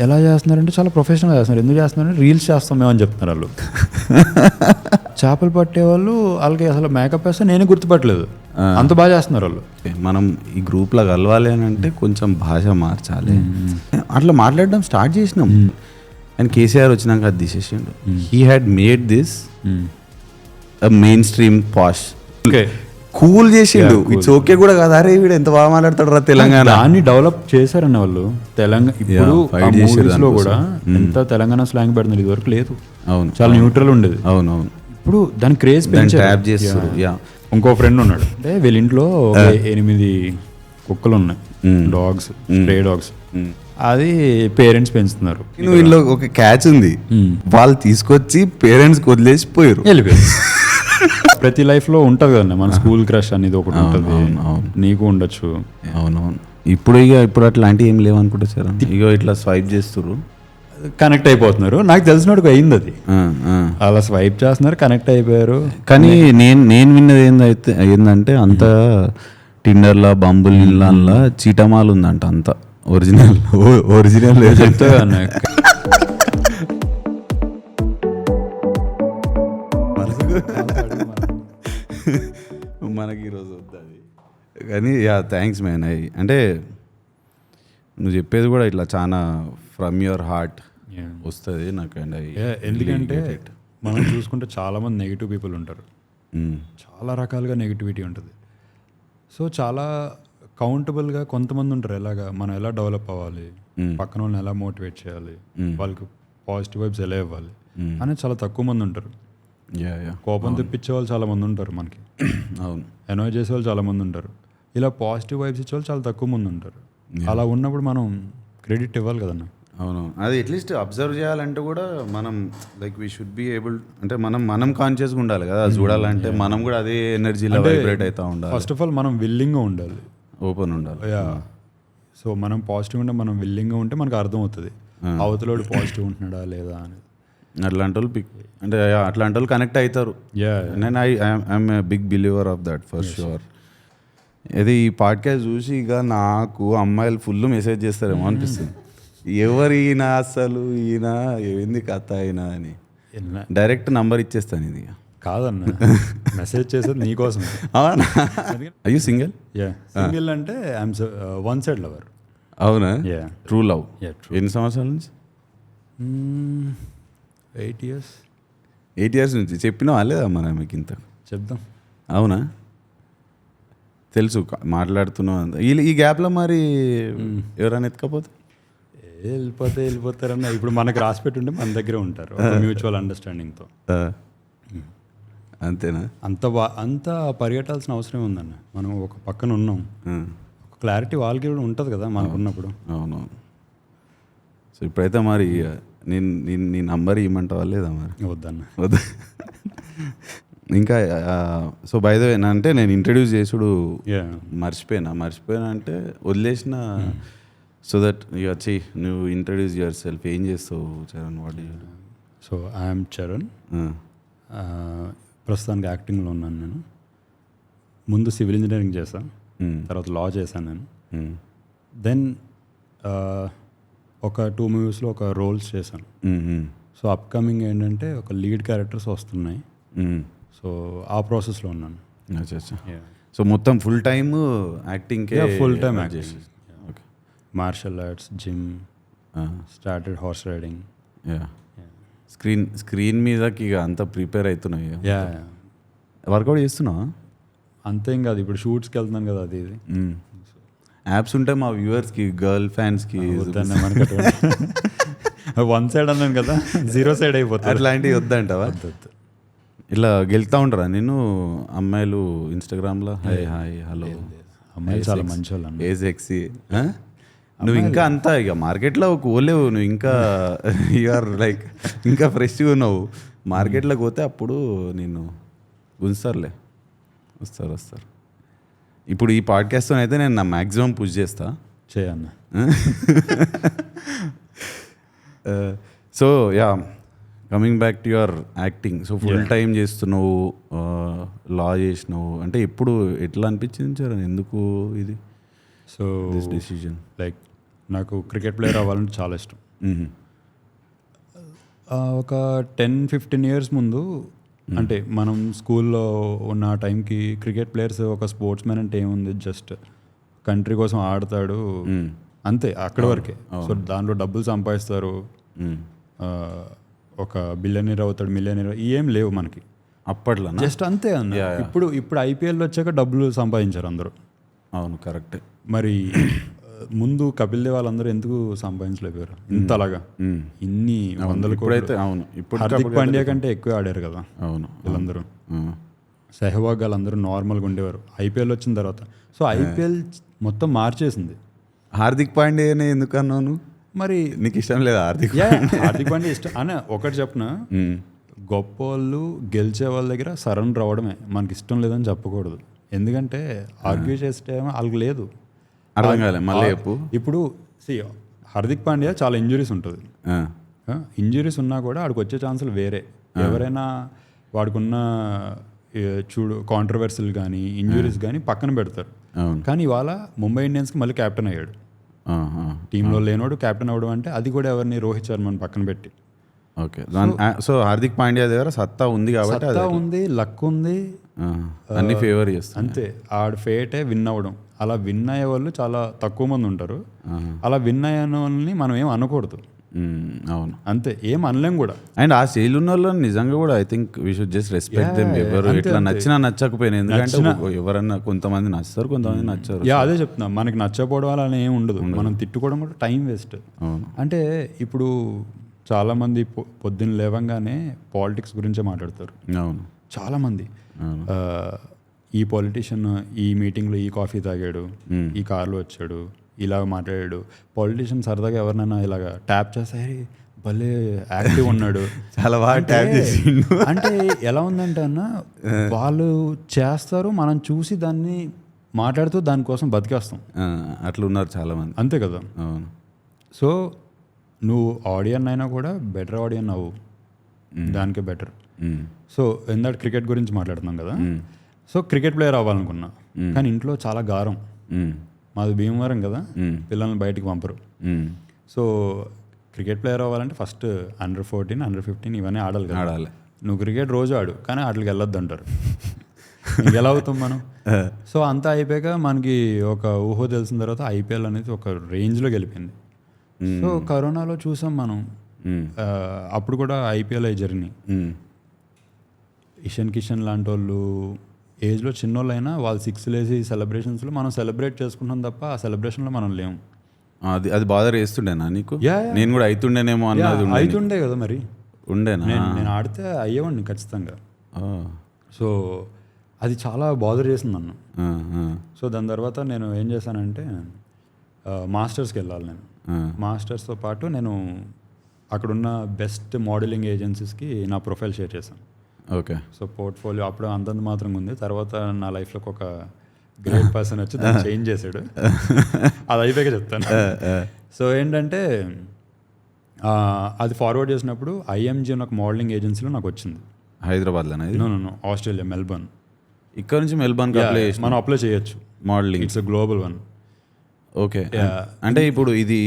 ఎలా చేస్తున్నారంటే చాలా ప్రొఫెషనల్గా చేస్తున్నారు. ఎందుకు చేస్తున్నారంటే రీల్స్ చేస్తాం మేము అని చెప్తున్నారు వాళ్ళు. చేపలు పట్టేవాళ్ళు వాళ్ళకి అసలు మేకప్ వేస్తే నేనే గుర్తుపట్టలేదు, అంత బాగా చేస్తున్నారు వాళ్ళు. మనం ఈ గ్రూప్లో కలవాలి అని అంటే కొంచెం భాష మార్చాలి. అట్లా మాట్లాడడం స్టార్ట్ చేసినాం. అండ్ కేసీఆర్ వచ్చినాక అది తీసేసిండు. He had made this mainstream posh, cool చేసిండు. ఇట్స్ ఓకే కూడా కదా, అరే వీడు ఎంత బాగా మాట్లాడతాడు రా తెలంగాణ. దాన్ని డెవలప్ చేశారన్న వాళ్ళు. తెలంగాణ ఇప్పుడు మూవీస్ లో కూడా ఎంత తెలంగాణ స్లాంగ్ పెడుతుంది, ఇది వరకు లేదు. అవును, చాలా న్యూట్రల్ ఉండేది. అవునవును. ఇప్పుడు దాని క్రేజ్ ట్యాప్ చేస్తారు. ఇంకో ఫ్రెండ్ ఉన్నాడు, అంటే వీళ్ళ ఇంట్లో 8 కుక్కలు ఉన్నాయి, డాగ్స్, స్ట్రే డాగ్స్. అది పేరెంట్స్ పెంచుతున్నారు. వీళ్ళు ఒక క్యాచ్ ఉంది, వాళ్ళు తీసుకొచ్చి పేరెంట్స్ వదిలేసి పోయారు, వెళ్ళిపోయారు. ప్రతి లైఫ్ లో ఉంటది కదండి మన స్కూల్ క్రష్ అనేది ఒకటి ఉంటుంది, నీకు ఉండొచ్చు. అవునవును. ఇప్పుడు అట్లాంటివి ఏం లేవనుకుంటా సార్. ఇగో ఇట్లా స్వైప్ చేస్తారు, కనెక్ట్ అయిపోతున్నారు. నాకు తెలిసినట్టు అయింది అది, అలా స్వైప్ చేస్తున్నారు, కనెక్ట్ అయిపోయారు. కానీ నేను విన్నది ఏంటంటే అంత టిండర్లా, బంబుల్ ఇళ్ళ చీటమాలు ఉందంట, అంత ఒరిజినల్ చెప్తా మనకి ఈరోజు వద్దు. కానీ థ్యాంక్స్ మ్యాన్. అంటే నువ్వు చెప్పేది కూడా ఇట్లా చాలా ఫ్రమ్ యువర్ హార్ట్ వస్తుంది నాకు. అండ్ ఎందుకంటే మనం చూసుకుంటే చాలా మంది నెగిటివ్ పీపుల్ ఉంటారు, చాలా రకాలుగా నెగిటివిటీ ఉంటుంది. సో చాలా కౌంటబుల్గా కొంతమంది ఉంటారు, ఎలాగా మనం ఎలా డెవలప్ అవ్వాలి, పక్కన వాళ్ళని ఎలా మోటివేట్ చేయాలి, వాళ్ళకి పాజిటివ్ వైబ్స్ ఎలా ఇవ్వాలి అనేది చాలా తక్కువ మంది ఉంటారు. కోపం తెప్పించే వాళ్ళు చాలా మంది ఉంటారు మనకి, అవును, ఎనోయ్ చేసే వాళ్ళు చాలా మంది ఉంటారు. ఇలా పాజిటివ్ వైబ్స్ ఇచ్చే వాళ్ళు చాలా తక్కువ మంది ఉంటారు. అలా ఉన్నప్పుడు మనం క్రెడిట్ ఇవ్వాలి కదన్నా. అవును, అది అట్లీస్ట్ అబ్జర్వ్ చేయాలంటే కూడా మనం like we should be able, అంటే మనం కాన్షియస్గా ఉండాలి కదా, చూడాలంటే మనం కూడా అదే ఎనర్జీలో వైబ్రేట్ అవుతూ ఉండాలి. ఫస్ట్ ఆఫ్ ఆల్ మనం విల్లింగ్గా ఉండాలి, ఓపెన్ ఉండాలి. సో మనం పాజిటివ్ ఉంటే, మనం విల్లింగ్గా ఉంటే మనకు అర్థమవుతుంది అవతలోడు పాజిటివ్ ఉంటున్నాడా లేదా అనేది. అట్లాంటి వాళ్ళు అంటే అట్లాంటి వాళ్ళు కనెక్ట్ అవుతారు. నేను I'm a big believer of that for sure. ఇది ఈ పాడ్కాస్ట్ చూసి ఇక నాకు అమ్మాయిలు ఫుల్ మెసేజ్ చేస్తారేమో అనిపిస్తుంది. ఎవరు ఈయన అసలు, ఈయన ఏంది కథ అయినా అని డైరెక్ట్ నంబర్ ఇచ్చేస్తాను. ఇది కాదన్న, మెసేజ్ చేసేది నీకోసం. అవునా? Are you single? సింగిల్ అంటే ఐఎమ్ వన్ సైడ్ లవర్. అవునా? True love. ఎన్ని సంవత్సరాల నుంచి? 8 years. 8 years నుంచి చెప్పినా లేదా మన మీకు ఇంత చెప్దాం. అవునా? తెలుసు మాట్లాడుతున్నావు అంత. ఈ గ్యాప్లో మరి ఎవరైనా ఎత్తుకపోతే వెళ్ళిపోతారన్న. ఇప్పుడు మనకు రాసి పెట్టుంటే మన దగ్గరే ఉంటారు, మ్యూచువల్ అండర్స్టాండింగ్తో. అంతేనా? అంత పరిగెట్టాల్సిన అవసరం ఉందన్న. మనం ఒక పక్కన ఉన్నాం, ఒక క్లారిటీ వాళ్ళకి కూడా ఉంటుంది కదా మనకు ఉన్నప్పుడు. అవునవును. సో ఇప్పుడైతే మరి నీ నంబర్ ఇవ్వమంటావా లేదా మరి? వద్దన్న, వద్దా. ఇంకా సో బై ద వే అంటే నేను ఇంట్రడ్యూస్ చేసుడు మర్చిపోయినా అంటే వదిలేసిన. సో దట్ ఇక వచ్చి నువ్వు ఇంట్రడ్యూస్ యువర్ సెల్ఫ్. ఏం చేస్తావు Charan? What you do? So I'm Charan. ప్రస్తుతానికి యాక్టింగ్లో ఉన్నాను నేను. ముందు సివిల్ ఇంజనీరింగ్ చేశాను, తర్వాత లా చేశాను నేను. దెన్ ఒక 2 moviesలో ఒక రోల్స్ చేశాను. సో అప్కమింగ్ ఏంటంటే ఒక లీడ్ క్యారెక్టర్స్ వస్తున్నాయి. సో ఆ ప్రాసెస్లో ఉన్నాను. సో మొత్తం full time acting? Full time acting. Martial arts, gym, started horse riding. Screen మీదకి ఇక అంత ప్రిపేర్ అవుతున్నాయి. వర్కౌట్ చేస్తున్నావా? అంతేం కాదు, ఇప్పుడు షూట్స్కి వెళ్తున్నాను కదా, అది ఇది యాప్స్ ఉంటాయి మా వ్యూవర్స్కి, గర్ల్ ఫ్యాన్స్కి. వన్ సైడ్ అన్నాను కదా, 0 side అయిపోతుంది. అట్లాంటివి వద్దంటావా? ఇట్లా గెలుతూ ఉంటారా నేను అమ్మాయిలు ఇన్స్టాగ్రామ్లో? హాయ్ హలో, అమ్మాయిలు చాలా మంచి వాళ్ళు, ఏ సెక్సీ. నువ్వు ఇంకా అంతా ఇక మార్కెట్లో పోలేవు, నువ్వు ఇంకా యూఆర్ లైక్ ఇంకా ఫ్రెష్గా ఉన్నావు. మార్కెట్లోకి పోతే అప్పుడు నేను గుంజుతారులే, వస్తారు. ఇప్పుడు ఈ పాడ్కాస్ట్తో అయితే నేను నా మ్యాక్సిమం పుష్ చేస్తా చేయన్న. So yeah, coming back to your acting. So full time చేస్తున్నావు, లా చేసినావు అంటే ఎప్పుడు ఎట్లా అనిపించింది సార్, ఎందుకు ఇది? సో దిస్ డెసిషన్ లైక్ నాకు క్రికెట్ ప్లేయర్ అవ్వాలంటే చాలా ఇష్టం. ఒక 10-15 ఇయర్స్ ముందు అంటే మనం స్కూల్లో ఉన్న టైంకి క్రికెట్ ప్లేయర్స్ ఒక స్పోర్ట్స్ మ్యాన్ అంటే ఏముంది, జస్ట్ కంట్రీ కోసం ఆడతాడు అంతే, అక్కడి వరకే. సో దాంట్లో డబ్బులు సంపాదిస్తారు, ఒక బిలియనీర్ అవుతాడు, మిలియనీర్, ఏం లేవు మనకి అప్పట్లో. జస్ట్ అంతే అన్న. ఇప్పుడు ఐపీఎల్ వచ్చాక డబ్బులు సంపాదించారు అందరూ. అవును, కరెక్టే. మరి ముందు కపిల్ దేవ్ వాళ్ళందరూ ఎందుకు సంపాదించలేకపోయారు ఇంతలాగా, ఇన్ని వందల కోట్లు? అవును, ఇప్పుడు హార్దిక్ పాండ్యా కంటే ఎక్కువ ఆడారు కదా. అవును, వీళ్ళందరూ సెహ్వాగ్ వాళ్ళందరూ నార్మల్గా ఉండేవారు. ఐపీఎల్ వచ్చిన తర్వాత సో ఐపీఎల్ మొత్తం మార్చేసింది. హార్దిక్ పాండ్యానే ఎందుకు అన్నాను? మరి నీకు ఇష్టం లేదా హార్దిక్? హార్దిక్ పాండ్యా ఇష్టం అని ఒకటి చెప్పిన, గొప్ప వాళ్ళు గెలిచే వాళ్ళ దగ్గర సరెండర్ అవ్వడమే, మనకి ఇష్టం లేదని చెప్పకూడదు. ఎందుకంటే ఆర్గ్యూ చేసే వాళ్ళకి లేదు. అర్థం కాలే, మళ్ళీ చెప్పు. ఇప్పుడు హార్దిక్ పాండ్యా చాలా ఇంజురీస్ ఉంటుంది, ఇంజురీస్ ఉన్నా కూడా ఆడికి వచ్చే ఛాన్సులు వేరే. ఎవరైనా వాడికున్న చూడు కాంట్రవర్సీలు కానీ ఇంజురీస్ కానీ పక్కన పెడతారు. కానీ ఇవాళ ముంబై ఇండియన్స్కి మళ్ళీ కెప్టెన్ అయ్యాడు. టీంలో లేనోడు కెప్టెన్ అవ్వడం అంటే అది కూడా ఎవరిని, రోహిత్ శర్మని పక్కన పెట్టి. ఓకే, సో హార్దిక్ పాండ్యా దగ్గర సత్తా ఉంది కాబట్టి, సత్తా ఉంది, లక్ ఉంది, అన్ని ఫేవర్ చేస్తారు అంతే. ఆడ ఫేటే విన్ అవ్వడం. అలా విన్ అయ్యే వాళ్ళు చాలా తక్కువ మంది ఉంటారు. అలా విన్ అయ్యే వాళ్ళని మనం ఏం అనకూడదు. అవును, అంతే, ఏం అనలేం కూడా. అండ్ ఆ స్టేజ్ ఉన్న వాళ్ళని నిజంగా కూడా I think we should just respect them. ఎవరు ఇట్లా నచ్చినా నచ్చకపోయినా, ఎందుకంటే ఎవరన్నా కొంతమంది నచ్చుతారు, కొంతమంది నచ్చారు. అదే చెప్తున్నా, మనకి నచ్చకపోవడం వల్ల ఏం ఉండదు, మనం తిట్టుకోవడం కూడా టైం వేస్ట్. అంటే ఇప్పుడు చాలామంది పొద్దున్న లేవంగానే పాలిటిక్స్ గురించే మాట్లాడతారు. అవును, చాలామంది ఈ పొలిటీషియన్ ఈ మీటింగ్లో ఈ కాఫీ తాగాడు, ఈ కార్లో వచ్చాడు, ఇలా మాట్లాడాడు. పొలిటీషియన్ సరదాగా ఎవరినైనా ఇలాగా ట్యాప్ చేస్తే భలే యాక్టివ్ ఉన్నాడు, చాలా బాగా ట్యాప్ చేసిండు అంటే ఎలా ఉందంటే అన్న, వాళ్ళు చేస్తారు, మనం చూసి దాన్ని మాట్లాడుతూ దానికోసం బతికేస్తాం. అట్లా ఉన్నారు చాలామంది, అంతే కదా. అవును. సో నువ్వు ఆడియన్ అయినా కూడా బెటర్ ఆడియన్ అవ్వు, దానికే బెటర్. సో ఇందాక క్రికెట్ గురించి మాట్లాడుతున్నాం కదా. సో క్రికెట్ ప్లేయర్ అవ్వాలనుకున్నా, కానీ ఇంట్లో చాలా గారం. మాది భీమవరం కదా, పిల్లల్ని బయటికి పంపరు. సో క్రికెట్ ప్లేయర్ అవ్వాలంటే ఫస్ట్ అండర్-14, అండర్-15 ఇవన్నీ ఆడాలి కదా. ఆడాలి. నువ్వు క్రికెట్ రోజు ఆడు, కానీ వాటికి వెళ్ళొద్దు అంటారు. ఇంకెలా అవుతాం మనం? సో అంతా అయిపోయాక మనకి ఒక ఊహో తెలిసిన తర్వాత ఐపీఎల్ అనేది ఒక రేంజ్లో గెలిపింది. సో కరోనాలో చూసాం మనం, అప్పుడు కూడా ఐపీఎల్ అయి జరిగినాయి. ఇషన్ కిషన్ లాంటి వాళ్ళు ఏజ్లో చిన్నోళ్ళు అయినా వాళ్ళు 6 లేసి సెలబ్రేషన్స్లో మనం సెలబ్రేట్ చేసుకుంటాం తప్ప ఆ సెలబ్రేషన్లో మనం లేము. అది బాధ వేస్తుండేనా నీకు? నేను కూడా అవుతుండేనేమో అన్నది. అవుతుండే కదా మరి, ఉండేనా? నేను ఆడితే అయ్యేవాడిని ఖచ్చితంగా. సో అది చాలా బాధ చేసింది నన్ను. సో దాని తర్వాత నేను ఏం చేశానంటే మాస్టర్స్కి వెళ్ళాలి. నేను మాస్టర్స్తో పాటు నేను అక్కడున్న బెస్ట్ మోడలింగ్ ఏజెన్సీస్కి నా ప్రొఫైల్ షేర్ చేశాను. ఓకే. సో పోర్ట్ఫోలియో అప్పుడు అంతంత మాత్రంగా ఉంది. తర్వాత నా లైఫ్లోకి ఒక గ్రేట్ పర్సన్ వచ్చి దాన్ని చేంజ్ చేశాడు. అది అయిపోయాక చెప్తాను. సో ఏంటంటే అది ఫార్వర్డ్ చేసినప్పుడు ఐఎంజీ అనే ఒక మోడలింగ్ ఏజెన్సీలో నాకు వచ్చింది. హైదరాబాద్లోనే? No Australia, Melbourne. ఇక్కడ నుంచి మెల్బర్న్ మనం అప్లై చేయొచ్చు modelling. It's global one. Okay. అంటే ఇప్పుడు ఇది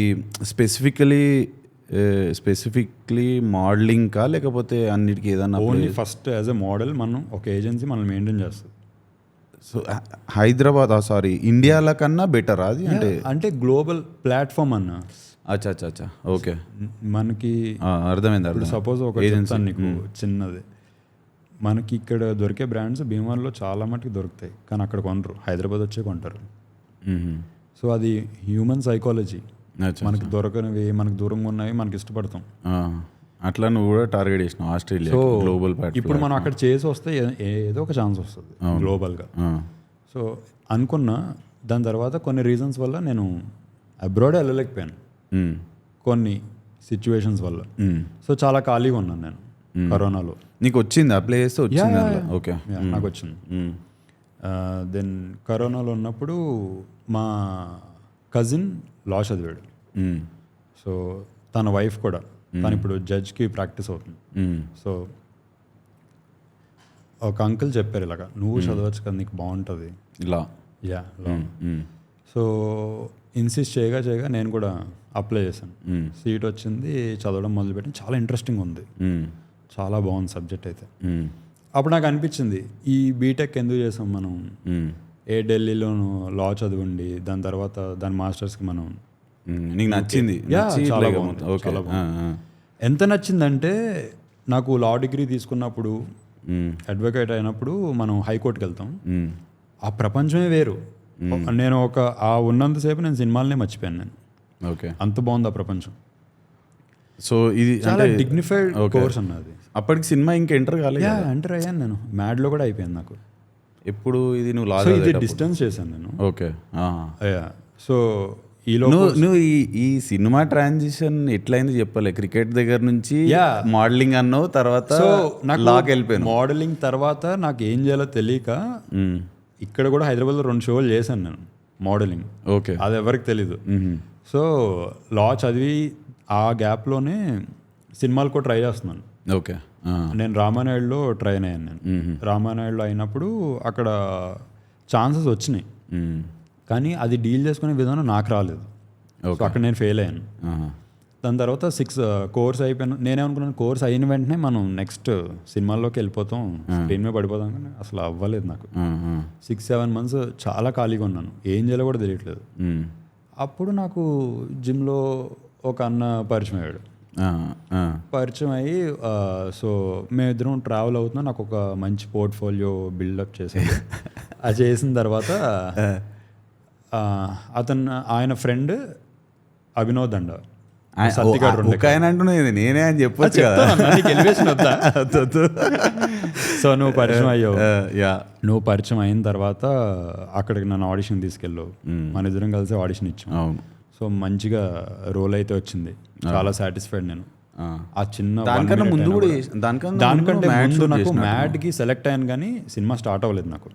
స్పెసిఫిక్లీ మోడలింగ్ కా, లేకపోతే అన్నిటికీ ఏదన్నా? Only first as a model మనం ఒక ఏజెన్సీ మనం మెయింటైన్ చేస్తుంది. సో హైదరాబాద్ ఇండియాల కన్నా బెటర్ అది? అంటే గ్లోబల్ ప్లాట్ఫామ్ అన్న. అచ్చా, ఓకే. మనకి అర్థమైంది. సపోజ్ ఒక ఏజెన్సీ నీకు చిన్నది, మనకి ఇక్కడ దొరికే బ్రాండ్స్ భీమవరంలో చాలా మటుకు దొరుకుతాయి, కానీ అక్కడ కొనరు, హైదరాబాద్ వచ్చే కొంటారు. సో అది హ్యూమన్ సైకాలజీ. మనకి దొరకనివి, మనకి దూరంగా ఉన్నవి మనకి ఇష్టపడతాం. అట్లా నువ్వు కూడా టార్గెట్ చేసినావు ఆస్ట్రేలియా గ్లోబల్ ప్లాట్ఫామ్. ఇప్పుడు మనం అక్కడ చేసి వస్తే ఏదో ఒక ఛాన్స్ వస్తుంది గ్లోబల్గా. సో అనుకున్నా. దాని తర్వాత కొన్ని రీజన్స్ వల్ల నేను అబ్రాడ్ వెళ్ళలేకపోయాను, కొన్ని సిచ్యువేషన్స్ వల్ల. సో చాలా ఖాళీగా ఉన్నాను నేను కరోనాలో. నీకు వచ్చింది అప్లై చేస్తే వచ్చింది? ఓకే, నాకు వచ్చింది. దెన్ కరోనాలో ఉన్నప్పుడు మా కజిన్ లా చదివాడు. సో తన వైఫ్ కూడా, తను ఇప్పుడు జడ్జ్కి ప్రాక్టీస్ అవుతుంది. సో ఒక అంకుల్ చెప్పారు ఇలాగా, నువ్వు చదవచ్చు కదా, నీకు బాగుంటుంది లా. లా. సో ఇన్సిస్ట్ చేయగా నేను కూడా అప్లై చేశాను. సీట్ వచ్చింది, చదవడం మొదలుపెట్టి చాలా ఇంట్రెస్టింగ్ ఉంది, చాలా బాగుంది సబ్జెక్ట్ అయితే. అప్పుడు నాకు అనిపించింది ఈ బీటెక్ ఎందుకు చేసాం మనం, ఢిల్లీలోను లా చదవండి, దాని తర్వాత దాని మాస్టర్స్కి మనం. నీకు నచ్చింది? చాలా బాగుంది, చాలా బాగుంది. ఎంత నచ్చిందంటే నాకు లా డిగ్రీ తీసుకున్నప్పుడు, అడ్వకేట్ అయినప్పుడు మనం హైకోర్టుకి వెళ్తాం, ఆ ప్రపంచమే వేరు. నేను ఉన్నంతసేపు నేను సినిమాలనే మర్చిపోయాను నేను. ఓకే, అంత బాగుంది ఆ ప్రపంచం. సో ఇది చాలా డిగ్నిఫైడ్ కోర్స్ అన్నది. అప్పటికి సినిమా ఇంకా ఎంటర్ కాలేదు? ఎంటర్ అయ్యాను నేను, మ్యాడ్లో కూడా అయిపోయింది నాకు. ఎప్పుడు ఇది నువ్వు లా ఇది డిస్టెన్స్ చేశాను నేను. ఓకే, సో ఈలో నువ్వు ఈ సినిమా ట్రాన్సిషన్ ఎట్లయింది చెప్పలే. క్రికెట్ దగ్గర నుంచి మోడలింగ్ అన్నావు, తర్వాత లాకి వెళ్ళిపోయాను. మోడలింగ్ తర్వాత నాకు ఏం చేయాలో తెలియక ఇక్కడ కూడా హైదరాబాద్లో 2 షోలు చేశాను నేను మోడలింగ్. ఓకే, అది ఎవరికి తెలీదు. సో లా చదివి ఆ గ్యాప్లోనే సినిమాలు కూడా ట్రై చేస్తున్నాను. ఓకే, నేను రామానాయుడులో ట్రైన్ అయ్యాను. నేను రామానాయుడులో అయినప్పుడు అక్కడ ఛాన్సెస్ వచ్చినాయి, కానీ అది డీల్ చేసుకునే విధానం నాకు రాలేదు. సో అక్కడ నేను ఫెయిల్ అయ్యాను. దాని తర్వాత 6 కోర్స్ అయిపోయాను. నేనేమనుకున్నాను, కోర్స్ అయిన వెంటనే మనం నెక్స్ట్ సినిమాల్లోకి వెళ్ళిపోతాం, స్క్రీన్ మీద పడిపోతాం, కానీ అసలు అవ్వలేదు నాకు. 6-7 months చాలా ఖాళీగా ఉన్నాను, ఏం చేయాలో కూడా తెలియట్లేదు. అప్పుడు నాకు జిమ్లో ఒక అన్న పరిచయం అయ్యాడు. పరిచయం అయ్యి సో మేమిద్దరం ట్రావెల్ అవుతున్నాం. నాకు ఒక మంచి పోర్ట్ఫోలియో బిల్డప్ చేశాను. అది చేసిన తర్వాత ఆయన ఫ్రెండ్ అభినవ్ దండ, నేనే అని చెప్పొచ్చు. సో నువ్వు పరిచయం అయ్యావు. నువ్వు పరిచయం అయిన తర్వాత అక్కడికి నన్ను ఆడిషన్ తీసుకెళ్ళావు. మన ఇద్దరం కలిసి ఆడిషన్ ఇచ్చాం. సో మంచిగా రోల్ అయితే వచ్చింది, చాలా సాటిస్ఫైడ్ నేను. ఆ చిన్న దానికంటే ముందు నాకు మ్యాడ్కి సెలెక్ట్ అయ్యాను, కానీ సినిమా స్టార్ట్ అవ్వలేదు నాకు.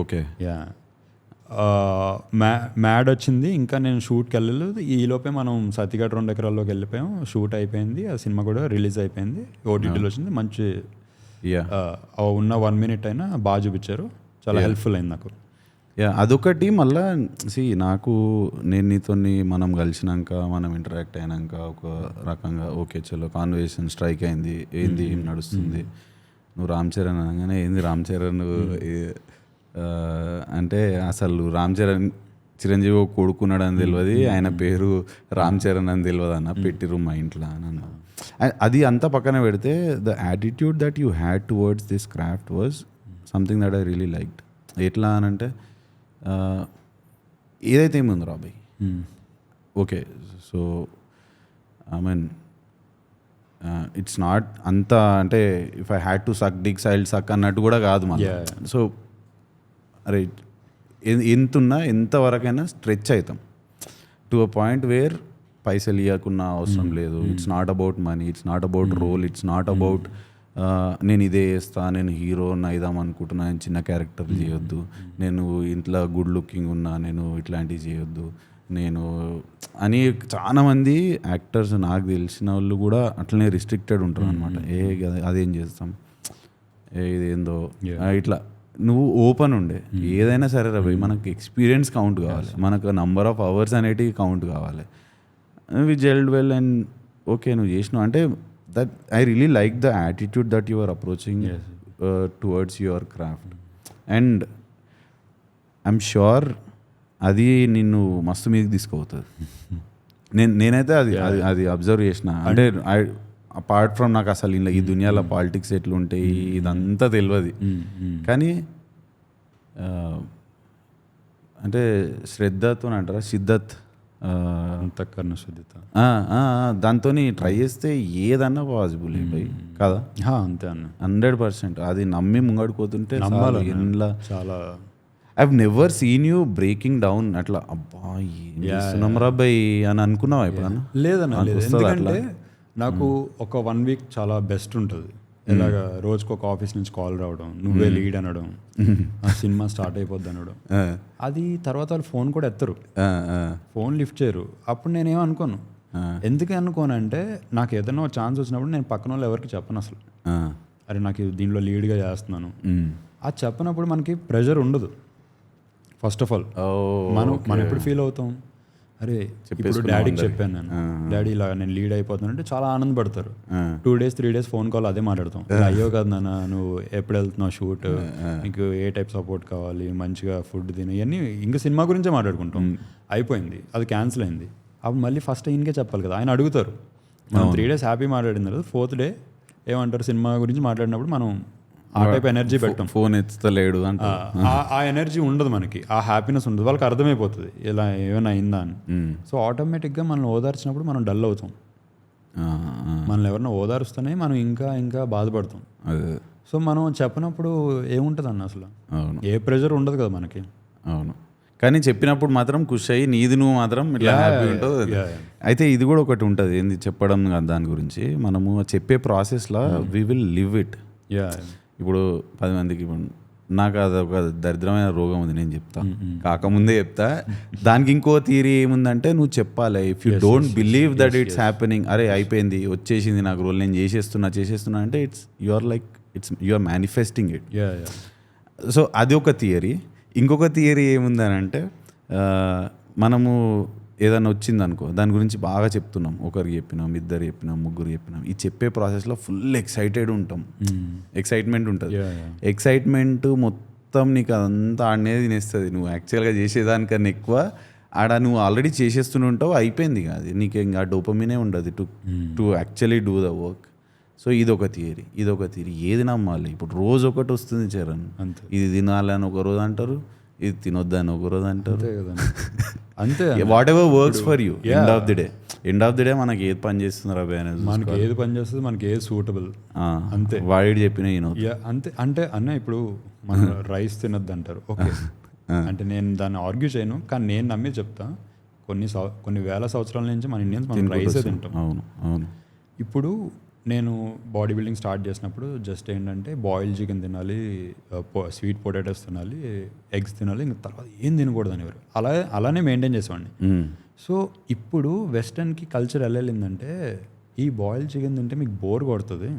ఓకే, మ్యాడ్ వచ్చింది, ఇంకా నేను షూట్కి వెళ్ళలేదు. ఈలోపే మనం సతిఘాట్ 2 ఎకరాల్లోకి వెళ్ళిపోయాం. షూట్ అయిపోయింది, ఆ సినిమా కూడా రిలీజ్ అయిపోయింది, ఓటీటీలో వచ్చింది. మంచి ఉన్న 1 minute అయినా బాగా చూపించారు, చాలా హెల్ప్ఫుల్ అయింది నాకు. అదొకటి. మళ్ళా నాకు నేను నీతో మనం కలిసినాక, మనం ఇంటరాక్ట్ అయినాక ఒక రకంగా ఓకే చలో కాన్వర్సేషన్ స్ట్రైక్ అయింది. ఏంది ఏం నడుస్తుంది, నువ్వు రామ్ చరణ్ అనగానే ఏంది రామ్ చరణ్ అంటే అసలు రామ్ చరణ్ చిరంజీవి కొడుకున్నాడు అని తెలియదు, ఆయన పేరు రామ్ చరణ్ అని తెలియదు అన్న, పెట్టిరు మా ఇంట్లో అని అన్న. అది అంతా పక్కన పెడితే the attitude that you had towards this craft was something that I really liked. ఎట్లా అని అంటే ఏదైతే ఏముంది రాబాయ్, okay so I mean it's not అంత అంటే if I had to suck dick సైల్డ్ సక్ అన్నట్టు కూడా కాదు మన. సో అరే ఎంతున్నా ఎంతవరకైనా స్ట్రెచ్ అవుతాం టు అ పాయింట్ వేర్ పైసలు ఇవ్వకున్న అవసరం లేదు. It's not about money, it's not about role, it's not about నేను ఇదే చేస్తా, నేను హీరో అయిదాం అనుకుంటున్నా, నేను చిన్న క్యారెక్టర్ చేయొద్దు, నేను ఇంట్లో గుడ్ లుకింగ్ ఉన్నా, నేను ఇట్లాంటివి చేయొద్దు నేను అని. చాలామంది యాక్టర్స్ నాకు తెలిసిన వాళ్ళు కూడా అట్లనే రిస్ట్రిక్టెడ్ ఉంటారు అనమాట. అదేం చేస్తాం, ఇదేందో ఇట్లా. నువ్వు ఓపెన్ ఉండే ఏదైనా సరే రవి, మనకు ఎక్స్పీరియన్స్ కౌంట్ కావాలి, మనకు నంబర్ ఆఫ్ అవర్స్ అనేటివి కౌంట్ కావాలి. We gelled well and okay నువ్వు చేసినావు అంటే that I really like the attitude that you are approaching towards your craft. And I'm sure అది నిన్ను మస్తు మీదకి తీసుకుపోతుంది. నేనైతే అది అబ్జర్వ్ చేసిన. అంటే అపార్ట్ ఫ్రమ్ నాకు అసలు ఇలా ఈ దునియాలో పాలిటిక్స్ ఎట్లుంటాయి ఇదంతా తెలియదు, కానీ అంటే శ్రద్ధతో అంటారా, సిద్ధత్ దాంతో ట్రై చేస్తే ఏదన్నా పాసిబుల్ అయిపోయి కదా. అంతే అన్న, 100%. అది నమ్మి ముంగడిపోతుంటే చాలా. I've never seen you breaking down అట్లా అబ్బా ఏం రాబాయ్ అని అనుకున్నావా ఎప్పుడన్నా? లేదన్నా, ఎందుకంటే నాకు ఒక 1 week చాలా బెస్ట్ ఉంటుంది. ఇలాగా రోజుకు ఒక ఆఫీస్ నుంచి కాల్ రావడం, నువ్వే లీడ్ అనడం, ఆ సినిమా స్టార్ట్ అయిపోద్ది అనడం. అది తర్వాత వాళ్ళు ఫోన్ కూడా ఎత్తరు, ఫోన్ లిఫ్ట్ చేయరు. అప్పుడు నేనేమో అనుకోను. ఎందుకు అనుకోనంటే నాకు ఏదైనా ఛాన్స్ వచ్చినప్పుడు నేను పక్కన వాళ్ళు ఎవరికి చెప్పను అసలు. అరే నాకు దీంట్లో లీడ్గా చేస్తున్నాను అది చెప్పినప్పుడు మనకి ప్రెషర్ ఉండదు. ఫస్ట్ ఆఫ్ ఆల్ మనం ఎప్పుడు ఫీల్ అవుతాం, అరే ఇప్పుడు డాడీకి చెప్పాను నేను, డాడీ ఇలా నేను లీడ్ అయిపోతాను అంటే చాలా ఆనందపడతారు. 2 days 3 days ఫోన్ కాల్ అదే మాట్లాడతాం, అయ్యో కదా నాన్న నువ్వు ఎప్పుడు వెళ్తున్నావు షూట్, నీకు ఏ టైప్ సపోర్ట్ కావాలి, మంచిగా ఫుడ్ తిని, ఇవన్నీ ఇంకా సినిమా గురించే మాట్లాడుకుంటాం. అయిపోయింది, అది క్యాన్సిల్ అయింది. అప్పుడు మళ్ళీ ఫస్ట్ ఈయనకే చెప్పాలి కదా, ఆయన అడుగుతారు. మనం 3 days హ్యాపీ మాట్లాడిన తర్వాత 4th day ఏమంటారు, సినిమా గురించి మాట్లాడినప్పుడు మనం ఆ టైప్ ఎనర్జీ పెట్టాం, ఫోన్ ఎత్తలేడు అంటే ఆ ఎనర్జీ ఉండదు మనకి, ఆ హ్యాపీనెస్ ఉండదు, వాళ్ళకి అర్థమైపోతుంది ఇలా ఏమైనా అయిందా అని. సో ఆటోమేటిక్గా మనం ఓదార్చినప్పుడు మనం డల్ అవుతాం, మనల్ని ఎవరైనా ఓదారుస్తూనే మనం ఇంకా ఇంకా బాధపడతాం. సో మనం చెప్పినప్పుడు ఏముంటుంది అన్న అసలు, ఏ ప్రెషర్ ఉండదు కదా మనకి. అవును, కానీ చెప్పినప్పుడు మాత్రం ఖుషి అయ్యి నీది నువ్వు మాత్రం ఇట్లా హ్యాపీ ఉంటుంది. అయితే ఇది కూడా ఒకటి ఉంటుంది ఏంది చెప్పడం, దాని గురించి మనము చెప్పే ప్రాసెస్లో వీ విల్ లివ్ ఇట్. ఇప్పుడు 10 మందికి నాకు అదొక దరిద్రమైన రోగం ఉంది, నేను చెప్తా కాకముందే చెప్తా. దానికి ఇంకో థియరీ ఏముందంటే, నువ్వు చెప్పాలి, if you don't believe that it's happening, అరే అయిపోయింది వచ్చేసింది నాకు రోల్, నేను చేసేస్తున్నా అంటే you are manifesting it. So అది ఒక థియరీ. ఇంకొక థియరీ ఏముందని అంటే, మనము ఏదైనా వచ్చింది అనుకో, దాని గురించి బాగా చెప్తున్నాం, ఒకరికి చెప్పినాం, ఇద్దరు చెప్పినాం, ముగ్గురు చెప్పినాం, ఈ చెప్పే ప్రాసెస్లో ఫుల్ ఎక్సైటెడ్ ఉంటాం, ఎక్సైట్మెంట్ ఉంటుంది. ఎక్సైట్మెంట్ మొత్తం నీకు అదంతా ఆడనేది తినేస్తుంది. నువ్వు యాక్చువల్గా చేసేదానికన్నా ఎక్కువ ఆడ నువ్వు ఆల్రెడీ చేసేస్తూనే ఉంటావు, అయిపోయింది కాదు, నీకు ఇంకా డోపమినే ఉండదు to actually do the work. So ఇదొక థియరీ. ఏది నమ్మాలి? ఇప్పుడు రోజు ఒకటి వస్తుంది చరణ్, ఇది తినాలని ఒక రోజు అంటారు, ఇది తినొద్దని ఒక రోజు అంటారు, అంతే. What ever works for you, end of the day మనకి ఏది పని చేస్తున్నారు అబ్బాయి అనేది, మనకి ఏది పని చేస్తుంది, మనకి ఏది సూటబుల్, అంతే. వాడి చెప్పిన అంతే. అంటే అన్న ఇప్పుడు మనం రైస్ తినొద్దు అంటారు, ఓకే, అంటే నేను దాన్ని ఆర్గ్యూ చేయను, కానీ నేను నమ్మి చెప్తా, కొన్ని వేల సంవత్సరాల నుంచి మన ఇండియన్స్ మనం రైసే తింటాం. అవును. ఇప్పుడు నేను బాడీ బిల్డింగ్ స్టార్ట్ చేసినప్పుడు జస్ట్ ఏంటంటే బాయిల్డ్ చికెన్ తినాలి, స్వీట్ పొటాటోస్ తినాలి, ఎగ్స్ తినాలి, ఇంకా తర్వాత ఏం తినకూడదు అనేవారు. అలానే మెయింటైన్ చేసేవాడిని. సో ఇప్పుడు వెస్టర్న్కి కల్చర్ ఎలా వెళ్ళిందంటే, ఈ బాయిల్డ్ చికెన్ తింటే మీకు బోర్ కొడుతుంది,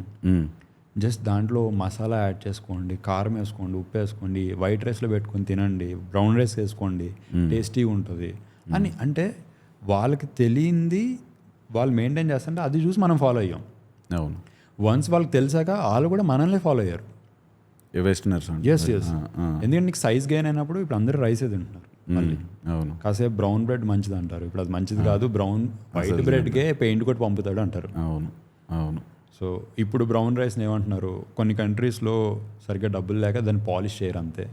జస్ట్ దాంట్లో మసాలా యాడ్ చేసుకోండి, కారం వేసుకోండి, ఉప్పు వేసుకోండి, వైట్ రైస్లో పెట్టుకొని తినండి, బ్రౌన్ రైస్ వేసుకోండి, టేస్టీగా ఉంటుంది అని. అంటే వాళ్ళకి తెలియంది వాళ్ళు మెయింటైన్ చేస్తుంటే అది చూసి మనం ఫాలో అయ్యాం. అవును. వన్స్ వాళ్ళకి తెలిసాక వాళ్ళు కూడా మనల్ని ఫాలో అయ్యారు, వెస్టర్నర్స్. ఎస్. ఎందుకంటే నీకు సైజ్ గెయిన్ అయినప్పుడు ఇప్పుడు అందరూ రైసే తింటున్నారు. మళ్ళీ అవును, కాసేపు బ్రౌన్ బ్రెడ్ మంచిది అంటారు, ఇప్పుడు అది మంచిది కాదు, వైట్ బ్రెడ్కే పెయింట్ కొట్టి పంపుతాడు అంటారు. అవును. సో ఇప్పుడు బ్రౌన్ రైస్ని ఏమంటున్నారు, కొన్ని కంట్రీస్లో సరిగ్గా డబ్బులు లేక దాన్ని పాలిష్ చేయరు అంతే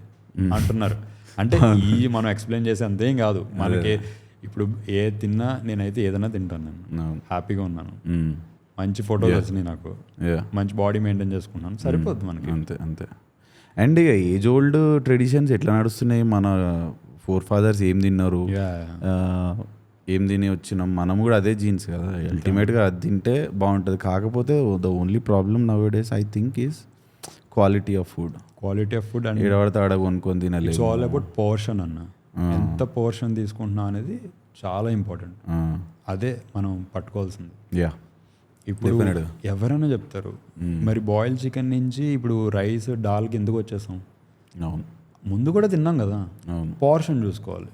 అంటున్నారు. అంటే మనం ఎక్స్ప్లెయిన్ చేసే అంతేం కాదు మనకి. ఇప్పుడు తిన్నా నేనైతే ఏదైనా తింటాను, నేను హ్యాపీగా ఉన్నాను, మంచి ఫోటోస్ వచ్చినాయి నాకు, మంచి బాడీ మెయింటైన్ చేసుకున్నాను, సరిపోద్ది మనకి. అంతే. అండ్ ఇక ఏజ్ ఓల్డ్ ట్రెడిషన్స్ ఎట్లా నడుస్తున్నాయి, మన ఫోర్ ఫాదర్స్ ఏం తిన్నారు, ఏం తిని వచ్చినాం, మనం కూడా అదే జీన్స్ కదా, అల్టిమేట్గా అది తింటే బాగుంటుంది. కాకపోతే the only problem nowadays I think is quality of food and ఏడవడితే ఆడ కొనుక్కొని తినాలి. ఇట్స్ ఆల్ అబౌట్ పోర్షన్ అన్న, ఎంత పోర్షన్ తీసుకుంటున్నా అనేది చాలా ఇంపార్టెంట్. అదే మనం పట్టుకోవాల్సింది. ఇప్పుడు ఎవరైనా చెప్తారు, మరి బాయిల్డ్ చికెన్ నుంచి ఇప్పుడు రైస్ దాల్కి ఎందుకు వచ్చేసాం? అవును, ముందు కూడా తిన్నాం కదా. పోర్షన్ చూసుకోవాలి,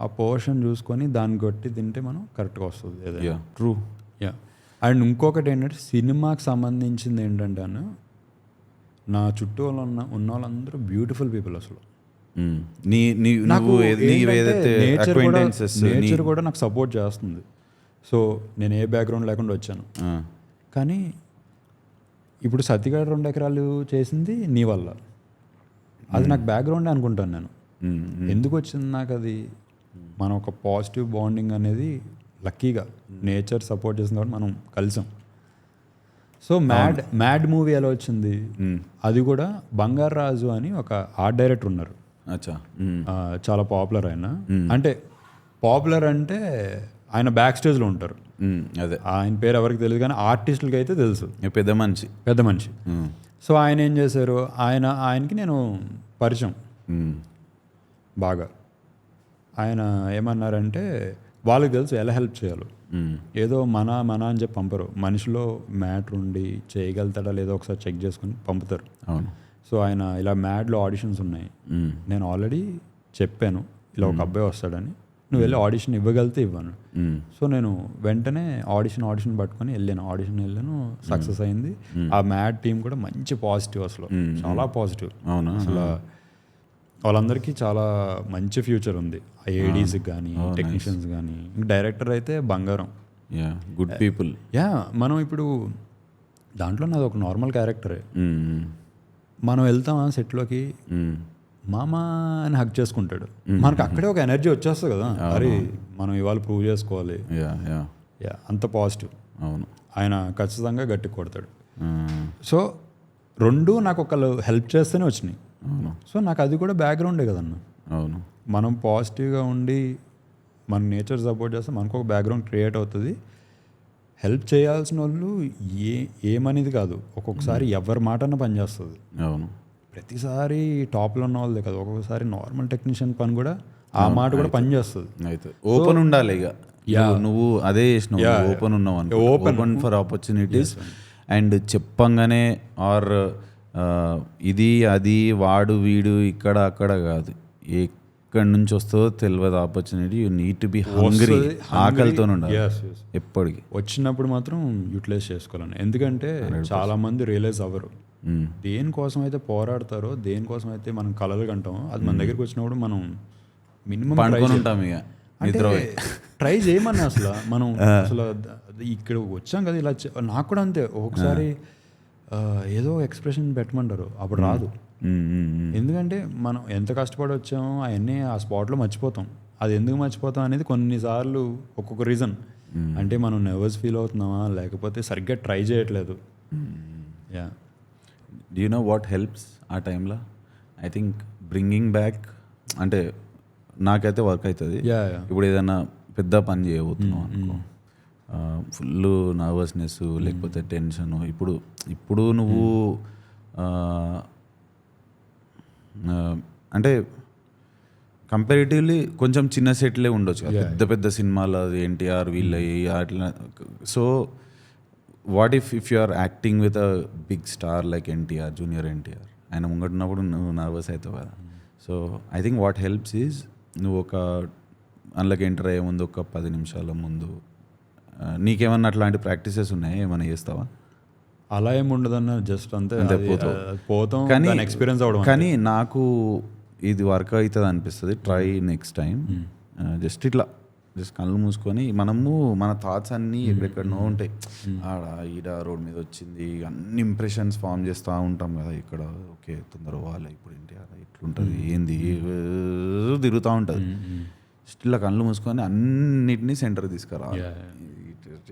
ఆ పోర్షన్ చూసుకొని దాన్ని కొట్టి తింటే మనం కరెక్ట్గా వస్తుంది ఏదైనా. ట్రూ. అండ్ ఇంకొకటి ఏంటంటే, సినిమాకి సంబంధించింది ఏంటంటే అన్న, నా చుట్టూ ఉన్న వాళ్ళందరూ బ్యూటిఫుల్ పీపుల్. అసలు నేచర్ కూడా నాకు సపోర్ట్ చేస్తుంది. సో నేను ఏ బ్యాక్గ్రౌండ్ లేకుండా వచ్చాను, కానీ ఇప్పుడు సత్తిగాడు 2 ఎకరాలు చేసింది నీ వల్ల, అది నాకు బ్యాక్గ్రౌండ్ అనుకుంటాను నేను. ఎందుకు వచ్చింది నాకు అది, మనం ఒక పాజిటివ్ బాండింగ్ అనేది లక్కీగా నేచర్ సపోర్ట్ చేసింది కాబట్టి మనం కలిసాం. సో మ్యాడ్ మూవీ ఎలా వచ్చింది, అది కూడా బంగారు రాజు అని ఒక ఆర్ట్ డైరెక్టర్ ఉన్నారు, చాలా పాపులర్ ఆయన. అంటే పాపులర్ అంటే ఆయన బ్యాక్ స్టేజ్లో ఉంటారు, అదే ఆయన పేరు ఎవరికి తెలియదు, కానీ ఆర్టిస్టులకి అయితే తెలుసు, పెద్ద మనిషి. సో ఆయన ఏం చేశారు, ఆయనకి నేను పరిచయం బాగా. ఆయన ఏమన్నారంటే, వాళ్ళకి తెలుసు ఎలా హెల్ప్ చేయాలో, ఏదో మన అని చెప్పి పంపరు, మనిషిలో మ్యాటర్ ఉండి చేయగలుగుతాడా లేదో ఒకసారి చెక్ చేసుకుని పంపుతారు. అవును. సో ఆయన ఇలా మ్యాడ్లో ఆడిషన్స్ ఉన్నాయి, నేను ఆల్రెడీ చెప్పాను ఇలా ఒక అబ్బాయి వస్తాడని, నువ్వు వెళ్ళి ఆడిషన్ ఇవ్వగలిగితే ఇవ్వను. సో నేను వెంటనే ఆడిషన్ పట్టుకొని వెళ్ళాను, సక్సెస్ అయింది. ఆ మ్యాడ్ టీం కూడా మంచి పాజిటివ్, అసలు చాలా పాజిటివ్. అసలు వాళ్ళందరికీ చాలా మంచి ఫ్యూచర్ ఉంది, ఏడీస్కి కానీ టెక్నీషియన్స్ కానీ. డైరెక్టర్ అయితే బంగారం, గుడ్ పీపుల్. మనం ఇప్పుడు దాంట్లో నాది ఒక నార్మల్ క్యారెక్టరే. మనం వెళ్తామా సెట్లోకి, మామ అని హక్ చేసుకుంటాడు, మనకు అక్కడే ఒక ఎనర్జీ వచ్చేస్తుంది కదా, అరే మనం ఇవాళ ప్రూవ్ చేసుకోవాలి. అంత పాజిటివ్. అవును, ఆయన ఖచ్చితంగా గట్టి కొడతాడు. సో రెండు నాకు ఒకళ్ళు హెల్ప్ చేస్తేనే వచ్చినాయి. సో నాకు అది కూడా బ్యాక్గ్రౌండే కదన్న. అవును, మనం పాజిటివ్గా ఉండి మన నేచర్ సపోర్ట్ చేస్తే మనకు ఒక బ్యాక్గ్రౌండ్ క్రియేట్ అవుతుంది. హెల్ప్ చేయాల్సిన వాళ్ళు ఏమనేది కాదు, ఒక్కొక్కసారి ఎవరి మాట అన్న పనిచేస్తుంది. అవును, ప్రతిసారి టాప్లో ఉన్న వాళ్ళదే కాదు, ఒక్కొక్కసారి నార్మల్ టెక్నీషియన్ పని కూడా ఆ మాట కూడా పనిచేస్తుంది. అయితే ఓపెన్ ఉండాలి ఇక. నువ్వు అదే చేసినావు, ఓపెన్ ఉన్నావు అనుకో, ఓపెన్ ఫర్ ఆపర్చునిటీస్. అండ్ చెప్పంగానే ఆర్ ఇది అది వాడు వీడు ఇక్కడ అక్కడ కాదు, ఎక్కడి నుంచి వస్తుందో తెలియదు opportunity. You need to be hungry, ఆకలితో ఉండాలి ఎప్పటికీ. వచ్చినప్పుడు మాత్రం యూటిలైజ్ చేసుకోవాలని, ఎందుకంటే చాలా మంది రియలైజ్ అవ్వరు. దేనికోసం అయితే పోరాడతారో, దేనికోసం అయితే మనం కలలు కంటామో, అది మన దగ్గరికి వచ్చినప్పుడు మనం మినిమం పండుకొని ఉంటాం ఇక. ట్రై చేయమన్నా అసలు మనం అసలు ఇక్కడ వచ్చాం కదా ఇలా. నాకు కూడా అంతే, ఒక్కొక్కసారి ఏదో ఎక్స్ప్రెషన్ పెట్టమంటారు, అప్పుడు రాదు. ఎందుకంటే మనం ఎంత కష్టపడి వచ్చామో అవన్నీ ఆ స్పాట్లో మర్చిపోతాం. అది ఎందుకు మర్చిపోతాం అనేది కొన్నిసార్లు ఒక్కొక్క రీజన్. అంటే మనం నర్వస్ ఫీల్ అవుతున్నామా, లేకపోతే సరిగ్గా ట్రై చేయట్లేదు. Do you know what helps ఆ టైంలో? ఐ థింక్ బ్రింగింగ్ బ్యాక్, అంటే నాకైతే వర్క్ అవుతుంది. ఇప్పుడు ఏదైనా పెద్ద పని చేయబోతున్నావు అనుకో, ఫుల్ నర్వస్నెస్ లేకపోతే టెన్షన్. ఇప్పుడు నువ్వు అంటే కంపారిటివ్లీ కొంచెం చిన్న సెట్లే ఉండొచ్చు, పెద్ద పెద్ద సినిమాలు ఎన్టీఆర్ వీళ్ళ అట్లా. So what if you are acting with a big star like NTR, junior NTR, ఆయన ముంగట్టున్నప్పుడు నువ్వు నర్వస్ అవుతావు కదా. So I think what helps is, నువ్వు ఒక అందులోకి ఎంటర్ అయ్యే ముందు ఒక 10 నిమిషాల ముందు నీకేమన్నా అట్లాంటి ప్రాక్టీసెస్ ఉన్నాయా, ఏమైనా చేస్తావా? అలా ఏమి ఉండదన్న, జస్ట్ అంతే పోతాం, కానీ ఎక్స్పీరియన్స్ అవ్వడం. కానీ నాకు ఇది వర్క్ అవుతుంది అనిపిస్తుంది. ట్రై నెక్స్ట్ టైం, జస్ట్ ఇట్లా జస్ట్ కళ్ళు మూసుకొని మనము మన థాట్స్ అన్నీ ఎక్కడెక్కడనో ఉంటాయి, ఆడ ఈడ రోడ్ మీద వచ్చింది అన్ని ఇంప్రెషన్స్ ఫామ్ చేస్తూ ఉంటాం కదా. ఇక్కడ ఓకే తొందర పోవాలి, ఇప్పుడు ఏంటి ఇట్లుంటుంది ఏంది తిరుగుతూ ఉంటుంది. జస్ట్ ఇలా కళ్ళు మూసుకొని అన్నిటినీ సెంటర్ తీసుకురా,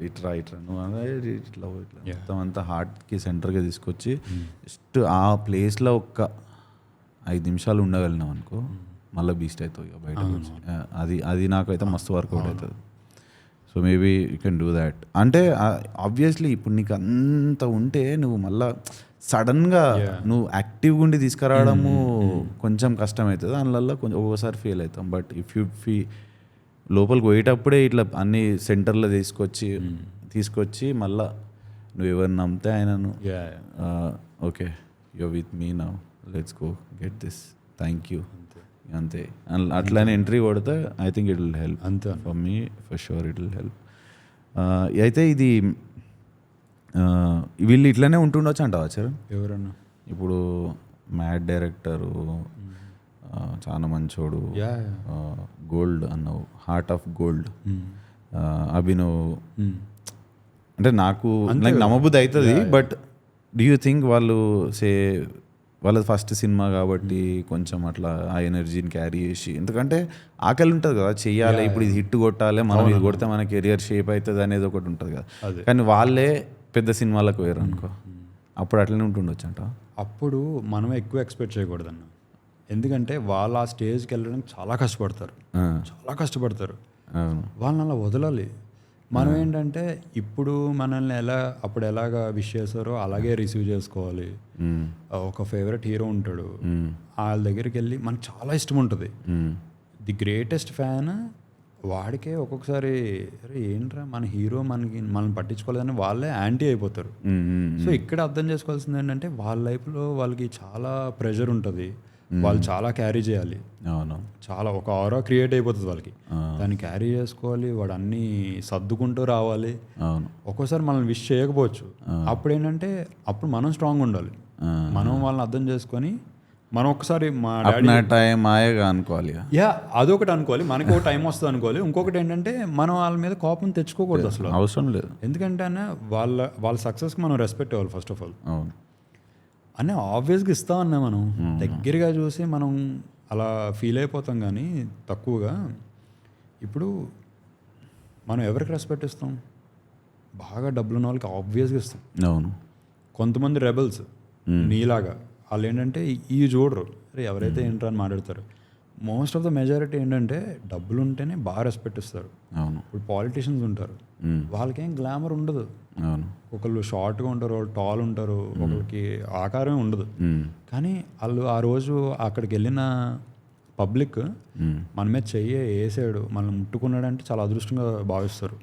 ఇట్లా నువ్వు ఇట్లా మొత్తం అంతా హార్ట్కి సెంటర్గా తీసుకొచ్చి జస్ట్ ఆ ప్లేస్లో ఒక్క 5 నిమిషాలు ఉండగలిగినాం అనుకో, మళ్ళీ బీస్ట్ అవుతావు ఇక బయట. అది నాకైతే మస్తు వర్కౌట్ అవుతుంది. So maybe you can do that. అంటే ఆబ్వియస్లీ ఇప్పుడు నీకు అంత ఉంటే నువ్వు మళ్ళీ సడన్గా నువ్వు యాక్టివ్గా ఉండి తీసుకురావడము కొంచెం కష్టమవుతుంది, అందువల్ల కొంచెం ఒక్కోసారి ఫెయిల్ అవుతాం. బట్ ఇఫ్ యూ లోపలికి పోయేటప్పుడే ఇట్లా అన్ని సెంటర్లో తీసుకొచ్చి మళ్ళీ నువ్వు ఎవరిని నమ్మితే ఆయనను okay you with me now, let's go get this, thank you, అంతే. అట్లానే ఎంట్రీ కొడితే I think it will help. అంతే for me for sure it will help. అయితే ఇది వీళ్ళు ఇట్లనే ఉంటుండొచ్చు అంటావా చరణ్? ఎవరన్నా ఇప్పుడు మ్యాడ్ డైరెక్టరు చాలా మంచోడు, గోల్డ్ అన్నావు, హార్ట్ ఆఫ్ గోల్డ్ అభినవ్, అంటే నాకు నమ్మబుద్ధి అవుతుంది. బట్ డూ యూ థింక్ వాళ్ళు వాళ్ళది ఫస్ట్ సినిమా కాబట్టి కొంచెం అట్లా ఆ ఎనర్జీని క్యారీ చేసి, ఎందుకంటే ఆకలి ఉంటుంది కదా చెయ్యాలి, ఇప్పుడు ఇది హిట్ కొట్టాలి, మనం ఇది కొడితే మన కెరియర్ షేప్ అవుతుంది అనేది ఒకటి ఉంటుంది కదా. కానీ వాళ్ళే పెద్ద సినిమాలకు పోయారు అనుకో, అప్పుడు అట్లనే ఉంటుండొచ్చు అంట. అప్పుడు మనం ఎక్కువ ఎక్స్పెక్ట్ చేయకూడదన్న, ఎందుకంటే వాళ్ళు ఆ స్టేజ్కి వెళ్ళడానికి చాలా కష్టపడతారు. వాళ్ళని అలా వదలాలి. మనం ఏంటంటే ఇప్పుడు మనల్ని అప్పుడు ఎలాగా విష్ చేస్తారో అలాగే రిసీవ్ చేసుకోవాలి. ఒక ఫేవరెట్ హీరో ఉంటాడు, వాళ్ళ దగ్గరికి వెళ్ళి మనకు చాలా ఇష్టం ఉంటుంది, ది గ్రేటెస్ట్ ఫ్యాన్, వాడికే ఒక్కొక్కసారి అరే ఏంట్రా మన హీరో మనల్ని పట్టించుకోలేదని వాళ్ళే యాంటీ అయిపోతారు. సో ఇక్కడ అర్థం చేసుకోవాల్సింది ఏంటంటే వాళ్ళ లైఫ్లో వాళ్ళకి చాలా ప్రెషర్ ఉంటుంది, వాళ్ళు చాలా క్యారీ చేయాలి, అవును చాలా ఒక ఆరా క్రియేట్ అయిపోతుంది వాళ్ళకి, దాన్ని క్యారీ చేసుకోవాలి, వాడు అన్నీ సర్దుకుంటూ రావాలి. అవును ఒక్కోసారి మనల్ని విష్ చేయకపోవచ్చు, అప్పుడు ఏంటంటే అప్పుడు మనం స్ట్రాంగ్ ఉండాలి, మనం వాళ్ళని అర్థం చేసుకొని మనం ఒకసారి మా డాడీ టైం ఆయేగా అనుకోవాలి. అదొకటి అనుకోవాలి, మనకి ఒక టైం వస్తుంది అనుకోవాలి. ఇంకొకటి ఏంటంటే మనం వాళ్ళ మీద కోపం తెచ్చుకోకూడదు అసలు, అవసరం లేదు. ఎందుకంటే అన్న వాళ్ళ సక్సెస్కి మనం రెస్పెక్ట్ ఇవ్వాలి ఫస్ట్ ఆఫ్ ఆల్. అవును అన్న ఆబ్వియస్గా ఇస్తామన్నా మనం దగ్గరగా చూసి మనం అలా ఫీల్ అయిపోతాం, కానీ తక్కువగా. ఇప్పుడు మనం ఎవరికి రెస్పెక్ట్ ఇస్తాం? బాగా డబ్బులున్న వాళ్ళకి ఆబ్వియస్గా ఇస్తాం. అవును. కొంతమంది రెబల్స్ నీలాగా వాళ్ళు ఏంటంటే ఇవి చూడరు, అరే ఎవరైతే ఏంట్రా అని మాట్లాడతారు. మోస్ట్ ఆఫ్ ద మెజారిటీ ఏంటంటే డబ్బులు ఉంటేనే బాగా రెస్పెక్ట్ ఇస్తారు. అవును. ఇప్పుడు పాలిటీషియన్స్ ఉంటారు, వాళ్ళకేం గ్లామర్ ఉండదు. అవును. ఒకళ్ళు షార్ట్గా ఉంటారు, వాళ్ళు టాల్ ఉంటారు, ఒకరికి ఆకారమే ఉండదు. కానీ వాళ్ళు ఆ రోజు అక్కడికి వెళ్ళిన పబ్లిక్ మన మీద చెయ్యి వేసాడు, మనల్ని ముట్టుకున్నాడంటే చాలా అదృష్టంగా భావిస్తారు.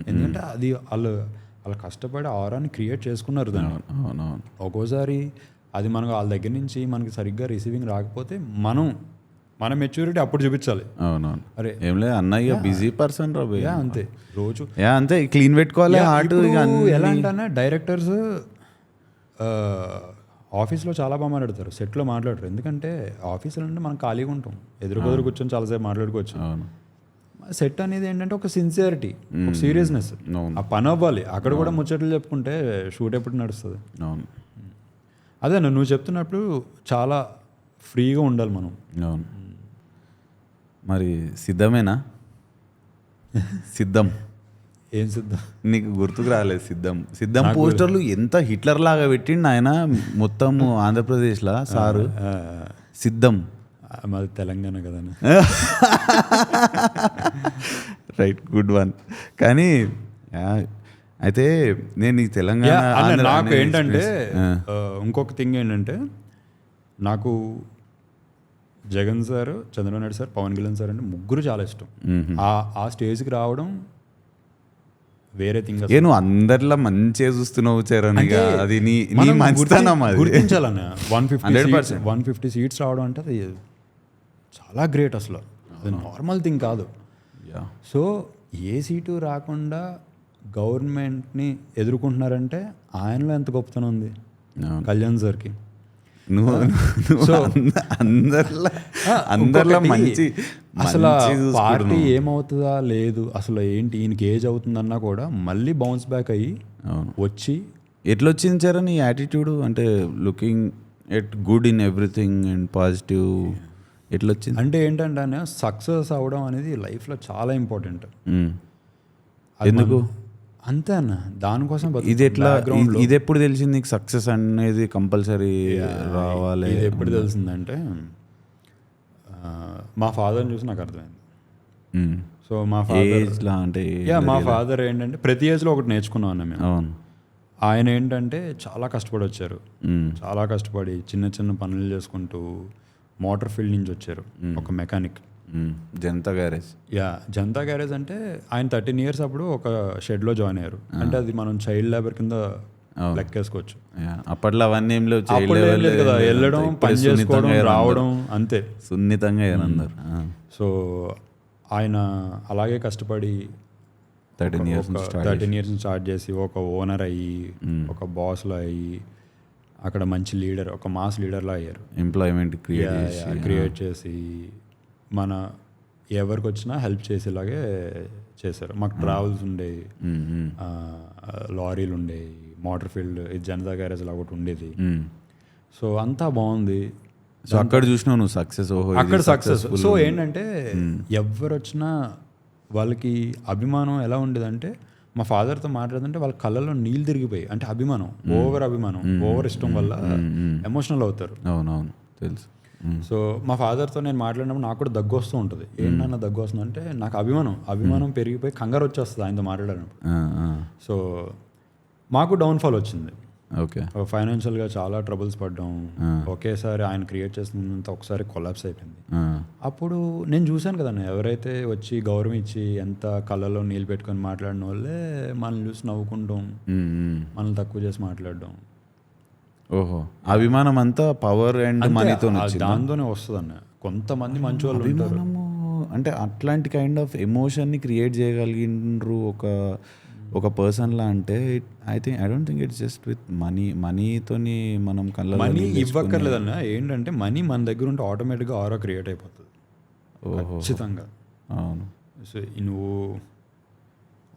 ఎందుకంటే అది వాళ్ళు కష్టపడి ఆరాన్ని క్రియేట్ చేసుకున్నారు దాన్ని. ఒక్కోసారి అది మనకు వాళ్ళ దగ్గర నుంచి మనకి సరిగ్గా రిసీవింగ్ రాకపోతే మన మెచ్యూరిటీ అప్పుడు చూపించాలి. అవునవును. అరే ఏం లేదు అన్నయ్య బిజీ పర్సన్ రా, అంతే రోజు అంతే క్లీన్ పెట్టుకోవాలి. ఎలా అంటే డైరెక్టర్స్ ఆఫీస్లో చాలా బాగా మాట్లాడతారు, సెట్లో మాట్లాడరు. ఎందుకంటే ఆఫీసులో అంటే మనం ఖాళీగా ఉంటాం, ఎదురు కూర్చొని చాలాసేపు మాట్లాడుకోవచ్చు. సెట్ అనేది ఏంటంటే ఒక సిన్సియారిటీ, ఒక సీరియస్నెస్, ఆ పని అవ్వాలి. అక్కడ కూడా ముచ్చట్లు చెప్పుకుంటే షూట్ ఎప్పుడు నడుస్తుంది. అవును. అదే నువ్వు చెప్తున్నప్పుడు చాలా ఫ్రీగా ఉండాలి మనం. అవును. మరి సిద్ధమేనా? సిద్ధం ఏం సిద్ధం? నీకు గుర్తుకు రాలేదు? సిద్ధం పోస్టర్లు ఎంత హిట్లర్ లాగా పెట్టిండు ఆయన మొత్తం ఆంధ్రప్రదేశ్లో సారు. సిద్ధం మాది తెలంగాణ కదా. Right, good one. కానీ అయితే నేను ఈ తెలంగాణ నాకు ఏంటంటే ఇంకొక థింగ్ ఏంటంటే, నాకు Jagan sir, Chandrababu Naidu sir, Pawan Kalyan sir అంటే ముగ్గురు చాలా ఇష్టం. ఆ స్టేజ్కి రావడం వేరే థింగ్. నువ్వు అందరిలో మంచిగా చూస్తున్నావు చరణ్, అది నీ మంచితనం. గుర్తించాలన్న 150 సీట్స్ రావడం అంటే అది చాలా గ్రేట్ అసలు, అది నార్మల్ థింగ్ కాదు. సో ఏ సీటు రాకుండా గవర్నమెంట్ని ఎదుర్కొంటున్నారంటే ఆయనలో ఎంత గొప్పతనం ఉంది కళ్యాణ్ సార్కి. అందరిలో మంచి అసలు పార్టీ ఏమవుతుందా లేదు, అసలు ఏంటి ఈయనకి ఏజ్ అవుతుందన్నా కూడా మళ్ళీ బౌన్స్ బ్యాక్ అయ్యి వచ్చి ఎట్లా వచ్చింది చరణ్ ఈ యాటిట్యూడ్? అంటే looking at good in everything and positive ఎట్లా వచ్చింది? అంటే ఏంటంటే సక్సెస్ అవ్వడం అనేది లైఫ్లో చాలా ఇంపార్టెంట్. ఎందుకు? అంతే అన్న, దానికోసం. ఇది ఎట్లా, ఇది ఎప్పుడు తెలిసింది నీకు సక్సెస్ అనేది కంపల్సరీ రావాలి? ఇది ఎప్పుడు తెలిసిందంటే మా ఫాదర్ని చూసి నాకు అర్థమైంది. సో మా ఫాదర్ ఏంటంటే ప్రతి ఏజ్లో ఒకటి నేర్చుకున్నాం అన్న మేము. అవును. ఆయన ఏంటంటే చాలా కష్టపడి వచ్చారు, చాలా కష్టపడి చిన్న చిన్న పనులు చేసుకుంటూ మోటార్ ఫీల్డ్ నుంచి వచ్చారు, ఒక mechanic. Janata garage. Janata garage అంటే ఆయన 13 years అప్పుడు ఒక షెడ్లో జాయిన్ అయ్యారు. అంటే అది మనం చైల్డ్ లేబర్ కింద లెక్కేసుకోవచ్చు. అప్పట్లో అవన్నీ ఏం లేవు కదా, వెళ్ళడం పని చేసుకోవడం రావడం అంతే సున్నితంగా అందరు. సో ఆయన అలాగే కష్టపడి 13 years స్టార్ట్ చేసి ఒక ఓనర్ అయ్యి, ఒక బాస్లో అయ్యి, అక్కడ మంచి లీడర్, ఒక మాస్ లీడర్లా అయ్యారు. ఎంప్లాయ్మెంట్ క్రియేట్ చేసి మన ఎవరికి వచ్చినా హెల్ప్ చేసేలాగే చేశారు. మాకు ట్రావెల్స్ ఉండేవి, లారీలు ఉండేవి, మోటార్ ఫీల్డ్, ఇది జనతా గ్యారేజ్ లా ఒకటి ఉండేది. సో అంతా బాగుంది. సో అక్కడ చూసినావు నువ్వు సక్సెస్? అక్కడ సక్సెస్. సో ఏంటంటే ఎవరు వచ్చినా వాళ్ళకి అభిమానం ఎలా ఉండేదంటే, మా ఫాదర్తో మాట్లాడుతుంటే వాళ్ళ కళ్ళలో నీళ్ళు తిరిగిపోయి, అంటే అభిమానం, ఓవర్ ఇష్టం వల్ల ఎమోషనల్ అవుతారు. అవునవును తెలుసు. సో మా ఫాదర్తో నేను మాట్లాడినప్పుడు నాకు కూడా దగ్గు వస్తూ ఉంటుంది. ఏంటన్నా దగ్గు వస్తుంది అంటే, నాకు అభిమానం పెరిగిపోయి కంగారు వచ్చేస్తుంది ఆయనతో మాట్లాడినప్పుడు. సో మాకు డౌన్ఫాల్ వచ్చింది. ఓకే. ఫైనాన్షియల్గా చాలా ట్రబుల్స్ పడ్డాం. ఒకేసారి ఆయన క్రియేట్ చేసినంత ఒకసారి కొలాప్స్ అయిపోయింది. అప్పుడు నేను చూశాను కదండి, ఎవరైతే వచ్చి గౌరవం ఇచ్చి ఎంత కళ్ళలో నీళ్ళు పెట్టుకొని మాట్లాడిన వాళ్ళే మనల్ని చూసి నవ్వుకుంటాం, మనల్ని తక్కువ చేసి మాట్లాడడం. ఓహో, అభిమానం అంతా పవర్ అండ్ మనీతో దాంతోనే వస్తుంది అన్న. కొంతమంది మంచి వాళ్ళు ఉంటారు. అభిమానము అంటే అట్లాంటి కైండ్ ఆఫ్ ఎమోషన్ని క్రియేట్ చేయగలిగినరు ఒక పర్సన్లా అంటే I don't think it's just with మనీతోని మనం మనీ ఇవ్వక్కర్లేదన్న. ఏంటంటే మనీ మన దగ్గర ఉంటే ఆటోమేటిక్గా ఆరా క్రియేట్ అయిపోతుంది ఖచ్చితంగా. అవును. సో నువ్వు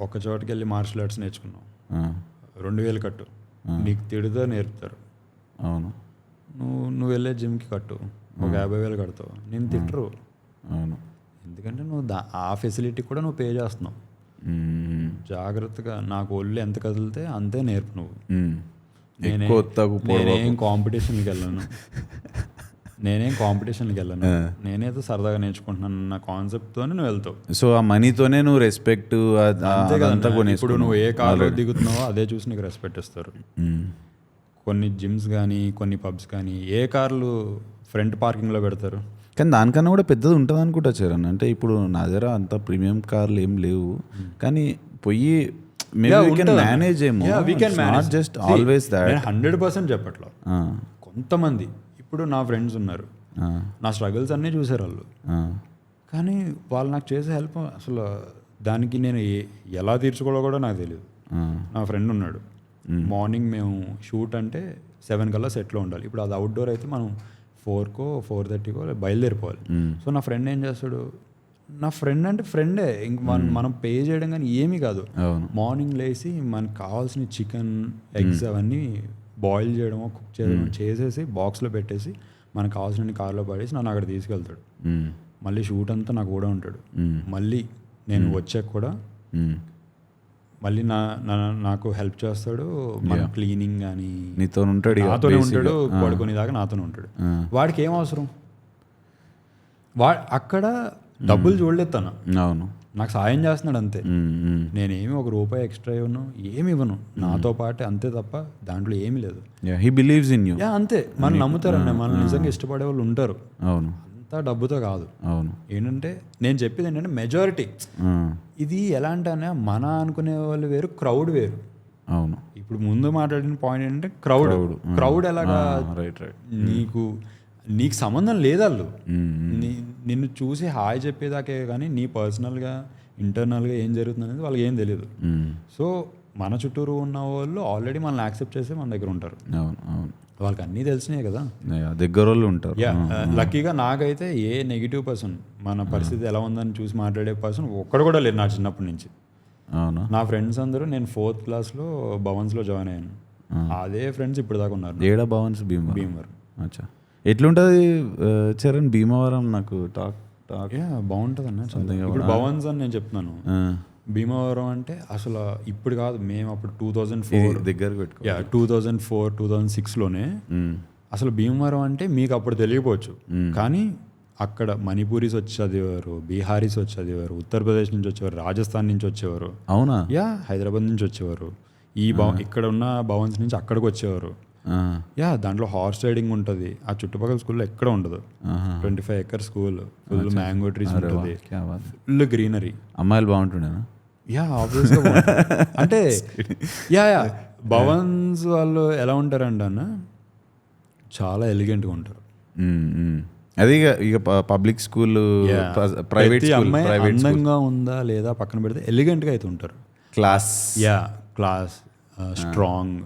ఒక చోటుకి వెళ్ళి మార్షల్ ఆర్ట్స్ నేర్చుకున్నావు, 2000 కట్టు, నీకు తిడితే నేర్పుతారు. అవును. నువ్వు వెళ్ళే జిమ్కి కట్టు, ఒక 50,000 కడతావు, నేను తిట్టరు. అవును. ఎందుకంటే నువ్వు ఆ ఫెసిలిటీ కూడా నువ్వు పే చేస్తున్నావు. జాగ్రత్తగా నాకు ఒళ్ళు ఎంత కదిలితే అంతే నేర్పు నువ్వు. నేనేం కాంపిటీషన్కి వెళ్ళను, నేనేదో సరదాగా నేర్చుకుంటున్నాను అన్న కాన్సెప్ట్తోనే నువ్వు వెళ్తావు. సో ఆ మనీతోనే నువ్వు రెస్పెక్ట్ ఇప్పుడు నువ్వు ఏ కార్లో దిగుతున్నావో అదే చూసి నీకు రెస్పెక్ట్ ఇస్తారు. కొన్ని జిమ్స్ కానీ కొన్ని పబ్స్ కానీ ఏ కార్లు ఫ్రంట్ పార్కింగ్లో పెడతారు, కానీ దానికన్నా కూడా పెద్దది ఉంటుంది అనుకుంటా చరణ్. అంటే ఇప్పుడు నా దగ్గర అంత ప్రీమియం కార్లు ఏం లేవు, కానీ పోయి మేనేజ్ ఏమో, నాట్ జస్ట్ ఆల్వేస్ దాట్. 100% చెప్పట్లా. కొంతమంది ఇప్పుడు నా ఫ్రెండ్స్ ఉన్నారు, నా స్ట్రగుల్స్ అన్నీ చూసారు వాళ్ళు, కానీ వాళ్ళు నాకు చేసే హెల్ప్ అసలు దానికి నేను ఎలా తీర్చుకోవాలో కూడా నాకు తెలియదు. నా ఫ్రెండ్ ఉన్నాడు, మార్నింగ్ మేము షూట్ అంటే 7 కల్లా సెట్లో ఉండాలి. ఇప్పుడు అది అవుట్డోర్ అయితే మనం 4కో 4:30కో బయలుదేరిపోవాలి. సో నా ఫ్రెండ్ ఏం చేస్తాడు, నా ఫ్రెండ్ అంటే ఫ్రెండే, ఇంక మనం పే చేయడం కానీ ఏమీ కాదు. మార్నింగ్ లేచి మనకు కావాల్సిన చికెన్, ఎగ్స్ అవన్నీ బాయిల్ చేయడమో కుక్ చేయడమో చేసేసి బాక్స్లో పెట్టేసి మనకు కావాల్సిన కార్లో పడేసి నన్ను అక్కడ తీసుకెళ్తాడు. మళ్ళీ షూట్ అంతా నాకు కూడా ఉంటాడు. మళ్ళీ నేను వచ్చాక కూడా మళ్ళీ నాకు హెల్ప్ చేస్తాడు. మన క్లీనింగ్ కానీ నాతోనే ఉంటాడు, పడుకునే దాకా నాతోనే ఉంటాడు. వాడికి ఏం అవసరం, అక్కడ డబ్బులు చూడలేదు తను. అవును, నాకు సాయం చేస్తున్నాడు అంతే. నేనేమి ₹1 ఎక్స్ట్రా ఇవ్వను, ఏమి ఇవ్వను, నాతో పాటే అంతే తప్ప దాంట్లో ఏమీ లేదు. He believes in you. అంతే, మనం నమ్ముతారన్న, మనం నిజంగా ఇష్టపడే వాళ్ళు ఉంటారు. అవును, అంతా డబ్బుతో కాదు. అవును. ఏంటంటే నేను చెప్పేది ఏంటంటే మెజారిటీ ఇది ఎలా అంటే మన అనుకునే వాళ్ళు వేరు, క్రౌడ్ వేరు. అవును. ఇప్పుడు ముందు మాట్లాడిన పాయింట్ ఏంటంటే క్రౌడ్ ఎలాగా, నీకు సంబంధం లేదు వాళ్ళు, నిన్ను చూసి హాయ్ చెప్పేదాకే కానీ నీ పర్సనల్గా ఇంటర్నల్గా ఏం జరుగుతుంది అనేది వాళ్ళకి ఏం తెలియదు. సో మన చుట్టూరు ఉన్న వాళ్ళు ఆల్రెడీ మనల్ని యాక్సెప్ట్ చేసి మన దగ్గర ఉంటారు. వాళ్ళకి అన్నీ తెలిసినాయి కదా, దగ్గర వాళ్ళు ఉంటారు. లక్కీగా నాకైతే ఏ నెగిటివ్ పర్సన్, మన పరిస్థితి ఎలా ఉందని చూసి మాట్లాడే పర్సన్ ఒక్కడు కూడా లేదు నా చిన్నప్పటి నుంచి. నా ఫ్రెండ్స్ అందరూ, నేను 4th క్లాస్లో భవన్స్లో జాయిన్ అయ్యాను, అదే ఫ్రెండ్స్ ఇప్పుడు దాకా ఉన్నారు. ఏడా భవన్స్? భీమవరం. అచ్చా, ఎట్లుంటుంది చరణ్ భీమవరం? నాకు టాక్ బాగుంటుంది అన్న. ఇప్పుడు భవన్స్ అని నేను చెప్తున్నాను, భీమవరం అంటే అసలు ఇప్పుడు కాదు, మేము అప్పుడు 2004 దగ్గర పెట్టుకో, 2004, 2006లోనే అసలు భీమవరం అంటే మీకు అప్పుడు తెలియకపోవచ్చు, కానీ అక్కడ మణిపూరీస్ వచ్చి చదివారు, బీహారీస్ వచ్చి చదివారు, ఉత్తరప్రదేశ్ నుంచి వచ్చేవారు, రాజస్థాన్ నుంచి వచ్చేవారు. అవునా? హైదరాబాద్ నుంచి వచ్చేవారు. ఇక్కడ ఉన్న భవన్స్ నుంచి అక్కడికి వచ్చేవారు. దాంట్లో హార్స్ రైడింగ్ ఉంటుంది. ఆ చుట్టుపక్కల స్కూల్లో ఎక్కడ ఉండదు. 25 acres school, full mango trees ఉంటుంది, ఫుల్ గ్రీనరీ. అమ్మాయిలు బాగుంటుండేనా? ఆబ్వియస్గా అంటే భవన్స్ వాళ్ళు ఎలా ఉంటారంటే అన్న, చాలా ఎలిగెంట్గా ఉంటారు. అది ఇక పబ్లిక్ స్కూల్, ప్రైవేట్ అందంగా ఉందా లేదా పక్కన పెడితే ఎలిగెంట్గా అయితే ఉంటారు. క్లాస్ స్ట్రాంగ్,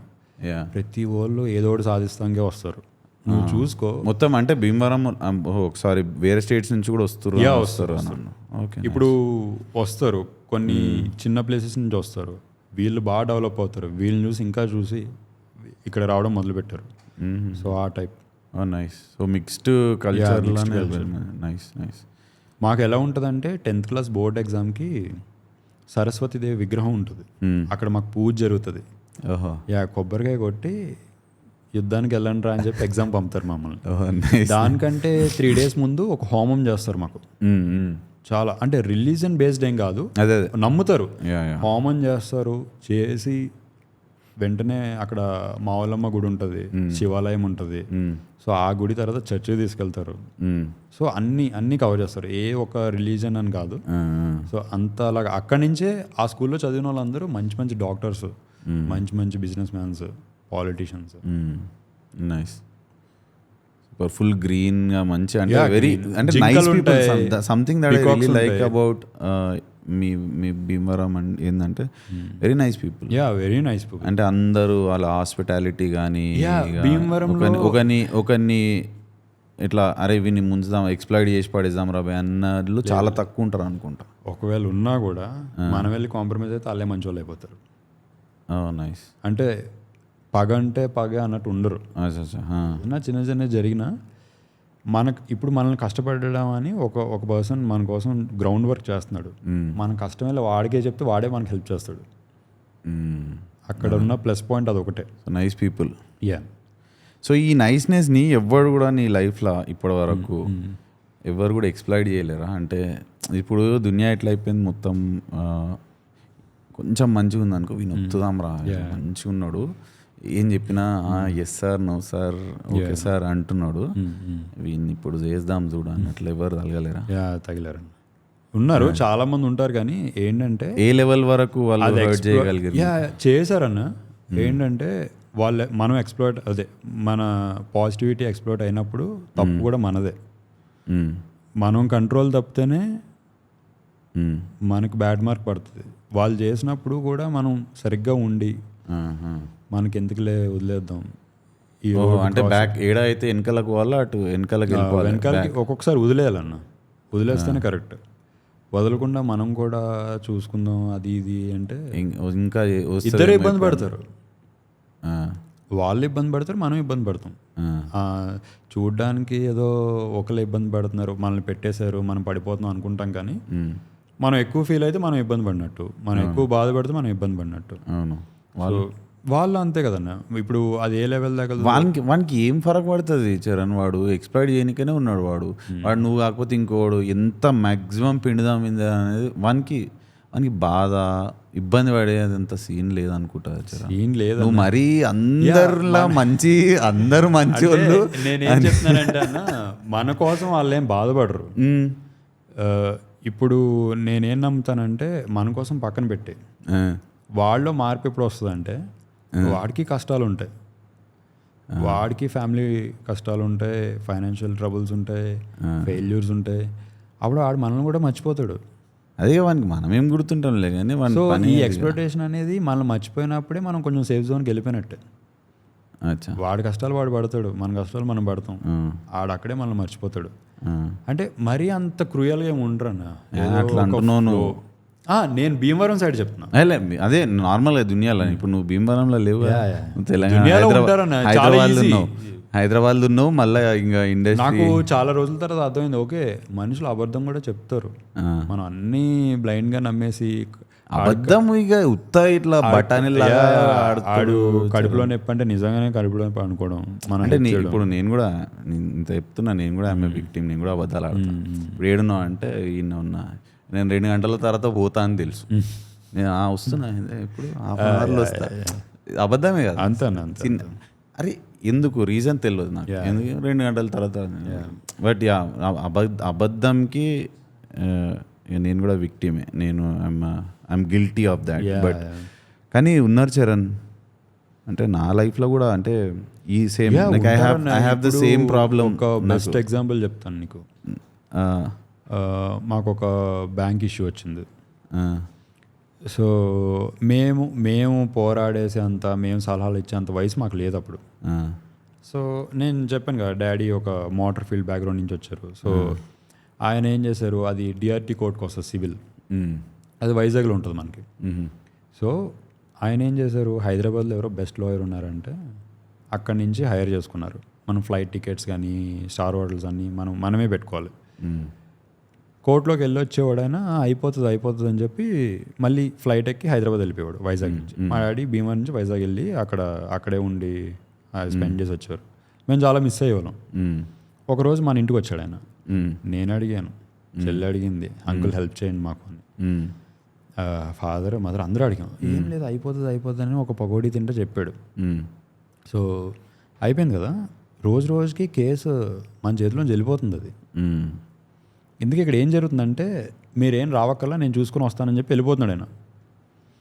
ప్రతి వాళ్ళు ఏదో ఒకటి సాధిస్తానికే వస్తారు. నువ్వు చూసుకో మొత్తం. అంటే భీమవరం ఒకసారి వేరే స్టేట్స్ నుంచి కూడా వస్తారు. ఇప్పుడు వస్తారు, కొన్ని చిన్న ప్లేసెస్ నుంచి వస్తారు, వీళ్ళు బాగా డెవలప్ అవుతారు, వీళ్ళని చూసి ఇంకా చూసి ఇక్కడ రావడం మొదలుపెట్టారు. సో ఆ type. Nice. So mixed culture. Nice. మాకు ఎలా ఉంటుందంటే 10th క్లాస్ బోర్డ్ ఎగ్జామ్కి సరస్వతీదేవి విగ్రహం ఉంటుంది, అక్కడ మాకు పూజ జరుగుతుంది. కొబ్బరికాయ కొట్టి యుద్ధానికి వెళ్ళండి రా అని చెప్పి ఎగ్జామ్ పంపుతారు మమ్మల్ని. దానికంటే 3 days ముందు ఒక హోమం చేస్తారు మాకు. చాలా అంటే రిలీజన్ బేస్డ్ ఏం కాదు, నమ్ముతారు. హోమం చేస్తారు, చేసి వెంటనే అక్కడ మావలమ్మ గుడి ఉంటుంది, శివాలయం ఉంటుంది. సో ఆ గుడి తర్వాత చర్చికి తీసుకెళ్తారు. సో అన్ని కవర్ చేస్తారు, ఏ ఒక రిలీజన్ అని కాదు. సో అంత అలాగా అక్కడి నుంచే ఆ స్కూల్లో చదివిన వాళ్ళందరూ మంచి డాక్టర్స్, మంచి business mans, politicians. Nice. Super. Full green గా మంచి అంటే Yeah, వెరీ green. అంటే జింకలు నైస్ పీపుల్. ఉంటాయి, something that I peacocks really like ఉంటాయి. అబౌట్ మీ భీమవరం ఏంటంటే very nice people. Very nice people. అంటే అందరూ వాళ్ళ హాస్పిటాలిటీ కానీ భీమవరంలో ఒకరిని ఇట్లా అరే వీని ముంచుదాం ఎక్స్ప్లాయిడ్ చేసి పడేద్దాం రాబోయ్ అన్నట్లు చాలా తక్కువ ఉంటారు అనుకుంటా. ఒకవేళ ఉన్నా కూడా మనం వెళ్ళి కాంప్రమైజ్ అయితే వాళ్ళే మంచి వాళ్ళు అయిపోతారు. నైస్. అంటే పగ అంటే పగ అన్నట్టు ఉండరు. ఏదైనా చిన్న చిన్న జరిగినా మనకు ఇప్పుడు మనల్ని కష్టపడడం అని ఒక పర్సన్ మన కోసం గ్రౌండ్ వర్క్ చేస్తున్నాడు. మన కష్టమేలా వాడికే చెప్తే వాడే మనకు హెల్ప్ చేస్తాడు. అక్కడ ఉన్న ప్లస్ పాయింట్ అదొకటే. Nice people. యా. సో ఈ నైస్నెస్ని ఎవ్వరు కూడా నీ లైఫ్లో ఇప్పటి వరకు ఎవరు కూడా ఎక్స్ప్లాయిడ్ చేయలేరా? అంటే ఇప్పుడు దునియా ఎట్లా అయిపోయింది మొత్తం, కొంచెం మంచిగా ఉంది అనుకో వీని ఒత్తుదాం రా, మంచిగా ఉన్నాడు, ఏం చెప్పినా yes sir no sir okay sir అంటున్నాడు, వీన్ని ఇప్పుడు చేద్దాం చూడు అన్నట్లు ఎవరు తగలేరా? తగిలారండి. ఉన్నారు, చాలా మంది ఉంటారు. కానీ ఏంటంటే ఏ లెవెల్ వరకు వాళ్ళు హర్ట్ చేయగలిగారు? చేశారన్న. ఏంటంటే మనం ఎక్స్ప్లోర్ మన పాజిటివిటీ ఎక్స్ప్లోర్ అయినప్పుడు తప్పు కూడా మనదే. మనం కంట్రోల్ తప్పితేనే మనకు బ్యాడ్ మార్క్ పడుతుంది. వాళ్ళు చేసినప్పుడు కూడా మనం సరిగ్గా ఉండి మనకి ఎందుకులే వదిలేద్దాం, అంటే బ్యాక్ ఏడా అయితే వెనకాలకు వాళ్ళ అటు వెనకాలకి ఒక్కొక్కసారి వదిలేయాలన్న. వదిలేస్తేనే కరెక్ట్. వదలకుండా మనం కూడా చూసుకుందాం అది ఇది అంటే ఇంకా ఇద్దరు ఇబ్బంది పడతారు. వాళ్ళు ఇబ్బంది పడతారు, మనం ఇబ్బంది పడతాం. చూడ్డానికి ఏదో ఒకళ్ళు ఇబ్బంది పడుతున్నారు, మనల్ని పెట్టేశారు, మనం పడిపోతున్నాం అనుకుంటాం. కానీ మనం ఎక్కువ ఫీల్ అయితే మనం ఇబ్బంది పడినట్టు, మనం ఎక్కువ బాధపడితే మనం ఇబ్బంది పడినట్టు. వాళ్ళు అంతే కదన్న. ఇప్పుడు అది ఏ లెవెల్ దాకా వానికి ఏం ఫరక్ పడుతుంది చరణ్? వాడు ఎక్స్ప్లైట్ చేయనికనే ఉన్నాడు. వాడు నువ్వు కాకపోతే ఇంకోడు ఎంత మ్యాక్సిమం పిండిదాం అనేది వానికి బాధ ఇబ్బంది పడేదంత సీన్ లేదనుకుంటా. సీన్ లేదు. నువ్వు మరీ అందరిలా అందరు మంచి వాళ్ళు. నేనేం చెప్తున్నానంటే అన్న, మన కోసం వాళ్ళు ఏం బాధపడరు. ఇప్పుడు నేనేం నమ్ముతానంటే మన కోసం పక్కన పెట్టే వాళ్ళలో మార్పు ఎప్పుడు వస్తుందంటే వాడికి కష్టాలు ఉంటాయి, వాడికి ఫ్యామిలీ కష్టాలు ఉంటాయి, ఫైనాన్షియల్ ట్రబుల్స్ ఉంటాయి, ఫెయిల్యూర్స్ ఉంటాయి. అప్పుడు వాడు మనల్ని కూడా మర్చిపోతాడు. అదే వానికి మనం ఏం గుర్తుంటాంలే కానీ ఈ ఎక్స్పెక్టేషన్ అనేది మనం మర్చిపోయినప్పుడే మనం కొంచెం సేఫ్ జోన్కి వెళ్ళిపోయినట్టే. వాడి కష్టాలు వాడు పడతాడు, మన కష్టాలు మనం పడతాం. ఆడక్కడే మనం మర్చిపోతాడు. అంటే మరీ అంత క్రూయల్గా ఏమి ఉండరు అన్న. అట్లా అంటున్నావు. నేను భీమవరం సైడ్ చెప్తున్నా. అదే నార్మల్గా దునియాలో ఇప్పుడు నువ్వు భీమవరంలో లేవు, తెలంగాణ హైదరాబాద్ ఉన్నావు, మళ్ళీ ఇంకా ఇండస్ట్రీ. నాకు చాలా రోజుల తర్వాత అర్థమైంది, ఓకే మనుషులు అబద్ధం కూడా చెప్తారు. మనం అన్నీ బ్లైండ్ గా నమ్మేసి అబద్ధం ఇక ఉత్త ఇట్లా బఠానీ ఆడు కడుపులో నొప్పి అంటే నిజంగానే కడుపులో నొప్పి అనుకోవడం. అంటే ఇప్పుడు నేను కూడా ఇంత చెప్తున్నా, నేను కూడా ఆమె విక్టిమ్, నేను కూడా అబద్ధాలు ఆడుతాను. ఇప్పుడు ఏడున్నావు అంటే ఈయన ఉన్నా, నేను 2 గంటల తర్వాత పోతా అని తెలుసు, నేను వస్తున్నా ఇప్పుడు హాఫ్ అన్ అవర్లో వస్తా, అబద్ధమే కదా. అంతే. అరే ఎందుకు రీజన్ తెలియదు నాకు, ఎందుకు 2 గంటల తర్వాత. బట్ అబద్ధంకి నేను కూడా విక్టిమే, నేను I'm guilty of that. But కానీ ఉన్నారు చరణ్, అంటే నా లైఫ్లో కూడా అంటే ఈ same I have the same problem. ఒక బెస్ట్ ఎగ్జాంపుల్ చెప్తాను నీకు. మాకు ఒక బ్యాంక్ ఇష్యూ వచ్చింది. సో మేము పోరాడేసే అంత, మేము సలహాలు ఇచ్చేంత వయసు మాకు లేదు అప్పుడు. సో నేను చెప్పాను కదా, డాడీ ఒక మోటార్ ఫీల్డ్ బ్యాక్గ్రౌండ్ నుంచి వచ్చారు. సో ఆయన ఏం చేశారు, అది డిఆర్టీ కోర్టుకు వస్తుంది సివిల్, అది వైజాగ్లో ఉంటుంది మనకి. సో ఆయన ఏం చేశారు, హైదరాబాద్లో ఎవరో బెస్ట్ లాయర్ ఉన్నారంటే అక్కడి నుంచి హైర్ చేసుకున్నారు. మనం ఫ్లైట్ టికెట్స్ కానీ స్టార్ హోటల్స్ అన్నీ మనమే పెట్టుకోవాలి. కోర్టులోకి వెళ్ళి వచ్చేవాడైనా అయిపోతుంది అని చెప్పి మళ్ళీ ఫ్లైట్ ఎక్కి హైదరాబాద్ వెళ్ళిపోయాడు వైజాగ్ నుంచి. మా డాడీ భీమా నుంచి వైజాగ్ వెళ్ళి అక్కడే ఉండి స్పెండ్ చేసి వచ్చేవారు. మేము చాలా మిస్ అయ్యేవాళ్ళం. ఒకరోజు మన ఇంటికి వచ్చాడు ఆయన. నేను అడిగాను, చెల్లి అడిగింది, అంకుల్ హెల్ప్ చేయండి మాకు అని. ఫాదర్ మదర్ అందరూ అడిగాం. ఏం లేదు, అయిపోతుంది అని ఒక పకోడీ తింటే చెప్పాడు. సో అయిపోయింది కదా. రోజుకి కేసు మన చేతిలోంచి వెళ్ళిపోతుంది. అది ఇందుకే ఇక్కడ ఏం జరుగుతుందంటే, మీరేం రావక్కల్లా నేను చూసుకుని వస్తానని చెప్పి వెళ్ళిపోతున్నాడు ఆయన.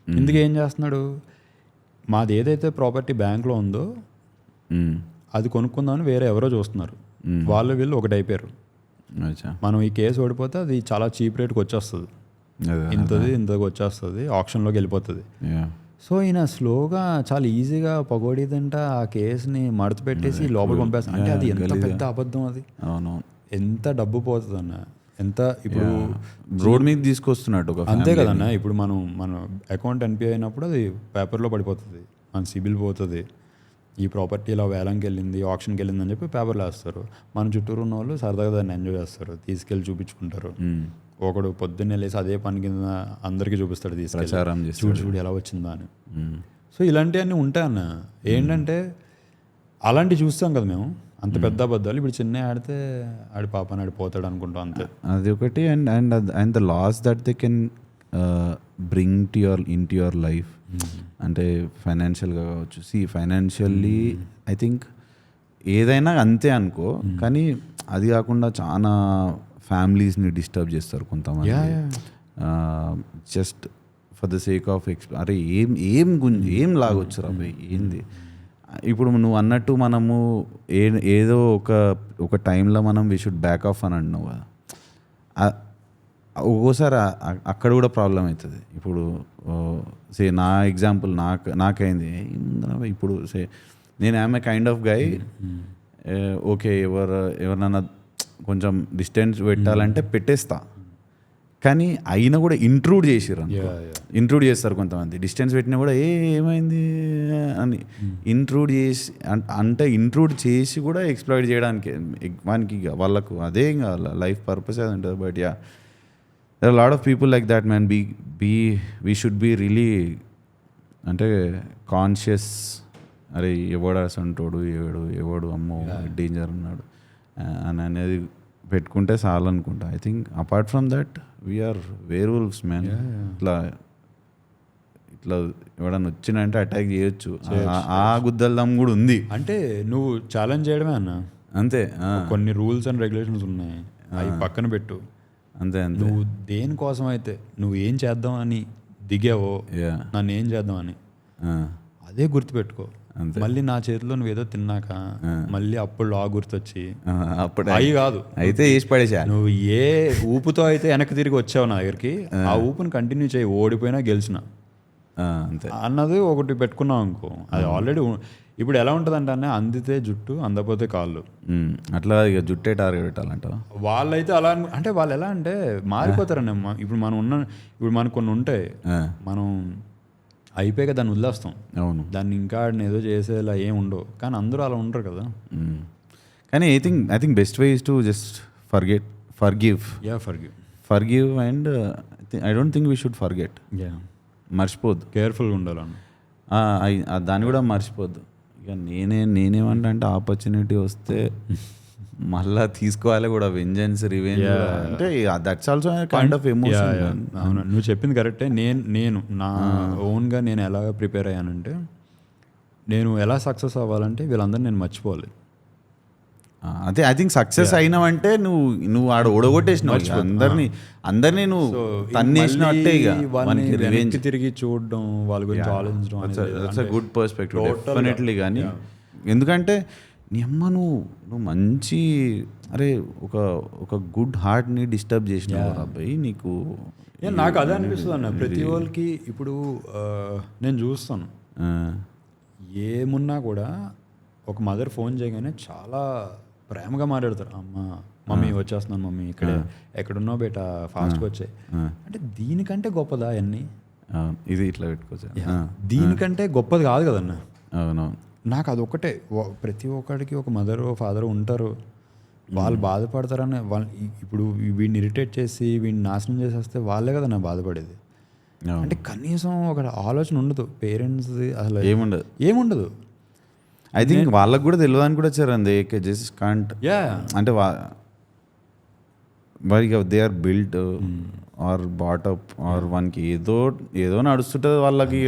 ఇందుకే ఏం చేస్తున్నాడు, మాది ఏదైతే ప్రాపర్టీ బ్యాంక్లో ఉందో అది కొనుక్కుందామని వేరే ఎవరో చూస్తున్నారు, వాళ్ళు వీళ్ళు ఒకటి అయిపోయారు. అచ్చా. మనం ఈ కేసు ఓడిపోతే అది చాలా చీప్ రేట్కి వచ్చేస్తుంది, ఇంతకు వచ్చేస్తుంది, ఆప్షన్లోకి వెళ్ళిపోతుంది. సో ఈయన స్లోగా చాలా ఈజీగా పకోడీ తింటా ఆ కేసుని మడత పెట్టేసి లోపల పంపేస్తాను. అంటే అది ఎంత పెద్ద అబద్ధం, అది ఎంత డబ్బు పోతుంది అన్న, ఎంత ఇప్పుడు రోడ్ మీద తీసుకొస్తున్నట్టు ఒక అంతే కదన్న. ఇప్పుడు మన అకౌంట్ ఎన్పిఐ అయినప్పుడు అది పేపర్లో పడిపోతుంది, మన సిబిల్ పోతుంది, ఈ ప్రాపర్టీ ఇలా వేలంకి వెళ్ళింది, ఆప్షన్కి వెళ్ళింది అని చెప్పి పేపర్లో వేస్తారు. మన చుట్టూరు ఉన్న వాళ్ళు సరదాగా దాన్ని ఎంజాయ్ చేస్తారు, తీసుకెళ్ళి చూపించుకుంటారు. ఒకడు పొద్దున్నే లేసి అదే పని కింద అందరికీ చూపిస్తాడు, తీసుకెళ్ళి చూడు ఎలా వచ్చిందా అని. సో ఇలాంటివన్నీ ఉంటాయన్న. ఏంటంటే అలాంటివి చూస్తాం కదా మేము, అంత పెద్ద అబద్ధాలు. ఇప్పుడు చిన్న ఆడితే ఆడి పాపని ఆడిపోతాడు అనుకుంటాం, అంతే. అది ఒకటి. And the loss that they can bring to your life, అంటే ఫైనాన్షియల్గా కావచ్చు. ఫైనాన్షియల్లీ ఐ థింక్ ఏదైనా అంతే అనుకో, కానీ అది కాకుండా చాలా ఫ్యామిలీస్ని డిస్టర్బ్ చేస్తారు కొంతమంది, just for the sake of అరే ఏం లాగొచ్చు రా భయ్, ఏంది. ఇప్పుడు నువ్వు అన్నట్టు మనము ఏదో ఒక టైంలో మనం వీ షుడ్ బ్యాక్ ఆఫ్ అని అంటున్నావు కదా, ఒక్కోసారి అక్కడ కూడా ప్రాబ్లం అవుతుంది. ఇప్పుడు నా ఎగ్జాంపుల్ నాకైంది ఇప్పుడు. నేను I'm A kind of guy, okay ఎవరినన్నా కొంచెం డిస్టెన్స్ పెట్టాలంటే పెట్టేస్తా, కానీ అయినా కూడా ఇంట్రూడ్ చేస్తారు కొంతమంది. డిస్టెన్స్ పెట్టినా కూడా ఏమైంది అని ఇంట్రూడ్ చేసి కూడా ఎక్స్ప్లాయిట్ చేయడానికి వానికి వాళ్ళకు అదే ఇంకా లైఫ్ పర్పస్ అది ఉంటుంది. But yeah, there are a lot of people like that, man. We should be really అంటే కాన్షియస్. అరే ఎవడు అసంటోడు, ఎవడు అమ్మో డేంజర్ ఉన్నాడు అని అనేది పెట్టుకుంటే చాలు అనుకుంటా. I think apart from that we're werewolves, man. ఇట్లా ఎవడన్నా వచ్చినంటే అటాక్ చేయొచ్చు, ఆ గుద్దల్దం కూడా ఉంది. అంటే నువ్వు ఛాలెంజ్ చేయడమే అన్న, అంతే. కొన్ని రూల్స్ అండ్ రెగ్యులేషన్స్ ఉన్నాయి, అవి పక్కన పెట్టు. అంతే. నువ్వు దేనికోసం అయితే నువ్వు ఏం చేద్దాం అని దిగావో, నన్ను ఏం చేద్దాం అని, అదే గుర్తుపెట్టుకో. మళ్ళీ నా చేతిలో నువ్వు ఏదో తిన్నాక మళ్ళీ అప్పుడు ఆ గుర్తొచ్చి అప్పుడు అవి కాదు అయితే వేసి పడేసా. నువ్వు ఏ ఊపుతో అయితే వెనక్కి తిరిగి వచ్చావు నా దగ్గరికి, ఆ ఊపుని కంటిన్యూ చేయి, ఓడిపోయినా గెలిచిన అంతే అన్నది ఒకటి పెట్టుకున్నావు అనుకో. అది ఆల్రెడీ ఇప్పుడు ఎలా ఉంటుంది అంటే అందితే జుట్టు, అందపోతే కాళ్ళు, అట్లా ఇక జుట్టే టార్గెట్ పెట్టాలంట. వాళ్ళైతే అలా అంటే వాళ్ళు ఎలా అంటే మారిపోతారన్న. ఇప్పుడు మనకు కొన్ని ఉంటాయి, మనం అయిపోయాక దాన్ని వదిలేస్తాం. అవును, దాన్ని ఇంకా ఏదో చేసేలా ఏం ఉండవు, కానీ అందరూ అలా ఉండరు కదా. కానీ I think best way is to just forgive and I don't think we should forget. మర్చిపోద్దు, కేర్ఫుల్గా ఉండాలన్న. దాన్ని కూడా మర్చిపోద్దు. ఇక నేనేమంటా అంటే ఆపర్చునిటీ వస్తే మళ్ళా తీసుకోవాలి కూడా, వెంజెన్స్ రివెంజ్ అంటే that's also kind of emotion. అవును, నువ్వు చెప్పింది కరెక్టే. నేను నా ఓన్గా నేను ఎలా ప్రిపేర్ అయ్యానంటే, నేను ఎలా సక్సెస్ అవ్వాలంటే వీళ్ళందరూ నేను మర్చిపోవాలి. అదే ఐ థింక్ సక్సెస్ అయినావంటే నువ్వు ఆడ ఓడగొట్టేసినావు అందరినీ నువ్వు తన్నేసినట్టే. ఇక తిరిగి చూడడం, వాళ్ళ గురించి ఆలోచించడం, గుడ్ పర్స్పెక్టివ్ డెఫినెట్లీ. కానీ ఎందుకంటే నీ అమ్మ నువ్వు మంచి అరే ఒక గుడ్ హార్ట్ని డిస్టర్బ్ చేసినావు అబ్బాయి నీకు. నాకు అదే అనిపిస్తుంది అన్న. ప్రతి వాళ్ళకి ఇప్పుడు నేను చూస్తాను, ఏమున్నా కూడా ఒక మదర్ ఫోన్ చేయగానే చాలా ప్రేమగా మాట్లాడతారు. మమ్మీ వచ్చేస్తున్నాను, మమ్మీ ఇక్కడే, ఎక్కడున్నావు బేటా, ఫాస్ట్గా వచ్చాయి అంటే. దీనికంటే గొప్పదా అన్నీ? ఇది ఇట్లా పెట్టుకోవచ్చు, దీనికంటే గొప్పది కాదు కదన్న. అవును, నాకు అదొక్కటే. ప్రతి ఒక్కడికి ఒక మదర్ ఫాదర్ ఉంటారు, వాళ్ళు బాధపడతారని. వాళ్ళు ఇప్పుడు వీడిని ఇరిటేట్ చేసి వీడిని నాశనం చేసేస్తే వాళ్ళే కదా నా బాధపడేది. అంటే కనీసం ఒక ఆలోచన ఉండదు పేరెంట్స్, అసలు ఏముండదు. ఐ థింక్ వాళ్ళకు కూడా తెలియదని కూడా వచ్చారండి. జస్ట్ కాంట్ అంటే వారికి they are built or brought up or వానికి ఏదో నడుస్తుంటుంది వాళ్ళకి,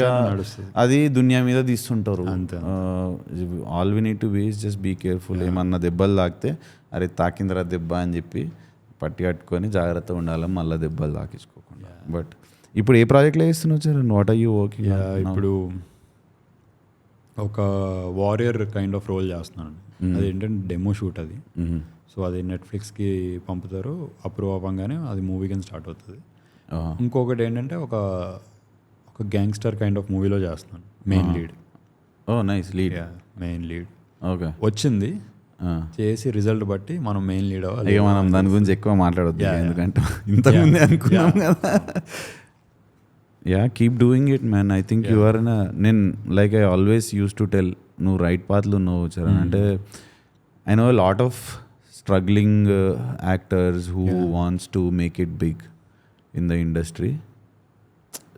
అది దునియా మీద తీస్తుంటారు. All we need to be just be careful. ఏమన్నా దెబ్బలు తాకితే అరే తాకిందిరా దెబ్బ అని చెప్పి పట్టి కట్టుకొని జాగ్రత్తగా ఉండాలి, మళ్ళీ దెబ్బలు తాకించుకోకుండా. బట్ ఇప్పుడు ఏ ప్రాజెక్ట్లో వేస్తున్నావు sir? What are you working? ఇప్పుడు ఒక వారియర్ కైండ్ ఆఫ్ రోల్ చేస్తున్నాను. అది ఏంటంటే డెమో షూట్ అది. సో అది నెట్ఫ్లిక్స్కి పంపుతారు, అప్రూవ్ అవ్వగానే అది మూవీ కింద స్టార్ట్ అవుతుంది. ఇంకొకటి ఏంటంటే ఒక గ్యాంగ్స్టర్ కైండ్ ఆఫ్ మూవీలో చేస్తున్నాను main lead. Nice lead. Main lead okay వచ్చింది, చేసి రిజల్ట్ బట్టి మనం మెయిన్ లీడ్ అవ్వాలి. ఇక మనం దాని గురించి ఎక్కువ మాట్లాడొద్దు, ఎందుకంటే ఇంతకుముందే అనుకున్నాం కదా. Yeah, keep doing it man. I think you are in నేను like I always use to tell, నువ్వు రైట్ పాత్లో నువ్వు చరణ్. అంటే I know lot of struggling actors who wants to make it big in the industry.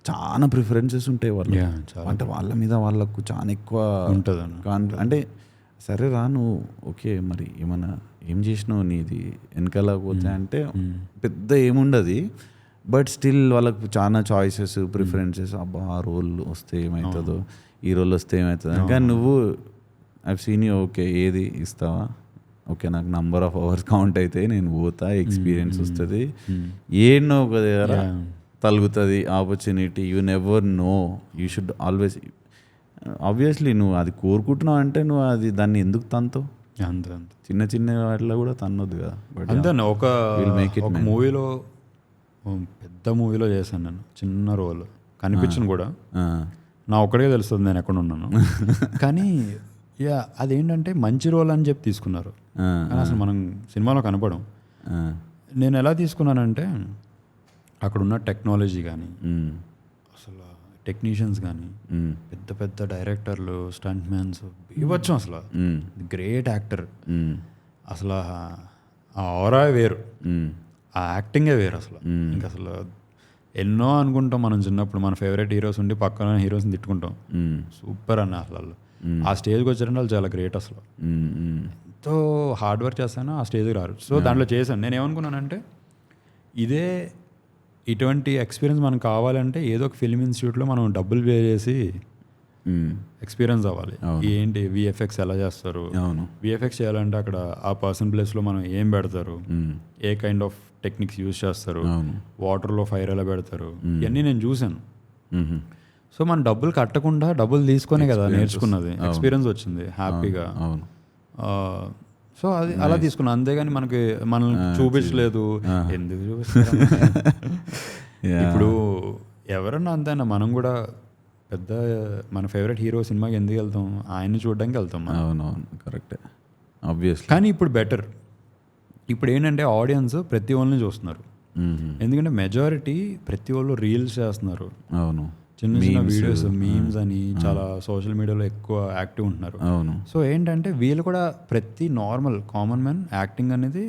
చాలా preferences ఉంటాయి వాళ్ళు, అంటే వాళ్ళ మీద వాళ్ళకు చాలా ఎక్కువ ఉంటుంది. అంటే సరే రా నువ్వు ఓకే, మరి ఏమన్నా ఏం చేసినావు నీది వెనకాల పోతే అంటే పెద్ద ఏముండదు, బట్ స్టిల్ వాళ్ళకు చాలా చాయిసెస్ ప్రిఫరెన్సెస్. అబ్బా ఆ రోల్ వస్తే ఏమవుతుందో, ఈ రోల్ వస్తే ఏమవుతుందో. కానీ నువ్వు ఐ సీన్ యూ, ఓకే ఏది ఇస్తావా, ఓకే నాకు నంబర్ ఆఫ్ అవర్స్ కౌంట్ అయితే నేను పోతా, ఎక్స్పీరియన్స్ వస్తుంది, ఏనో ఒక దగ్గర తలుగుతుంది opportunity. You never know, you should always. Obviously నువ్వు అది కోరుకుంటున్నావు అంటే నువ్వు అది దాన్ని ఎందుకు తంతావు? అంతే చిన్న చిన్న వాటిలో కూడా తన్నొద్దు కదా. అంతే ఒక మూవీలో, పెద్ద మూవీలో చేశాను నేను చిన్న రోల్, కనిపించను కూడా, నా ఒక్కడికే తెలుస్తుంది నేను ఎక్కడ ఉన్నాను. కానీ అదేంటంటే మంచి రోల్ అని చెప్పి తీసుకున్నారు, కానీ అసలు మనం సినిమాలో కనపడం. నేను ఎలా తీసుకున్నానంటే అక్కడున్న టెక్నాలజీ కానీ, అసలు టెక్నీషియన్స్ కానీ, పెద్ద పెద్ద డైరెక్టర్లు, స్టంట్ మ్యాన్స్ ఇవ్వచ్చు, అసలు గ్రేట్ యాక్టర్, అసలు ఆ ఆరా వేరు, ఆ యాక్టింగే వేరు అసలు. ఇంకా అసలు ఎన్నో అనుకుంటాం మనం చిన్నప్పుడు, మన ఫేవరెట్ హీరోస్ ఉండి పక్కన హీరోస్ని తిట్టుకుంటాం, సూపర్ అన్న అసలు వాళ్ళు. ఆ స్టేజ్కి వచ్చారంటే వాళ్ళు చాలా గ్రేట్ అసలు. ఎంతో హార్డ్ వర్క్ చేస్తాను, ఆ స్టేజ్కి రారు. సో దాంట్లో చేశాను. నేను ఏమనుకున్నానంటే ఇదే ఇటువంటి ఎక్స్పీరియన్స్ మనకు కావాలంటే ఏదో ఒక ఫిల్మ్ ఇన్స్టిట్యూట్లో మనం డబ్బులు పే చేసి ఎక్స్పీరియన్స్ అవ్వాలి. ఏంటి విఎఫ్ఎక్స్ ఎలా చేస్తారు, విఎఫ్ఎక్స్ చేయాలంటే అక్కడ ఆ పర్సన్ ప్లేస్లో మనం ఏం పెడతారు, ఏ కైండ్ ఆఫ్ టెక్నిక్స్ యూజ్ చేస్తారు, వాటర్లో ఫైర్ ఎలా పెడతారు, ఇవన్నీ నేను చూశాను. సో మనం డబ్బులు కట్టకుండా డబ్బులు తీసుకొనే కదా నేర్చుకున్నది, ఎక్స్పీరియన్స్ వచ్చింది హ్యాపీగా. సో అది అలా తీసుకున్నాను, అంతేగాని మనల్ని చూపించలేదు. ఎందుకు చూపిస్తారు? ఇప్పుడు ఎవరన్నా అంతేనా, మనం కూడా పెద్ద మన ఫేవరెట్ హీరో సినిమాకి ఎందుకు వెళ్తాం, ఆయన్ని చూడడానికి వెళ్తాం. అవునవును, కరెక్టే, ఆబ్వియస్లీ. కానీ ఇప్పుడు బెటర్, ఇప్పుడు ఏంటంటే ఆడియన్స్ ప్రతి వాళ్ళని చూస్తున్నారు. ఎందుకంటే మెజారిటీ ప్రతి వాళ్ళు రీల్స్ చేస్తున్నారు. అవును, చిన్న చిన్న వీడియోస్, మీమ్స్ అని చాలా సోషల్ మీడియాలో ఎక్కువ యాక్టివ్ ఉంటున్నారు. అవును. సో ఏంటంటే వీళ్ళు కూడా ప్రతి నార్మల్ కామన్ మ్యాన్ యాక్టింగ్ అనేది,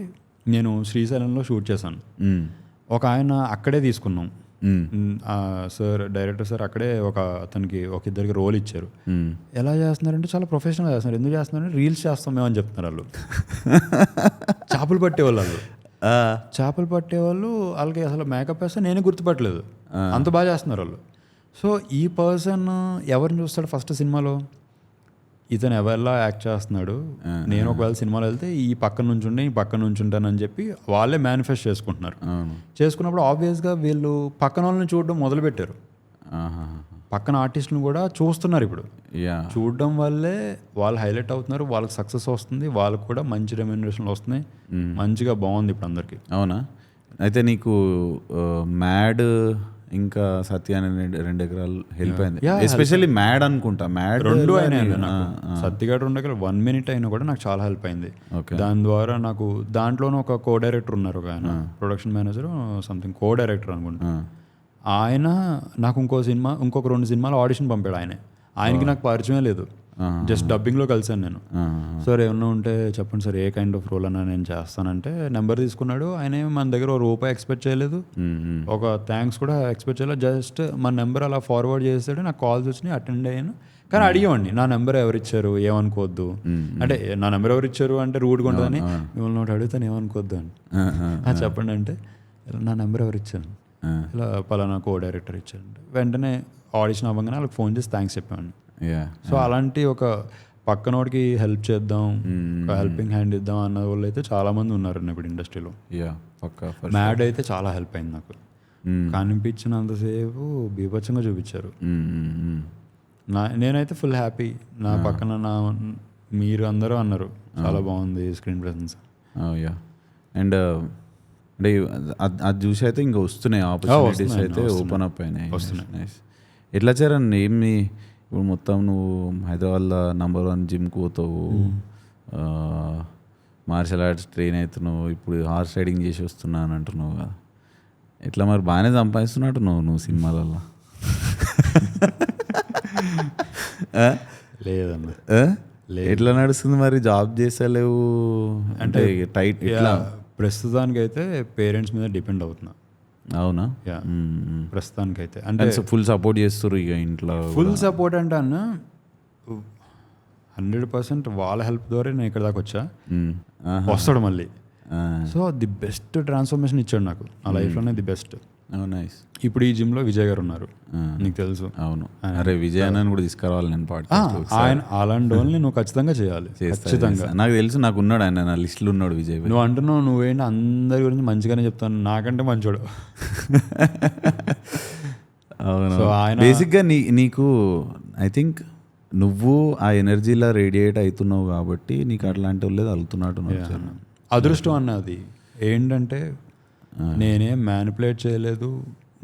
నేను శ్రీశైలంలో షూట్ చేశాను. ఒక ఆయన అక్కడే తీసుకున్నాం సార్, డైరెక్టర్ సార్ అక్కడే అతనికి ఒక ఇద్దరికి రోల్ ఇచ్చారు. ఎలా చేస్తున్నారంటే చాలా ప్రొఫెషనల్గా చేస్తున్నారు. ఎందుకు చేస్తున్నారంటే రీల్స్ చేస్తాం మేము అని చెప్తున్నారు వాళ్ళు. చేపలు పట్టేవాళ్ళు వాళ్ళు, చేపలు పట్టేవాళ్ళు, వాళ్ళకి అసలు మేకప్ వేస్తే నేనే గుర్తుపట్టలేదు, అంత బాగా చేస్తున్నారు వాళ్ళు. సో ఈ పర్సన్ ఎవరిని చూస్తాడు ఫస్ట్ సినిమాలో, ఇతను ఎవరిలా యాక్ట్ చేస్తున్నాడు, నేను ఒకవేళ సినిమాలో వెళ్తే ఈ పక్కన నుంచి ఉంటే ఈ పక్కన నుంచి ఉంటానని చెప్పి వాళ్ళే మేనిఫెస్ట్ చేసుకుంటున్నారు. చేసుకున్నప్పుడు ఆబ్వియస్గా వీళ్ళు పక్కన వాళ్ళని చూడడం మొదలుపెట్టారు, పక్కన ఆర్టిస్టులను కూడా చూస్తున్నారు. ఇప్పుడు చూడడం వల్లే వాళ్ళు హైలైట్ అవుతున్నారు, వాళ్ళకి సక్సెస్ వస్తుంది, వాళ్ళకి కూడా మంచి రెమ్యూనరేషన్లు వస్తున్నాయి, మంచిగా బాగుంది ఇప్పుడు అందరికీ. అవునా? అయితే నీకు మ్యాడ్ ఇంకా సత్య అనే 2 ఎకరాలు హెల్ప్ అయింది, ఎస్పెషల్లీ మ్యాడ్ అనుకుంటా. మ్యాడ్ 2 అయినాయి, సత్యగాడు 2 ఎకరాలు 1 minute అయినా కూడా నాకు చాలా హెల్ప్ అయింది. దాని ద్వారా నాకు దాంట్లోనే ఒక కో డైరెక్టర్ ఉన్నారు, ఒక ఆయన production manager something, co director అనుకుంటా. ఆయన నాకు ఇంకొక 2 సినిమాలు ఆడిషన్ పంపాడు. ఆయనకి నాకు పరిచయం లేదు, జస్ట్ డబ్బింగ్లో కలిసాను నేను. సార్ ఏమన్నా ఉంటే చెప్పండి sir, a kind of role అన్నా నేను చేస్తానంటే నెంబర్ తీసుకున్నాడు. ఆయన మన దగ్గర ₹1 ఎక్స్పెక్ట్ చేయలేదు, ఒక థ్యాంక్స్ కూడా ఎక్స్పెక్ట్ చేయలేదు, జస్ట్ మన నెంబర్ అలా ఫార్వర్డ్ చేస్తాడు. నాకు కాల్స్ వచ్చినాయి, అటెండ్ అయ్యాను. కానీ అడిగేవాడిని, నా నెంబర్ ఎవరిచ్చారు ఏమనుకోవద్దు, అంటే నా నెంబర్ ఎవరిచ్చారు అంటే రూడ్గా ఉంటుందని, మిమ్మల్ని ఒకటి అడుగుతాను ఏమనుకోవద్దు అని చెప్పండి అంటే, నా నెంబర్ ఎవరిచ్చాను, ఇలా పలానా కో డైరెక్టర్ ఇచ్చారు. వెంటనే ఆడిషన్ అవ్వగానే వాళ్ళకి ఫోన్ చేసి థ్యాంక్స్ చెప్పాను. సో అలాంటి ఒక పక్కనోడికి హెల్ప్ చేద్దాం, ఒక హెల్పింగ్ హ్యాండ్ ఇద్దాం అన్న వాళ్ళు అయితే చాలా మంది ఉన్నారు ఇప్పుడు ఇండస్ట్రీలో. మ్యాడ్ అయితే చాలా హెల్ప్ అయింది నాకు, కనిపించినంతసేపు బీభత్సంగా చూపించారు. నేనైతే ఫుల్ హ్యాపీ. నా పక్కన మీరు అందరూ అన్నారు చాలా బాగుంది స్క్రీన్ ప్రెసెన్స్. యా అండ్ అంటే అది చూసి అయితే ఇంకా వస్తున్నాయి ఆపర్చునిటీస్ అయితే ఓపెన్ అప్ అయినాయి. నైస్. ఎట్లా చరణ్ ఏమి ఇప్పుడు మొత్తం నువ్వు హైదరాబాద్లో #1 జిమ్కి పోతావు, మార్షల్ ఆర్ట్స్ ట్రైన్ అవుతున్నావు, ఇప్పుడు హార్స్ రైడింగ్ చేసి వస్తున్నాను అంటున్నావు కదా, ఎట్లా మరి బాగానే సంపాదిస్తున్నట్టు నువ్వు సినిమాలలో? లేదన్న, ఎట్లా నడుస్తుంది మరి? జాబ్ చేస్తలేవు అంటే టైట్ ఎట్లా? ప్రస్తుతానికైతే పేరెంట్స్ మీద డిపెండ్ అవుతున్నా. అవునా? ప్రస్తుతానికైతే అంటే ఫుల్ సపోర్ట్ చేస్తారు ఇక ఇంట్లో? ఫుల్ సపోర్ట్ అంటే అన్న 100% వాళ్ళ హెల్ప్ ద్వారా నేను ఇక్కడ దాకా వచ్చా. వస్తాడు మళ్ళీ. సో ది బెస్ట్ ట్రాన్స్ఫర్మేషన్ ఇచ్చాడు నాకు నా లైఫ్లోనే, ది బెస్ట్. నైస్. ఇప్పుడు ఈ జిమ్లో విజయ్ గారు ఉన్నారు, నీకు తెలుసు. అవును. అరే విజయ్ అన్నని కూడా తీసుకురావాలి నేను ఆయన అలాంటి వాళ్ళని నువ్వు ఖచ్చితంగా చేయాలి. ఖచ్చితంగా నాకు తెలుసు, నాకు ఉన్నాడు ఆయన, నా లిస్టులో ఉన్నాడు విజయ్. నువ్వు అంటున్నావు నువ్వేంటి అందరి గురించి మంచిగానే చెప్తాను, నాకంటే మంచోడు. అవును. బేసిక్గా నీకు ఐ థింక్ నువ్వు ఆ ఎనర్జీలా రేడియేట్ అవుతున్నావు కాబట్టి నీకు అట్లాంటి వాళ్ళే తగులుతున్నట్టు. అదృష్టం అన్నది ఏంటంటే నేనేం మ్యానిపులేట్ చేయలేదు,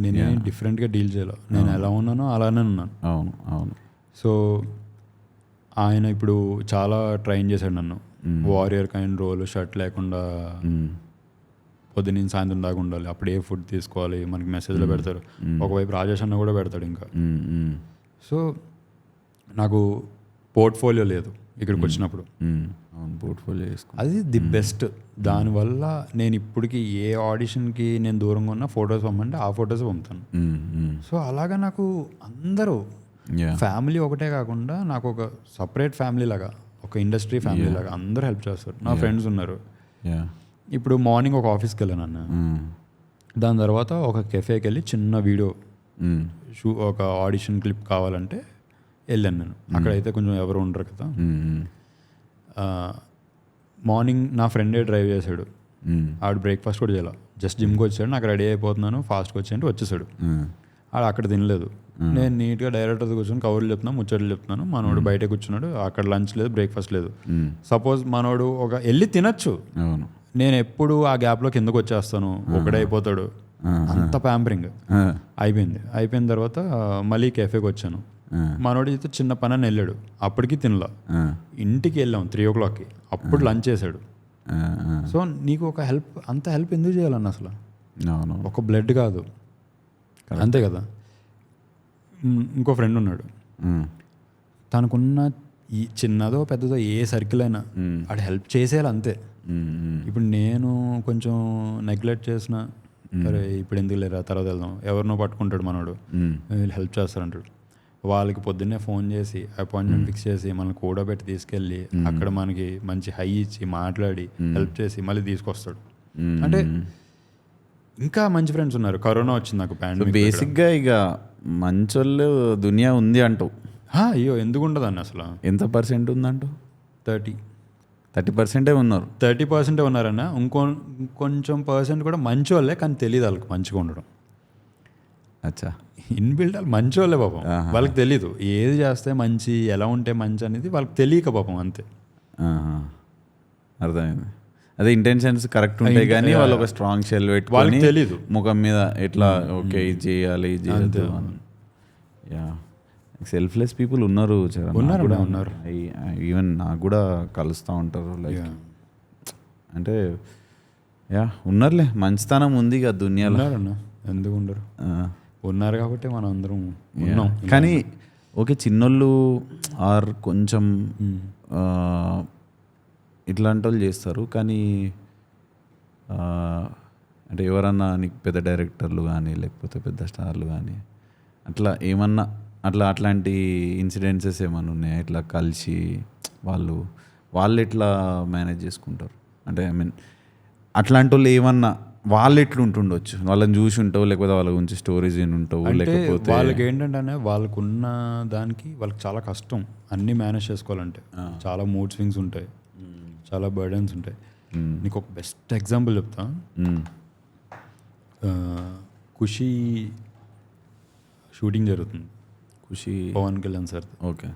నేనేం డిఫరెంట్గా డీల్ చేయలేదు, నేను ఎలా ఉన్నానో అలానే ఉన్నాను. అవును అవును. సో ఆయన ఇప్పుడు చాలా ట్రైన్ చేశాడు నన్ను. వారియర్ కైండ్ రోల్, షర్ట్ లేకుండా పొద్దున్న సాయంత్రం దాకా ఉండాలి, అప్పుడు ఏ ఫుడ్ తీసుకోవాలి మనకి మెసేజ్లో పెడతారు. ఒకవైపు రాజేష్ అన్న కూడా పెడతాడు ఇంకా. సో నాకు పోర్ట్ఫోలియో లేదు ఇక్కడికి వచ్చినప్పుడు. పోర్ట్ఫోలియో అది ది బెస్ట్. దానివల్ల నేను ఇప్పటికి ఏ ఆడిషన్కి నేను దూరంగా ఉన్న ఫొటోస్ పంపంటే ఆ ఫొటోస్ పంపుతాను. సో అలాగా నాకు అందరూ ఫ్యామిలీ ఒకటే కాకుండా నాకు ఒక సపరేట్ ఫ్యామిలీ లాగా, ఒక ఇండస్ట్రీ ఫ్యామిలీ లాగా అందరూ హెల్ప్ చేస్తారు. నా ఫ్రెండ్స్ ఉన్నారు. ఇప్పుడు మార్నింగ్ ఒక ఆఫీస్కి వెళ్ళాను అన్న, దాని తర్వాత ఒక కెఫేకి వెళ్ళి చిన్న వీడియో ఒక ఆడిషన్ క్లిప్ కావాలంటే వెళ్ళాను నేను. అక్కడైతే కొంచెం ఎవరు ఉండరు కదా. మార్నింగ్ నా ఫ్రెండే డ్రైవ్ చేశాడు, ఆడు బ్రేక్ఫాస్ట్ కూడా చేయాలి, జస్ట్ జిమ్కి వచ్చాడు, నాకు రెడీ అయిపోతున్నాను ఫాస్ట్గా వచ్చి అంటే వచ్చేసాడు. ఆడు అక్కడ తినలేదు, నేను నీట్గా డైరెక్టర్ కూర్చొని కవర్లు చెప్తున్నాను, ముచ్చట్లు చెప్తున్నాను. మనోడు బయట కూర్చున్నాడు, అక్కడ లంచ్ లేదు, బ్రేక్ఫాస్ట్ లేదు. సపోజ్ మనోడు ఒక వెళ్ళి తినచ్చు, నేను ఎప్పుడు ఆ గ్యాప్లో కిందకు వచ్చేస్తాను, ఒకడే అయిపోతాడు. అంత ప్యాంపరింగ్ అయిపోయిన తర్వాత మళ్ళీ కెఫేకి వచ్చాను. మనోడు అయితే చిన్న పని అని వెళ్ళాడు, అప్పటికి తినలా. ఇంటికి వెళ్ళాం 3 o'clockకి, అప్పుడు లంచ్ చేశాడు. సో నీకు ఒక హెల్ప్, అంత హెల్ప్ ఎందుకు చేయాలన్న అసలు? ఒక బ్లడ్ కాదు, అంతే కదా. ఇంకో ఫ్రెండ్ ఉన్నాడు, తనకున్న ఈ చిన్నదో పెద్దదో ఏ సర్కిల్ అయినా వాడు హెల్ప్ చేసేయాలి అంతే. ఇప్పుడు నేను కొంచెం నెగ్లెక్ట్ చేసిన, సరే ఇప్పుడు ఎందుకు లేరా తర్వాత వెళ్దాం, ఎవరినో పట్టుకుంటాడు మనోడు, వీళ్ళు హెల్ప్ చేస్తారంటాడు. వాళ్ళకి పొద్దున్నే ఫోన్ చేసి అపాయింట్మెంట్ ఫిక్స్ చేసి మనల్ని కూడబెట్టి తీసుకెళ్ళి అక్కడ మనకి మంచి హై ఇచ్చి మాట్లాడి హెల్ప్ చేసి మళ్ళీ తీసుకొస్తాడు. అంటే ఇంకా మంచి ఫ్రెండ్స్ ఉన్నారు. కరోనా వచ్చింది నాకు పాండమిక్. బేసిక్గా ఇక మంచోళ్ళు దునియా ఉంది అంటావు? అయ్యో ఎందుకు ఉండదండి అసలు. ఎంత % ఉందంటూ? 30% ఉన్నారు. 30% ఉన్నారన్న. కొంచెం % కూడా మంచి వాళ్ళే, కానీ తెలియదు వాళ్ళకి మంచిగా ఉండడం. అచ్చా, ఇన్బిల్ట్ వాళ్ళు మంచి వాళ్ళే పాపం, వాళ్ళకి తెలీదు ఏది చేస్తే మంచి, ఎలా ఉంటే మంచి అనేది వాళ్ళకి తెలియక పాపం అంతే. అర్థమైంది. అదే ఇంటెన్షన్స్ కరెక్ట్ ఉంటాయి కానీ వాళ్ళు ఒక స్ట్రాంగ్ షెల్ పెట్టి వాళ్ళకి తెలీదు ముఖం మీద ఎట్లా ఓకే ఇది చేయాలి ఇది చేయద్దు. యా, సెల్ఫ్లెస్ పీపుల్ ఉన్నారు ఉన్నారు. ఈవెన్ నాకు కూడా కలుస్తూ ఉంటారు. లైక్ అంటే యా ఉన్నారులే, మంచితనం ఉంది ఇక దునియాలో. ఎందుకు ఉండరు, ఉన్నారు కాబట్టి మనం అందరం ఉన్నాం. కానీ ఓకే చిన్నోళ్ళు ఆర్ కొంచెం ఇట్లాంటి వాళ్ళు చేస్తారు. కానీ అంటే ఎవరన్నా నీకు పెద్ద డైరెక్టర్లు కానీ లేకపోతే పెద్ద స్టార్లు కానీ అట్లా ఏమన్నా అట్లాంటి ఇన్సిడెంట్సెస్ ఏమన్నా ఉన్నాయా? ఇట్లా కలిసి వాళ్ళు ఎట్లా మేనేజ్ చేసుకుంటారు? అంటే ఐ మీన్ అట్లాంటి వాళ్ళు ఏమన్నా వాళ్ళు ఎట్లా ఉంటుండొచ్చు, వాళ్ళని చూసి ఉంటావు లేకపోతే వాళ్ళ గురించి స్టోరీస్ విని ఉంటావు, లేకపోతే వాళ్ళకి ఏంటంటే వాళ్ళకున్న దానికి వాళ్ళకి చాలా కష్టం అన్నీ మేనేజ్ చేసుకోవాలంటే. చాలా మూడ్ స్వింగ్స్ ఉంటాయి, చాలా బర్డెన్స్ ఉంటాయి. నీకు ఒక బెస్ట్ ఎగ్జాంపుల్ చెప్తా. ఖుషి షూటింగ్ జరుగుతుంది. ఖుషి పవన్ కళ్యాణ్ సార్ ఓకే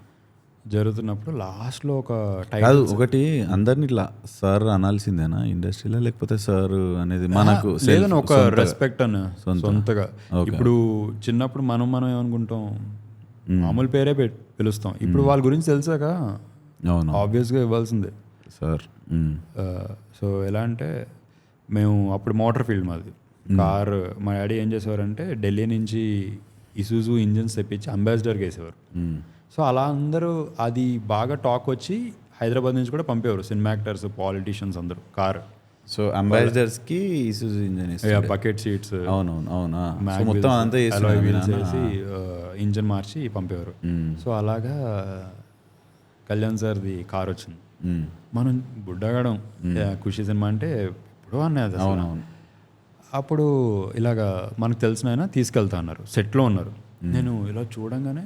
జరుగుతున్నప్పుడు లాస్ట్లో ఒక కాదు ఒకటి అందరిని ఇట్లా సార్ అనాల్సిందేనా ఇండస్ట్రీలో, లేకపోతే సార్ అనేది మనకు లేదని ఒక రెస్పెక్ట్ అన్న సొంతగా. ఇప్పుడు చిన్నప్పుడు మనం ఏమనుకుంటాం, మామూలు పేరే పిలుస్తాం. ఇప్పుడు వాళ్ళ గురించి తెలిసాక అవును ఆబ్వియస్గా ఇవ్వాల్సిందే సార్. సో ఎలా అంటే మేము అప్పుడు మోటార్ ఫీల్డ్ మాది కార్. మా డాడీ ఏం చేసేవారంటే ఢిల్లీ నుంచి ఇసుజు ఇంజిన్స్ తెప్పించి అంబాసిడర్కి వేసేవారు. సో అలా అందరూ అది బాగా టాక్ వచ్చి హైదరాబాద్ నుంచి కూడా పంపేవారు సినిమా యాక్టర్స్, పాలిటీషియన్స్ అందరూ కార్. సో అంబాసిడర్స్కి ఇసుజు ఇంజన్ బకెట్ సీట్స్ అవునవును అవునా మొత్తం అంతా వేసి ఇంజన్ మార్చి పంపేవారు. సో అలాగా కళ్యాణ్ సార్ది కార్ వచ్చింది. మనం బుడ్డగాడం ఖుషి సినిమా అంటే ఇప్పుడు అన్నది. అవునవును. అప్పుడు ఇలాగా మనకు తెలిసిన ఆయన తీసుకెళ్తా అన్నారు. సెట్లో ఉన్నారు. నేను ఇలా చూడంగానే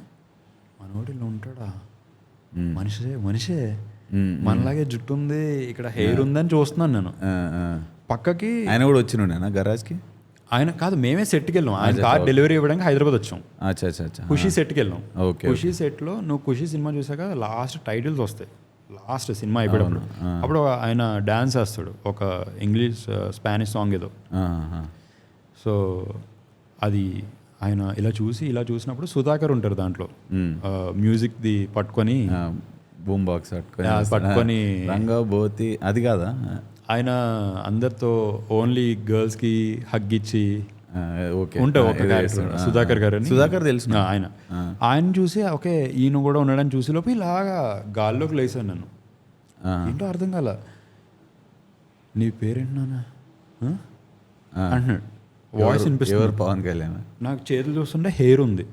మనోడు ఇలా ఉంటాడా, మనిషే మనలాగే జుట్టు ఉంది, ఇక్కడ హెయిర్ ఉందని చూస్తున్నాను నేను. పక్కకి ఆయన కూడా వచ్చిన గరాజ్కి. ఆయన కాదు, మేమే సెట్కి వెళ్ళాం. ఆయన కార్ డెలివరీ ఇవ్వడానికి హైదరాబాద్ వచ్చాం. ఖుషి సెట్కి వెళ్ళాం. ఖుషి సెట్లో నువ్వు ఖుషి సినిమా చూసాక లాస్ట్ టైటిల్స్ వస్తాయి. లాస్ట్ సినిమా అయిపోయేటప్పుడు అప్పుడు ఆయన డ్యాన్స్ వేస్తాడు ఒక ఇంగ్లీష్ స్పానిష్ సాంగ్ ఏదో. సో అది ఆయన ఇలా చూసినప్పుడు సుధాకర్ ఉంటారు దాంట్లో, మ్యూజిక్ది పట్టుకొని బూమ్ బాక్స్ పట్టుకొని రంగబోతి అది కాదా, ఆయన అందరితో ఓన్లీ గర్ల్స్కి హగ్ ఇచ్చి ఉంటా ఒక క్యారెక్టర్ సుధాకర్ గారు. సుధాకర్ తెలుసు. ఆయన చూసి ఓకే ఈయన కూడా ఉన్నాడని చూసి లోపు ఇలాగా గాల్లోకి లేసాను నేను. ఏంటో అర్థం కాల. నీ పేరేంటన్నా అంటున్నాడు. వాయిస్ వినిపిస్తుంది. పవన్ కళ్యాణ్. నాకు చేతులు చూస్తుంటే హెయిర్ ఉంది,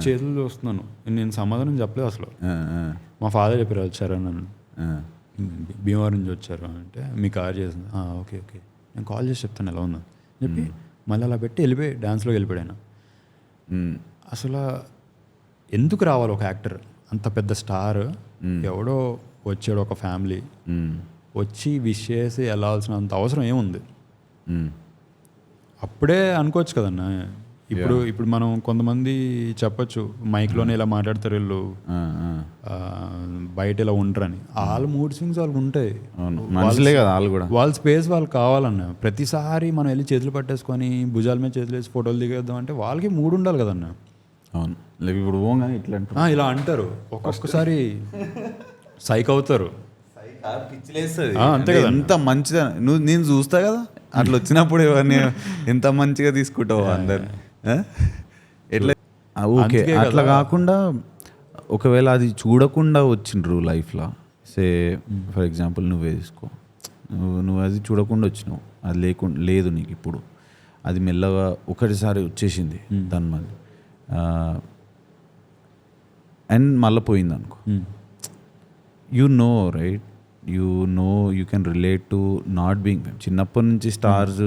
చేతులు చూస్తున్నాను. నేను సమాధానం చెప్పలేదు అసలు. మా ఫాదర్ చెప్పారు వచ్చారు నన్ను, భీమవరం నుంచి వచ్చారు అంటే మీ కార్ చేసింది. ఓకే ఓకే నేను కాల్ చేసి చెప్తాను ఎలా ఉందని చెప్పి మళ్ళీ అలా పెట్టి వెళ్ళిపోయి డ్యాన్స్లోకి వెళ్ళిపోయాడు ఆయన. అసలు ఎందుకు రావాలి ఒక యాక్టర్ అంత పెద్ద స్టార్, ఎవడో వచ్చాడు ఒక ఫ్యామిలీ వచ్చి విష్ చేసి వెళ్ళాల్సినంత అవసరం ఏముంది? అప్పుడే అనుకోవచ్చు కదన్నా. ఇప్పుడు మనం కొంతమంది చెప్పచ్చు మైక్లోనే ఇలా మాట్లాడతారు వీళ్ళు, బయట ఇలా ఉంటారని. వాళ్ళ మూడ్ స్వింగ్స్ వాళ్ళకి ఉంటాయి, వాళ్ళ స్పేస్ వాళ్ళకి కావాలన్న. ప్రతిసారి మనం వెళ్ళి చేతులు పట్టేసుకొని భుజాల మీద చేతులు వేసి ఫోటోలు దిగేద్దాం అంటే వాళ్ళకి మూడ్ ఉండాలి కదన్న. అవును, ఇప్పుడు ఇలా అంటారు, ఒక్కొక్కసారి సైక్ అవుతారు, అంతే కదా. ఎంత మంచిదా నేను చూస్తా కదా అట్లా వచ్చినప్పుడు ఎవరిని ఎంత మంచిగా తీసుకుంటావు అందరు. ఎట్లా ఓకే అట్లా కాకుండా ఒకవేళ అది చూడకుండా వచ్చిండ్రు లైఫ్లో, సే ఫర్ ఎగ్జాంపుల్ నువ్వే తీసుకో, నువ్వు అది చూడకుండా వచ్చినావు, అది లేదు నీకు ఇప్పుడు, అది మెల్లగా ఒకటిసారి వచ్చేసింది దాని మళ్ళీ అండ్ మళ్ళీ పోయింది అనుకో, you know right, you can relate to not being. చిన్నప్పటి నుంచి స్టార్స్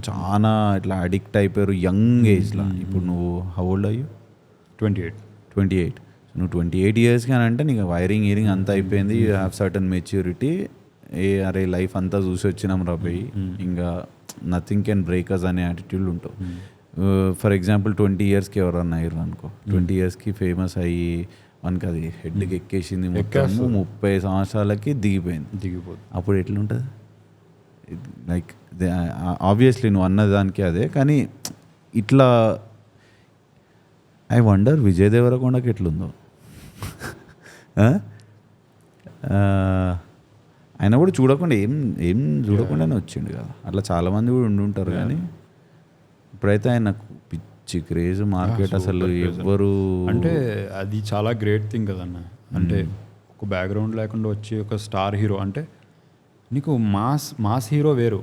చాలా ఇట్లా అడిక్ట్ అయిపోయారు యంగ్ ఏజ్లో. ఇప్పుడు నువ్వు హౌ ఓల్డ్ అయ్యూ? 28. నువ్వు 28 ఇయర్స్కి అని అంటే నీకు వైరింగ్ అంతా అయిపోయింది, యూ హ్యావ్ సర్టన్ మెచ్యూరిటీ. అరే లైఫ్ అంతా చూసి వచ్చినాం రాబోయి, ఇంకా నథింగ్ కెన్ బ్రేక్ అస్ అనే యాటిట్యూడ్ ఉంటావు. ఫర్ ఎగ్జాంపుల్ 20 ఇయర్స్కి ఎవరన్నా అయ్యారు అనుకో, 20 ఇయర్స్కి ఫేమస్ అయ్యి మనకి అది హెడ్కి ఎక్కేసింది, మొత్తం 30 సంవత్సరాలకి దిగిపోయింది. అప్పుడు ఎట్లుంటుంది? లైక్ ఆబ్వియస్లీ నువ్వు అన్నదానికి అదే, కానీ ఇట్లా ఐ వండర్ విజయ్ దేవరకొండకి ఎట్లుందో. ఆయన కూడా చూడకుండా ఏం చూడకుండానే వచ్చిండు కదా. అట్లా చాలామంది కూడా ఉండుంటారు, కానీ ఇప్పుడైతే ఆయన పిచ్చి క్రేజ్ మార్కెట్. అసలు ఎవ్వరు అంటే అది చాలా గ్రేట్ థింగ్ కదన్న. అంటే ఒక బ్యాక్గ్రౌండ్ లేకుండా వచ్చి ఒక స్టార్ హీరో అంటే నీకు మాస్ హీరో వేరు,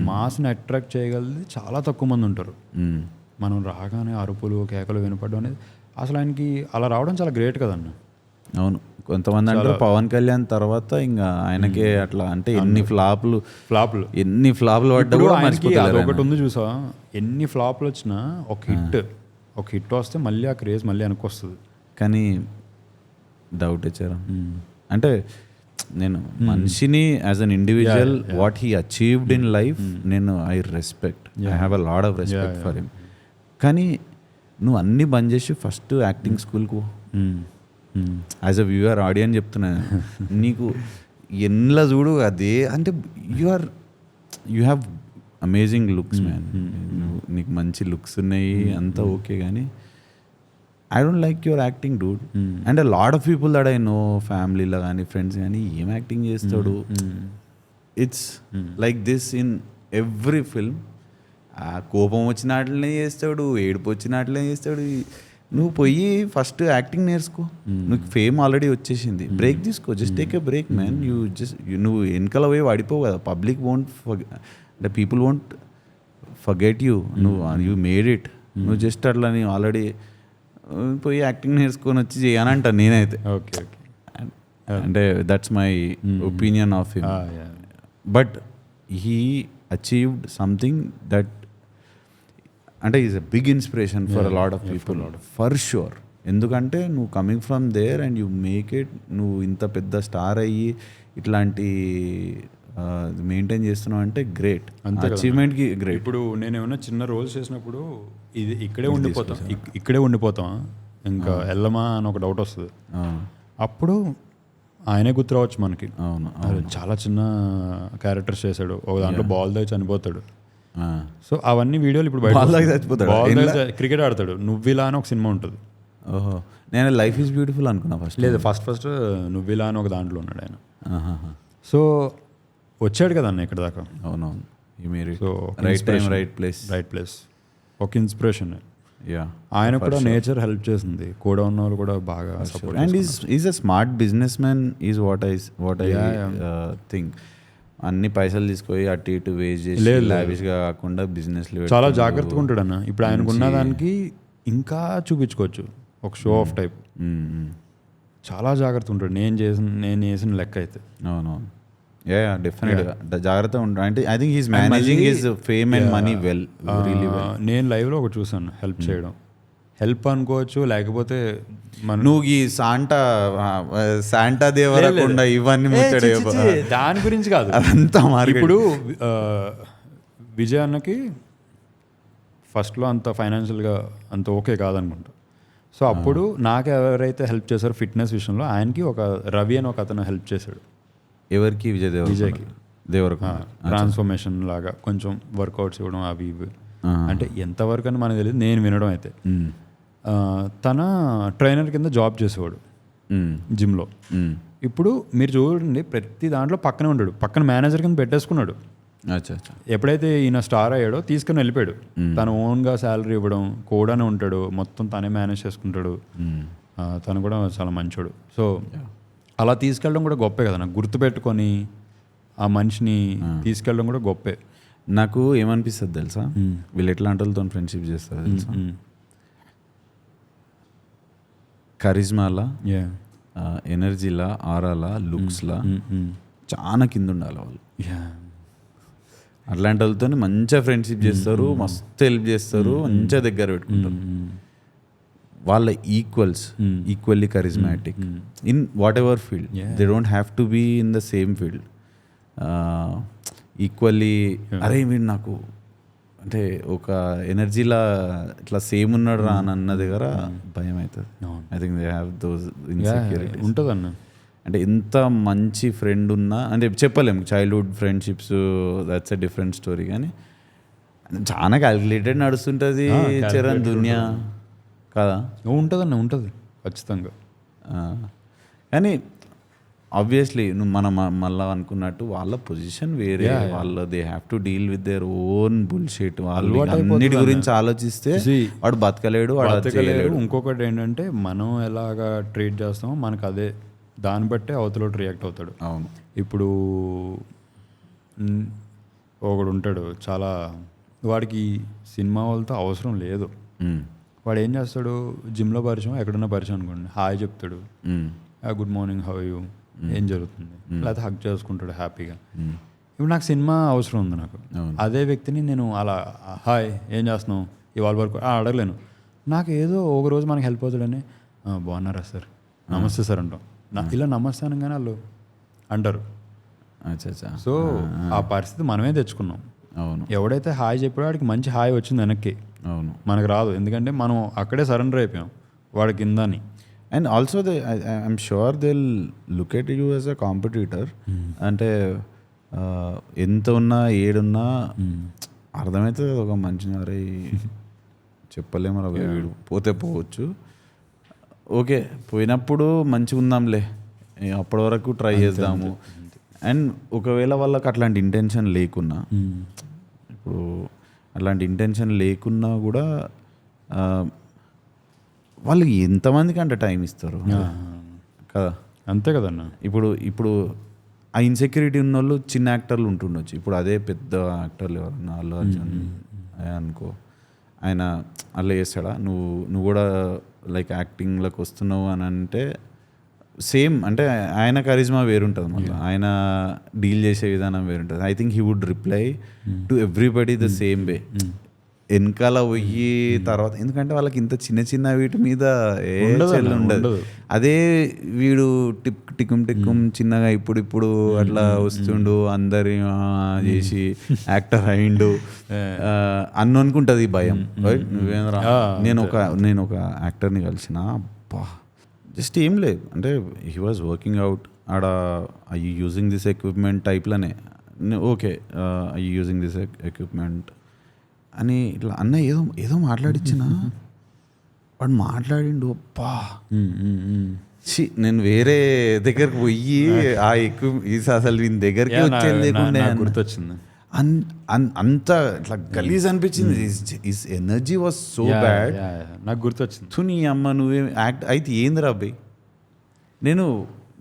మాస్ని అట్రాక్ట్ చేయగలిగి చాలా తక్కువ మంది ఉంటారు. మనం రాగానే అరుపులు కేకలు వినపడడం అనేది అసలు ఆయనకి అలా రావడం చాలా గ్రేట్ కదన్న. అవును, కొంతమంది అంటారు పవన్ కళ్యాణ్ తర్వాత ఇంకా ఆయనకే అట్లా, అంటే ఎన్ని ఫ్లాప్లు పడ్డా కూడా ఒకటి ఉంది చూసా, ఎన్ని ఫ్లాప్లు వచ్చినా ఒక హిట్ వస్తే మళ్ళీ ఆ క్రేజ్ మళ్ళీ వెనక్కి వస్తుంది. కానీ డౌట్ వచ్చారా అంటే నేను మనిషిని as an individual what he achieved in life, నేను I respect, I have a lot of respect for him. కానీ నువ్వు అన్నీ బంద్ చేసి ఫస్ట్ యాక్టింగ్ స్కూల్కు యాజ్ అ వ్యూవర్ ఆడియన్స్ చెప్తున్నా నీకు ఎన్లా చూడు అదే అంటే you have amazing looks man. నీకు మంచి లుక్స్ ఉన్నాయి అంతా ఓకే, కానీ I don't like your acting dude. And lot of people that I know, ఫ్యామిలీలో కానీ ఫ్రెండ్స్ కానీ, ఏం యాక్టింగ్ చేస్తాడు. It's like this in every film. ఆ కోపం వచ్చినట్లనే చేస్తాడు, ఏడుపు వచ్చినట్లనే చేస్తాడు. నువ్వు పోయి ఫస్ట్ యాక్టింగ్ నేర్చుకో. నువ్వు ఫేమ్ ఆల్రెడీ వచ్చేసింది, బ్రేక్ తీసుకో, just take a break man. నువ్వు వెనకాల పోయి వాడిపోవు కదా. పబ్లిక్ వోంట్ అంటే people won't forget you. You made it. నువ్వు జస్ట్ అట్లా నీ ఆల్రెడీ పోయి యాక్టింగ్ నేర్చుకొని వచ్చి చేయనంట నేనైతే. ఓకే ఓకే, అంటే that's my opinion of him. But he achieved something that అంటే is a big inspiration for a lot of people for sure. ఎందుకంటే నువ్వు coming from there and you make it. నువ్వు ఇంత పెద్ద స్టార్ అయ్యి ఇట్లాంటి maintain చేస్తున్నావు అంటే గ్రేట్, అచీవ్మెంట్కి గ్రేట్. ఇప్పుడు నేను ఏమైనా చిన్న రోల్స్ చేసినప్పుడు ఇక్కడే ఉండిపోతాం ఇంకా వెళ్ళమా అని ఒక డౌట్ వస్తుంది. అప్పుడు ఆయనే గుర్తురావచ్చు మనకి. అవును, చాలా చిన్న క్యారెక్టర్స్ చేశాడు, ఒక దాంట్లో బాల్ దగ్గర చనిపోతాడు. సో అవన్నీ వీడియోలు ఇప్పుడు క్రికెట్ ఆడతాడు, నువ్విలా అని ఒక సినిమా ఉంటుంది. ఓహో, నేను లైఫ్ ఈజ్ బ్యూటిఫుల్ అనుకున్నా ఫస్ట్. లేదు, ఫస్ట్ నువ్విలా అని ఒక దాంట్లో ఉన్నాడు ఆయన. సో వచ్చాడు కదా అన్న ఇక్కడ దాకా. అవునవును, so right time right place ఒక ఇన్స్పిరేషన్. యా, ఆయన కూడా నేచర్ హెల్ప్ చేసింది, కూడా ఉన్న వాళ్ళు కూడా బాగా support. And is a smart business man is what I think. అన్ని పైసలు తీసుకొని అటు ఇటు వేస్ట్ చేసి లావిష్గా కాకుండా బిజినెస్ చాలా జాగ్రత్తగా ఉంటాడు అన్న. ఇప్పుడు ఆయనకు ఉన్న దానికి ఇంకా చూపించుకోవచ్చు, ఒక షో ఆఫ్ టైప్. చాలా జాగ్రత్త ఉంటాడు. నేను చేసిన లెక్క అయితే. అవునవును, యా డెఫినెట్గా జాగ్రత్తగా ఉంటాడు. అంటే I think he's managing his fame and money well, really well. నేను లైవ్లో ఒకటి చూసాను, హెల్ప్ చేయడం. హెల్ప్ అనుకోవచ్చు, లేకపోతే నువ్వు ఈ శాంటా దేవరకొండ ఇవన్నీ ముట్టడే దాని గురించి కాదు. అంతా ఇప్పుడు విజయ్ అన్నకి ఫస్ట్లో అంత ఫైనాన్షియల్గా అంత ఓకే కాదనుకుంటా. సో అప్పుడు నాకు ఎవరైతే హెల్ప్ చేశారో ఫిట్నెస్ విషయంలో, ఆయనకి ఒక రవి అని ఒక అతను హెల్ప్ చేశాడు. ఎవరికి? విజయ్కి దేవరకొండ. ట్రాన్స్ఫర్మేషన్ లాగా కొంచెం వర్కౌట్స్ ఇవ్వడం అవి ఇవి. అంటే ఎంతవరకు అని మనకు తెలియదు, నేను వినడం అయితే. తన ట్రైనర్ కింద జాబ్ చేసేవాడు జిమ్లో. ఇప్పుడు మీరు చూడండి, ప్రతి దాంట్లో పక్కనే ఉంటాడు, పక్కన మేనేజర్ కింద పెట్టేసుకున్నాడు. ఎప్పుడైతే ఈయన స్టార్ అయ్యాడో తీసుకుని వెళ్ళిపోయాడు. తను ఓన్గా శాలరీ ఇవ్వడం, కూడానే ఉంటాడు, మొత్తం తనే మేనేజ్ చేసుకుంటాడు. తను కూడా చాలా మంచోడు. సో అలా తీసుకెళ్ళడం కూడా గొప్పే కదా. నాకు గుర్తుపెట్టుకొని ఆ మనిషిని తీసుకెళ్ళడం కూడా గొప్పే. నాకు ఏమనిపిస్తుంది తెలుసా, వీళ్ళు ఎట్లాంటి వాళ్ళతో ఫ్రెండ్షిప్ చేస్తారు తెలుసా? కరిజ్మాలా, ఎనర్జీలా, ఆరాలా, లుక్స్లా చాలా కింద ఉండాలి వాళ్ళు. అట్లాంటి వాళ్ళతో మంచిగా ఫ్రెండ్షిప్ చేస్తారు, మస్తు హెల్ప్ చేస్తారు, మంచిగా దగ్గర పెట్టుకుంటారు. వాళ్ళ equally charismatic in whatever field. They don't have to be in the same field. Equally అరే వీడు నాకు అంటే ఒక ఎనర్జీలా ఇట్లా సేమ్ ఉన్నాడు రా అని అన్న దగ్గర భయం అవుతుంది. I think they have those insecurities ఉంటుంది అన్న. అంటే ఎంత మంచి ఫ్రెండ్ ఉన్నా అంటే చెప్పలేము, childhood friendships that's a different story. కానీ చాలా క్యాల్కులేటెడ్ నడుస్తుంటుంది చరణ్ దునియా కదా. ఉంటుందన్న, ఉంటుంది ఖచ్చితంగా. కానీ ఆబ్వియస్లీ నువ్వు మనం మళ్ళీ అనుకున్నట్టు వాళ్ళ పొజిషన్ వేరే, వాళ్ళు they have to deal with their own bullshit. వాళ్ళు అన్నిటి గురించి ఆలోచిస్తే వాడు బతకలేడు, వాడు చేయలేడు. ఇంకొకటి ఏంటంటే, మనం ఎలాగా ట్రీట్ చేస్తామో మనకు అదే, దాన్ని బట్టే అవతల రియాక్ట్ అవుతాడు. అవును, ఇప్పుడు ఒకడు ఉంటాడు చాలా, వాడికి సినిమా వాళ్ళతో అవసరం లేదు. వాడు ఏం చేస్తాడు, జిమ్లో పరిచయం, ఎక్కడున్నా పరిచయం అనుకోండి, హాయ్ చెప్తాడు, గుడ్ మార్నింగ్, హౌ యూ, ఏం జరుగుతుంది, లేకపోతే హగ్ చేసుకుంటాడు హ్యాపీగా. ఇప్పుడు నాకు సినిమా అవసరం ఉంది. నాకు అదే వ్యక్తిని నేను అలా హాయ్ ఏం చేస్తున్నావు ఇవాళ వరకు అడగలేను. నాకు ఏదో ఒక రోజు మనకి హెల్ప్ అవుతాడని బాగున్నారా సార్, నమస్తే సార్ అంటాం. ఇలా నమస్తే అనగానే వాళ్ళు అంటారు. సో ఆ పరిస్థితి మనమే తెచ్చుకున్నాం. అవును, ఎవడైతే హాయ్ చెప్పాడో వాడికి మంచి హాయ్ వచ్చింది వెనక్కి. అవును. మనకు రాదు, ఎందుకంటే మనం అక్కడే సరెండర్ అయిపోయాం వాడి కింద అని. And also I'm sure they look at you as a competitor. అంటే ఎంత ఉన్నా ఏడున్నా అర్థమవుతుంది ఒక మంచి అరే చెప్పలేము రా వీడు పోతే పోవచ్చు, ఓకే పోయినప్పుడు మంచిగా ఉందాంలే అప్పటి వరకు ట్రై చేద్దాము. అండ్ ఒకవేళ వాళ్ళకి అట్లాంటి ఇంటెన్షన్ లేకున్నా, ఇప్పుడు అట్లాంటి ఇంటెన్షన్ లేకున్నా కూడా వాళ్ళు ఎంతమందికి అంటే టైం ఇస్తారు కదా. అంతే కదన్న. ఇప్పుడు ఆ ఇన్సెక్యూరిటీ ఉన్న వాళ్ళు చిన్న యాక్టర్లు ఉంటుండొచ్చు. ఇప్పుడు అదే పెద్ద యాక్టర్లు ఎవరన్నా అల్లు అర్జున్ అనుకో, ఆయన అలా చేస్తాడా, నువ్వు కూడా లైక్ యాక్టింగ్లోకి వస్తున్నావు అని అంటే సేమ్ అంటే ఆయన కరిజ్మా వేరుంటుంది, మళ్ళీ ఆయన డీల్ చేసే విధానం వేరుంటుంది. I think he would reply to everybody the same way. వెనకాల పోయి తర్వాత, ఎందుకంటే వాళ్ళకి ఇంత చిన్న చిన్న వీటి మీద ఉండదు. అదే వీడు టిక్కుం చిన్నగా ఇప్పుడు అట్లా వస్తుండు, అందరి చేసి యాక్టర్ అయిండు అన్ను అనుకుంటుంది ఈ భయం. నువ్వేంద్రా, నేను ఒక యాక్టర్ని కలిసిన, అబ్బా జస్ట్ ఏం లేదు అంటే హీ వాజ్ వర్కింగ్ అవుట్ ఆడ, ఐ యూజింగ్ దిస్ ఎక్విప్మెంట్ టైప్లోనే, okay I using this equipment అని ఇట్లా అన్న ఏదో మాట్లాడిచ్చిన వాడు మాట్లాడిండు, అబ్బా నేను వేరే దగ్గరకు పోయి ఆ అసలు వీని దగ్గరికి వచ్చేది లేకుండా గుర్తొచ్చింది. అంత ఇట్లా గలీజ్ అనిపించింది. His energy was so bad. నాకు గుర్తొచ్చింది. నీ అమ్మ నువ్వేం యాక్ట్ అయితే ఏందిరా అబ్బాయి,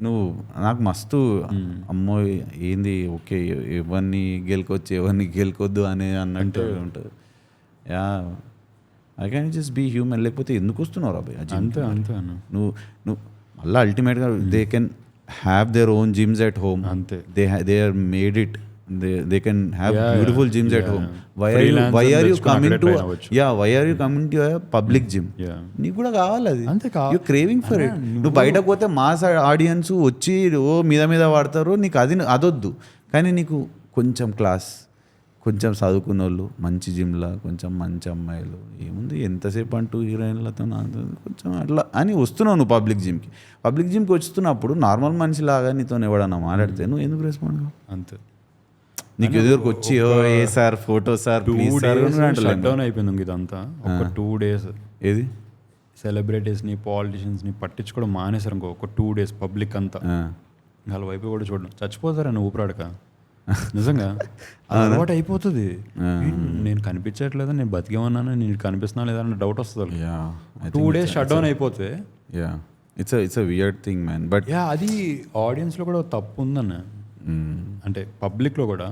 నువ్వు నాకు మస్తు అమ్మో ఏంది, ఓకే ఎవరిని గెలుకొచ్చు ఎవరిని గెలుకొద్దు అని అన్నట్టు ఉంటుంది. Yeah I can just be human. లేకపోతే ఎందుకు వస్తున్నావు అబ్బాయి అంతే నువ్వు మళ్ళీ అల్టిమేట్గా they can have their own gyms at home. అంతే, they are made it. They can have beautiful gyms at home. Why are you coming to a public gym? నీకు కూడా కావాలి అది, యూ క్రేవింగ్ ఫర్ ఇట్. నువ్వు బయటకు పోతే mass audience వచ్చి మీద వాడతారు, నీకు అదొద్దు. కానీ నీకు కొంచెం క్లాస్, కొంచెం చదువుకున్న వాళ్ళు మంచి జిమ్లా, కొంచెం మంచి అమ్మాయిలు, ఏముంది ఎంతసేపు అంటూ హీరోయిన్లతో కొంచెం అట్లా అని వస్తున్నావు నువ్వు పబ్లిక్ జిమ్కి వస్తున్నప్పుడు నార్మల్ మనిషిలాగా నీతో ఎవడన్నా మాట్లాడితే నువ్వు ఎందుకు రెస్పాండ్ కావు? అంతే, నీకు ఎదురుకు వచ్చి ఏ sir photo sir shut down అయిపోయింది ఇదంతా. ఒక 2 days ఏది సెలబ్రిటీస్ని పాలిటిషియన్స్ని పట్టించుకోవడం మానేసారు. ఒక 2 days పబ్లిక్ అంతా వాళ్ళ వైపు కూడా చూడడం, చచ్చిపోతారని ఊపిరాడక. నిజంగా అలవాటు అయిపోతుంది. నేను కనిపించట్లేదా, నేను బతికే ఉన్నాను, నేను కనిపిస్తున్నా లేదా అన్న డౌట్ వస్తుంది. 2 days షట్ డౌన్ అయిపోతే it's a weird thing man. But అది ఆడియన్స్లో కూడా తప్పు ఉందన్న. అంటే పబ్లిక్లో కూడా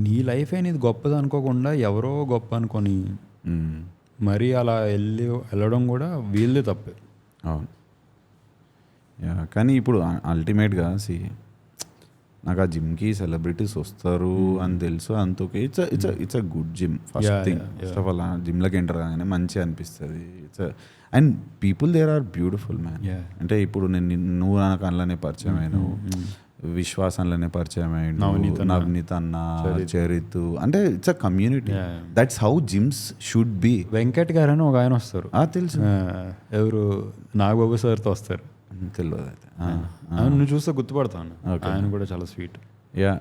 నీ లైఫ్ అనేది గొప్పది అనుకోకుండా ఎవరో గొప్ప అనుకొని మరీ అలా వెళ్ళడం కూడా వీళ్ళే తప్పే. అవును, కానీ ఇప్పుడు అల్టిమేట్గా నాకు ఆ జిమ్కి సెలబ్రిటీస్ వస్తారు అని తెలుసు, అంత okay. It's a good gym. First of all జిమ్లోకి ఎంటర్ కాగానే మంచిగా అనిపిస్తుంది. And people there are beautiful man. అంటే ఇప్పుడు నువ్వు నాకు అందులోనే పరిచయం అయినావు, విశ్వాసంలోనే పరిచయం అయ్యిండు, నవనీత్ అన్న, చరిత్, అంటే it's a community. That's how gyms should be. Venkat గారు అని ఒక ఆయన వస్తారు, తెలుసు. ఎవరు, నాగబాబు సార్తో వస్తారు, తెలియదు అయితే. నువ్వు చూస్తే గుర్తుపడతాను. ఆయన కూడా చాలా స్వీట్. యా,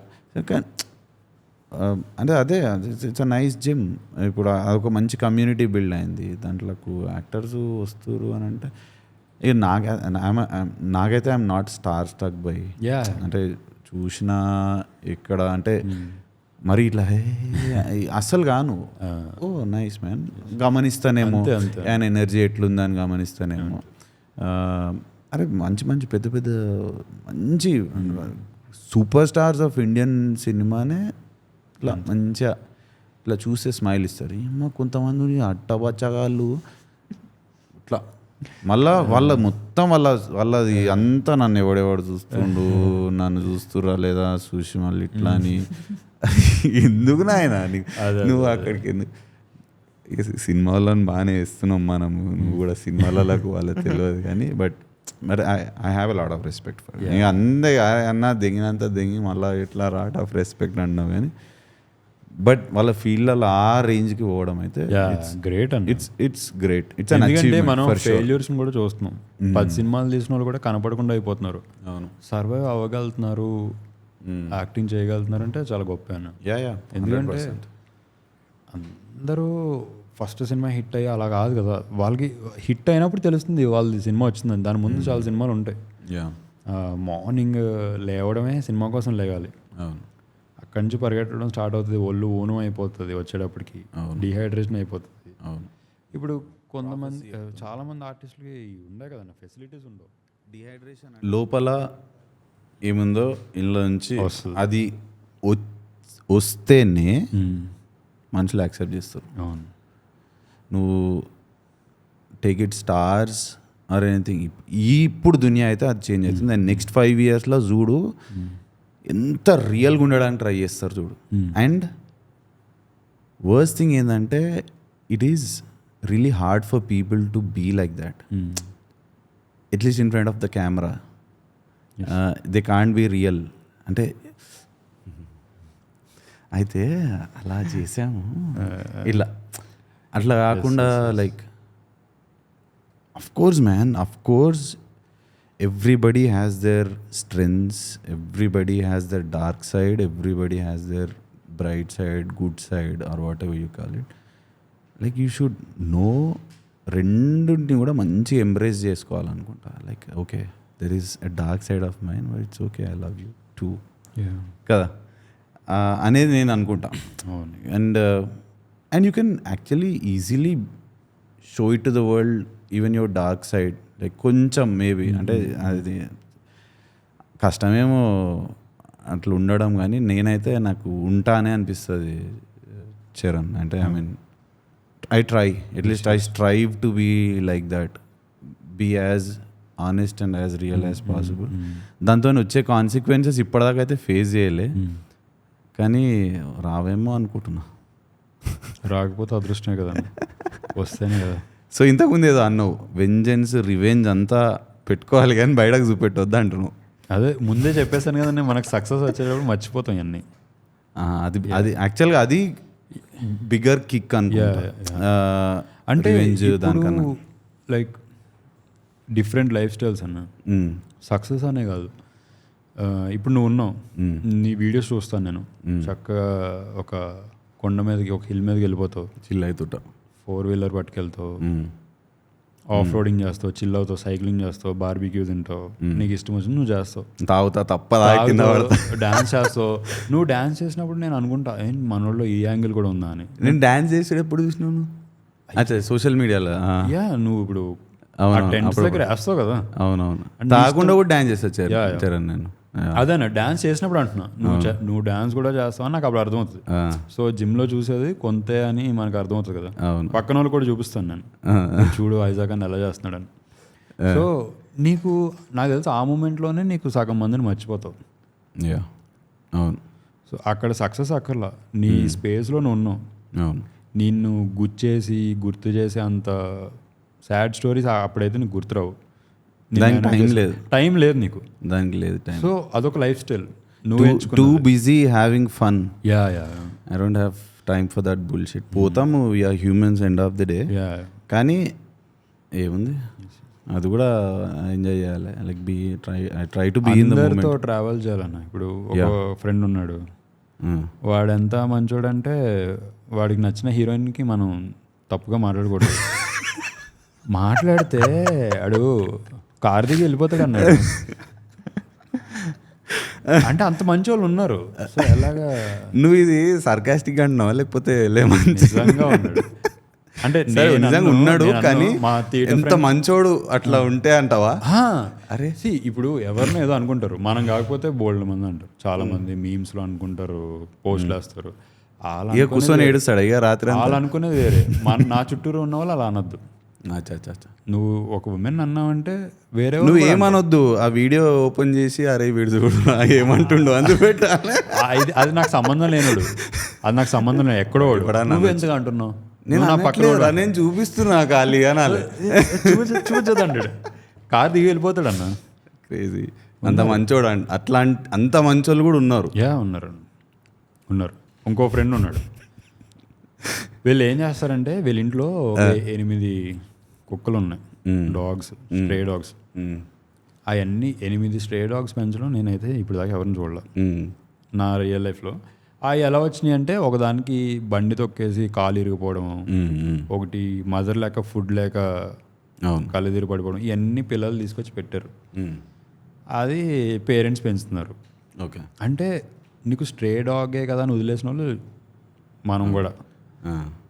అంటే అదే ఇట్స్ అ నైస్ జిమ్. ఇప్పుడు అదొక మంచి కమ్యూనిటీ బిల్డ్ అయింది, దాంట్లోకి యాక్టర్స్ వస్తారు అని అంటే ఇక నాకైతే ఐఎమ్ నాట్ స్టక్ బై. అంటే చూసిన ఇక్కడ అంటే మరి ఇట్లా అస్సలు కాను. ఓ నైస్ మ్యాన్, గమనిస్తానేమో ఆయన ఎనర్జీ ఎట్లుందని గమనిస్తానేమో. అరే మంచి పెద్ద మంచి సూపర్ స్టార్స్ ఆఫ్ ఇండియన్ సినిమానే ఇట్లా మంచిగా ఇట్లా చూస్తే స్మైల్ ఇస్తారు. ఏమో కొంతమంది అట్టబచ్చగాళ్ళు ఇట్లా మళ్ళా వాళ్ళది అంతా నన్ను ఎవడెవడు చూస్తుండు, నన్ను చూస్తురా లేదా చూసి మళ్ళీ ఇట్లా అని ఎందుకు నాయన నువ్వు అక్కడికి ఎందుకు? ఇక సినిమా వాళ్ళని బాగానే వేస్తున్నాం మనము, నువ్వు కూడా సినిమాలకు వాళ్ళకి తెలియదు కానీ బట్ మరి I have a lot of respect for. అన్న దెంగినంత దెంగి మళ్ళీ ఇట్లా లాట్ ఆఫ్ రెస్పెక్ట్ అంటున్నావు కానీ బట్ వాళ్ళ ఫీల్డ్లలో ఆ రేంజ్కి పోవడం అయితే గ్రేట్ అండి. It's great. ఇట్స్ అన్ ఎందుకంటే అచీవ్మెంట్ మనం ఫర్ షూర్. ఫెయిల్యూర్స్ కూడా చూస్తున్నాం. 10 సినిమాలు తీసిన వాళ్ళు కూడా కనపడకుండా అయిపోతున్నారు. అవును, సర్వైవ్ అవ్వగలుగుతున్నారు, యాక్టింగ్ చేయగలుగుతున్నారు అంటే చాలా గొప్ప అన్న. ఎందుకంటే అందరూ ఫస్ట్ సినిమా హిట్ అయ్యి అలా కాదు కదా, వాళ్ళకి హిట్ అయినప్పుడు తెలుస్తుంది వాళ్ళది సినిమా వచ్చిందని. దాని ముందు చాలా సినిమాలు ఉంటాయి. మార్నింగ్ లేవడమే సినిమా కోసం లేగాలి, అవును, అక్కడి నుంచి పరిగెట్టడం స్టార్ట్ అవుతుంది, ఒళ్ళు ఊనం అయిపోతుంది, వచ్చేటప్పటికి డిహైడ్రేషన్ అయిపోతుంది. అవును. ఇప్పుడు కొంతమంది చాలామంది ఆర్టిస్టులకి ఉన్నాయి కదన్న, ఫెసిలిటీస్ ఉండవు. డిహైడ్రేషన్ లోపల ఏముందో ఇంట్లో నుంచి అది వస్తేనే మనుషులు యాక్సెప్ట్ చేస్తారు. అవును, నువ్వు take it stars or anything. ఇప్పుడు దునియా అయితే అది చేంజ్ అవుతుంది. అండ్ నెక్స్ట్ 5 yearsలో చూడు ఎంత రియల్గా ఉండడానికి ట్రై చేస్తారు చూడు. అండ్ వర్స్ట్ థింగ్ ఏంటంటే it is really hard for people to be like that, at least in front of the camera. They can't be real. అంటే అయితే అలా చేసాము ఇట్లా అట్లా కాకుండా like of course man, of course everybody has their strengths, everybody has their dark side, everybody has their bright side, good side or whatever you call it. Like you should know, రెండుని కూడా మంచిగా embrace చేసుకోవాలనుకుంటా. Like okay there is a dark side of mind, but it's okay, I love you too కదా అనేది నేను అనుకుంటా. And you can actually easily show it to the world even your dark side. Like కొంచెం maybe అంటే అది కష్టమేమో అట్లా ఉండడం, కానీ నేనైతే నాకు ఉంటానే అనిపిస్తుంది చరణ్. అంటే I mean I try, at least I strive to be like that, be as honest and as real as possible. దాంతో వచ్చే కాన్సిక్వెన్సెస్ ఇప్పటిదాకా అయితే ఫేస్ చేయలే, కానీ రావేమో అనుకుంటున్నా. రాకపోతే అదృష్టమే కదా, వస్తేనే కదా. సో ఇంతకుముందు ఏదో అన్నావు, వెంజెన్స్ రివెంజ్ అంతా పెట్టుకోవాలి కానీ బయటకు చూపెట్టొద్దు అంటున్నావు. అదే ముందే చెప్పేసాను కదండి, మనకు సక్సెస్ వచ్చేటప్పుడు మర్చిపోతాం ఇవన్నీ. అది యాక్చువల్గా అది బిగ్గర్ కిక్ అనుకుంటా. అంటే దానికన్నా లైక్ డిఫరెంట్ లైఫ్ స్టైల్స్ అన్న, సక్సెస్ అనే కాదు. ఇప్పుడు నువ్వు ఉన్నావు, నీ వీడియోస్ చూస్తాను నేను, చక్కగా ఒక కొండ మీదకి, ఒక హిల్ మీదకి వెళ్ళిపోతావు, చిల్ అవుతుంటా, 4-wheeler పట్టుకెళ్తావు, ఆఫ్ రోడింగ్ చేస్తావు, చిల్ అవుతావు, సైక్లింగ్ చేస్తావు, బార్బిక్యూ తింటావు, నీకు ఇష్టం వచ్చింది నువ్వు చేస్తావు, తాగుతా తప్ప డాన్స్ చేస్తావు. నువ్వు డాన్స్ చేసినప్పుడు నేను అనుకుంటా ఏంటి మనోళ్ళు ఈ యాంగిల్ కూడా ఉందా అని. నేను డాన్స్ చేసేటప్పుడు చూసినాను అచ్చా సోషల్ మీడియాలో. నువ్వు ఇప్పుడు టెంట్స్ దగ్గర వేస్తావు కదా. అవునవును, తాగకుండా కూడా డాన్స్ చేస్తా చరణ్ నేను. అదేనా డాన్స్ చేసినప్పుడు అంటున్నా, నువ్వు డాన్స్ కూడా చేస్తావు అని నాకు అప్పుడు అర్థమవుతుంది. సో జిమ్లో చూసేది కొంతే అని మనకు అర్థమవుతుంది కదా. పక్కన వాళ్ళు కూడా చూపిస్తాను నేను, చూడు ఐజాక్ అని ఎలా చేస్తున్నాడని. సో నీకు నాకు తెలుసు ఆ మూమెంట్లోనే నీకు సగం మందిని మర్చిపోతావు. అవును. సో అక్కడ సక్సెస్ అక్కర్లా, నీ స్పేస్లో నువ్వు ఉన్నావు. అవును. నిన్ను గుర్తు చేసే అంత సాడ్ స్టోరీస్ అప్పుడైతే నీకు గుర్తురావు. టైం లేదు నీకు, దానికి లేదు టైం. సో అదొక లైఫ్ స్టైల్ నువ్వు too busy having fun. I don't have time for that bullshit. పోతాము, we are humans end of the day. కానీ ఏముంది, అది కూడా ఎంజాయ్ చేయాలి. Like be try to be in the moment. Travel చేయాలన్న. ఇప్పుడు ఒక ఫ్రెండ్ ఉన్నాడు, వాడు ఎంత మంచోడంటే వాడికి నచ్చిన హీరోయిన్కి మనం తప్పుగా మాట్లాడకూడదు. మాట్లాడితే అడు కార్ దిగి వెళ్ళిపోతాడు అన్నాడు. అంటే అంత మంచి వాళ్ళు ఉన్నారు. సో ఎలాగా నువ్వు ఇది సర్కాస్టిక్ అంటున్నావా లేకపోతే నిజంగా ఉన్నాడు అంటే నిజంగా ఉన్నాడు, కానీ ఎంత మంచోడు అట్లా ఉంటే అంటావా? అరే ఇప్పుడు ఎవరినో ఏదో అనుకుంటారు, మనం కాకపోతే బోల్డ్ మంది అంటారు, చాలా మంది మీమ్స్లో అనుకుంటారు, పోస్టులు వేస్తారు, ఇక కూర్చొని ఏడుస్తాడు ఇక రాత్రి. వాళ్ళు అనుకునేది వేరే, నా చుట్టూరు ఉన్న వాళ్ళు అలా అనొద్దు. నువ్వు ఒక ఉమెన్ అన్నావంటే వేరే నువ్వు ఏమనొద్దు. ఆ వీడియో ఓపెన్ చేసి అరే వీడు చూడు ఏమంటుండు అందుపెట్ట, అది నాకు సంబంధం లేనుడు, అది నాకు సంబంధం లేదు. ఎక్కడో నువ్వు ఎందుకు అంటున్నావు, నేను చూపిస్తున్నా ఖాళీగా చూపించదండి, కార్ దిగి వెళ్ళిపోతాడు అన్న. క్రేజీ. అంత మంచోడు అంత మంచోళ్ళు కూడా ఉన్నారు. ఉన్నారు. ఇంకో ఫ్రెండ్ ఉన్నాడు. వీళ్ళు ఏం చేస్తారంటే వీళ్ళ ఇంట్లో ఒక 8 కుక్కలు ఉన్నాయి, డాగ్స్, స్ట్రే డాగ్స్. అవన్నీ 8 స్ట్రే డాగ్స్ పెంచడం నేనైతే ఇప్పుడు దాకా ఎవరిని చూడలే నా రియల్ లైఫ్లో. అవి ఎలా వచ్చినాయి అంటే ఒకదానికి బండి తొక్కేసి కాలు ఇరిగిపోవడం, ఒకటి మదర్ లేక ఫుడ్ లేక కళ్ళు తిరిగి పడిపోవడం, ఇవన్నీ పిల్లలు తీసుకొచ్చి పెట్టారు. అది పేరెంట్స్ పెంచుతున్నారు. ఓకే, అంటే నీకు స్ట్రే డాగే కదా అని వదిలేసిన వాళ్ళు మనం కూడా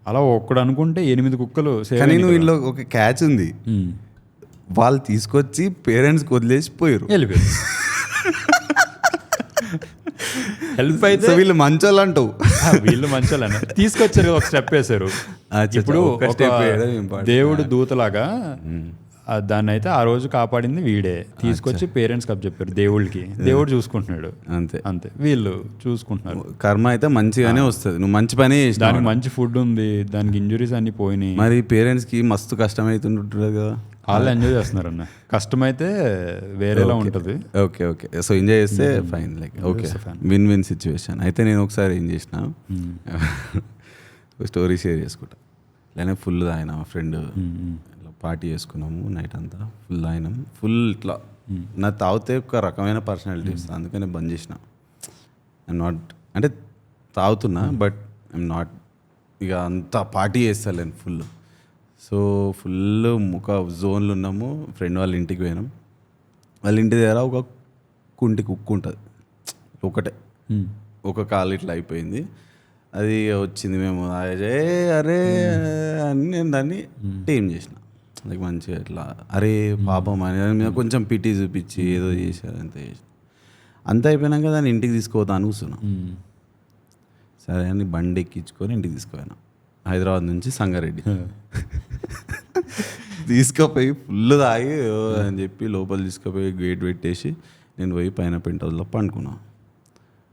అలా ఒక్కడు అనుకుంటే 8 కుక్కలు. కానీ నువ్వు ఇంట్లో ఒక క్యాచ్ ఉంది, వాళ్ళు తీసుకొచ్చి పేరెంట్స్కి వదిలేసి పోయారు, వెళ్ళిపోయారు. హెల్ప్ అయితే వీళ్ళు మంచోళ్ళు అంటావు. వీళ్ళు మంచోళ్ళని తీసుకొచ్చారు, ఒక స్టెప్ వేశారు. ఇప్పుడు దేవుడు దూతలాగా దాన్ని అయితే ఆ రోజు కాపాడింది వీడే, తీసుకొచ్చి పేరెంట్స్ కప్ చెప్పారు దేవుడికి. దేవుడు చూసుకుంటున్నాడు, అంతే అంతే. వీళ్ళు చూసుకుంటున్నారు. కర్మ అయితే మంచిగానే వస్తుంది, నువ్వు మంచి పని చేసినావు, దానికి మంచి ఫుడ్ ఉంది, దానికి ఇంజురీస్ అన్ని పోయినాయి. మరి పేరెంట్స్కి మస్తు కష్టం అవుతుంటుంది కదా. వాళ్ళు ఎంజాయ్ చేస్తున్నారు అన్న, కష్టమైతే వేరేలా ఉంటుంది. ఓకే ఓకే, సో ఎంజాయ్ చేస్తే fine, like okay, win win situation. అయితే నేను ఒకసారి ఏం చేసిన, స్టోరీ షేర్ చేసుకుంటా. లేనే ఫుల్ తాగిన, మా ఫ్రెండ్ పార్టీ చేసుకున్నాము, నైట్ అంతా ఫుల్ తాగినాం, ఫుల్ ఇట్లా. నా తాగితే ఒక రకమైన పర్సనాలిటీ వస్తుంది, అందుకని బంద్ చేసిన. ఐఎమ్ నాట్, అంటే తాగుతున్నా బట్ ఐఎమ్ నాట్ ఇక అంతా పార్టీ చేస్తలేను ఫుల్. సో ఫుల్ ఒక జోన్లో ఉన్నాము, ఫ్రెండ్ వాళ్ళ ఇంటికి పోయినాం. వాళ్ళ ఇంటి దగ్గర ఒక కుంటి కుక్క ఉంటుంది, ఒకటే, ఒక కాలు ఇట్లా అయిపోయింది. అది వచ్చింది, మేము అరే అని నేను దాన్ని టీం చేసిన, లైక్ మంచిగా ఇట్లా అరే పాపం అని మీద కొంచెం పిటి చూపించి ఏదో చేశారు, అంత చేసిన. అంత అయిపోయినాక దాన్ని ఇంటికి తీసుకుపోతాను కూర్చున్నాం. సరే అని బండి ఎక్కించుకొని ఇంటికి తీసుకుపోయినా, హైదరాబాద్ నుంచి సంగారెడ్డి. తీసుకుపోయి ఫుల్ తాగి అని చెప్పి లోపల తీసుకుపోయి గేట్ పెట్టేసి నేను పోయి పైన పెంట్ హౌస్లో పండుకున్నా.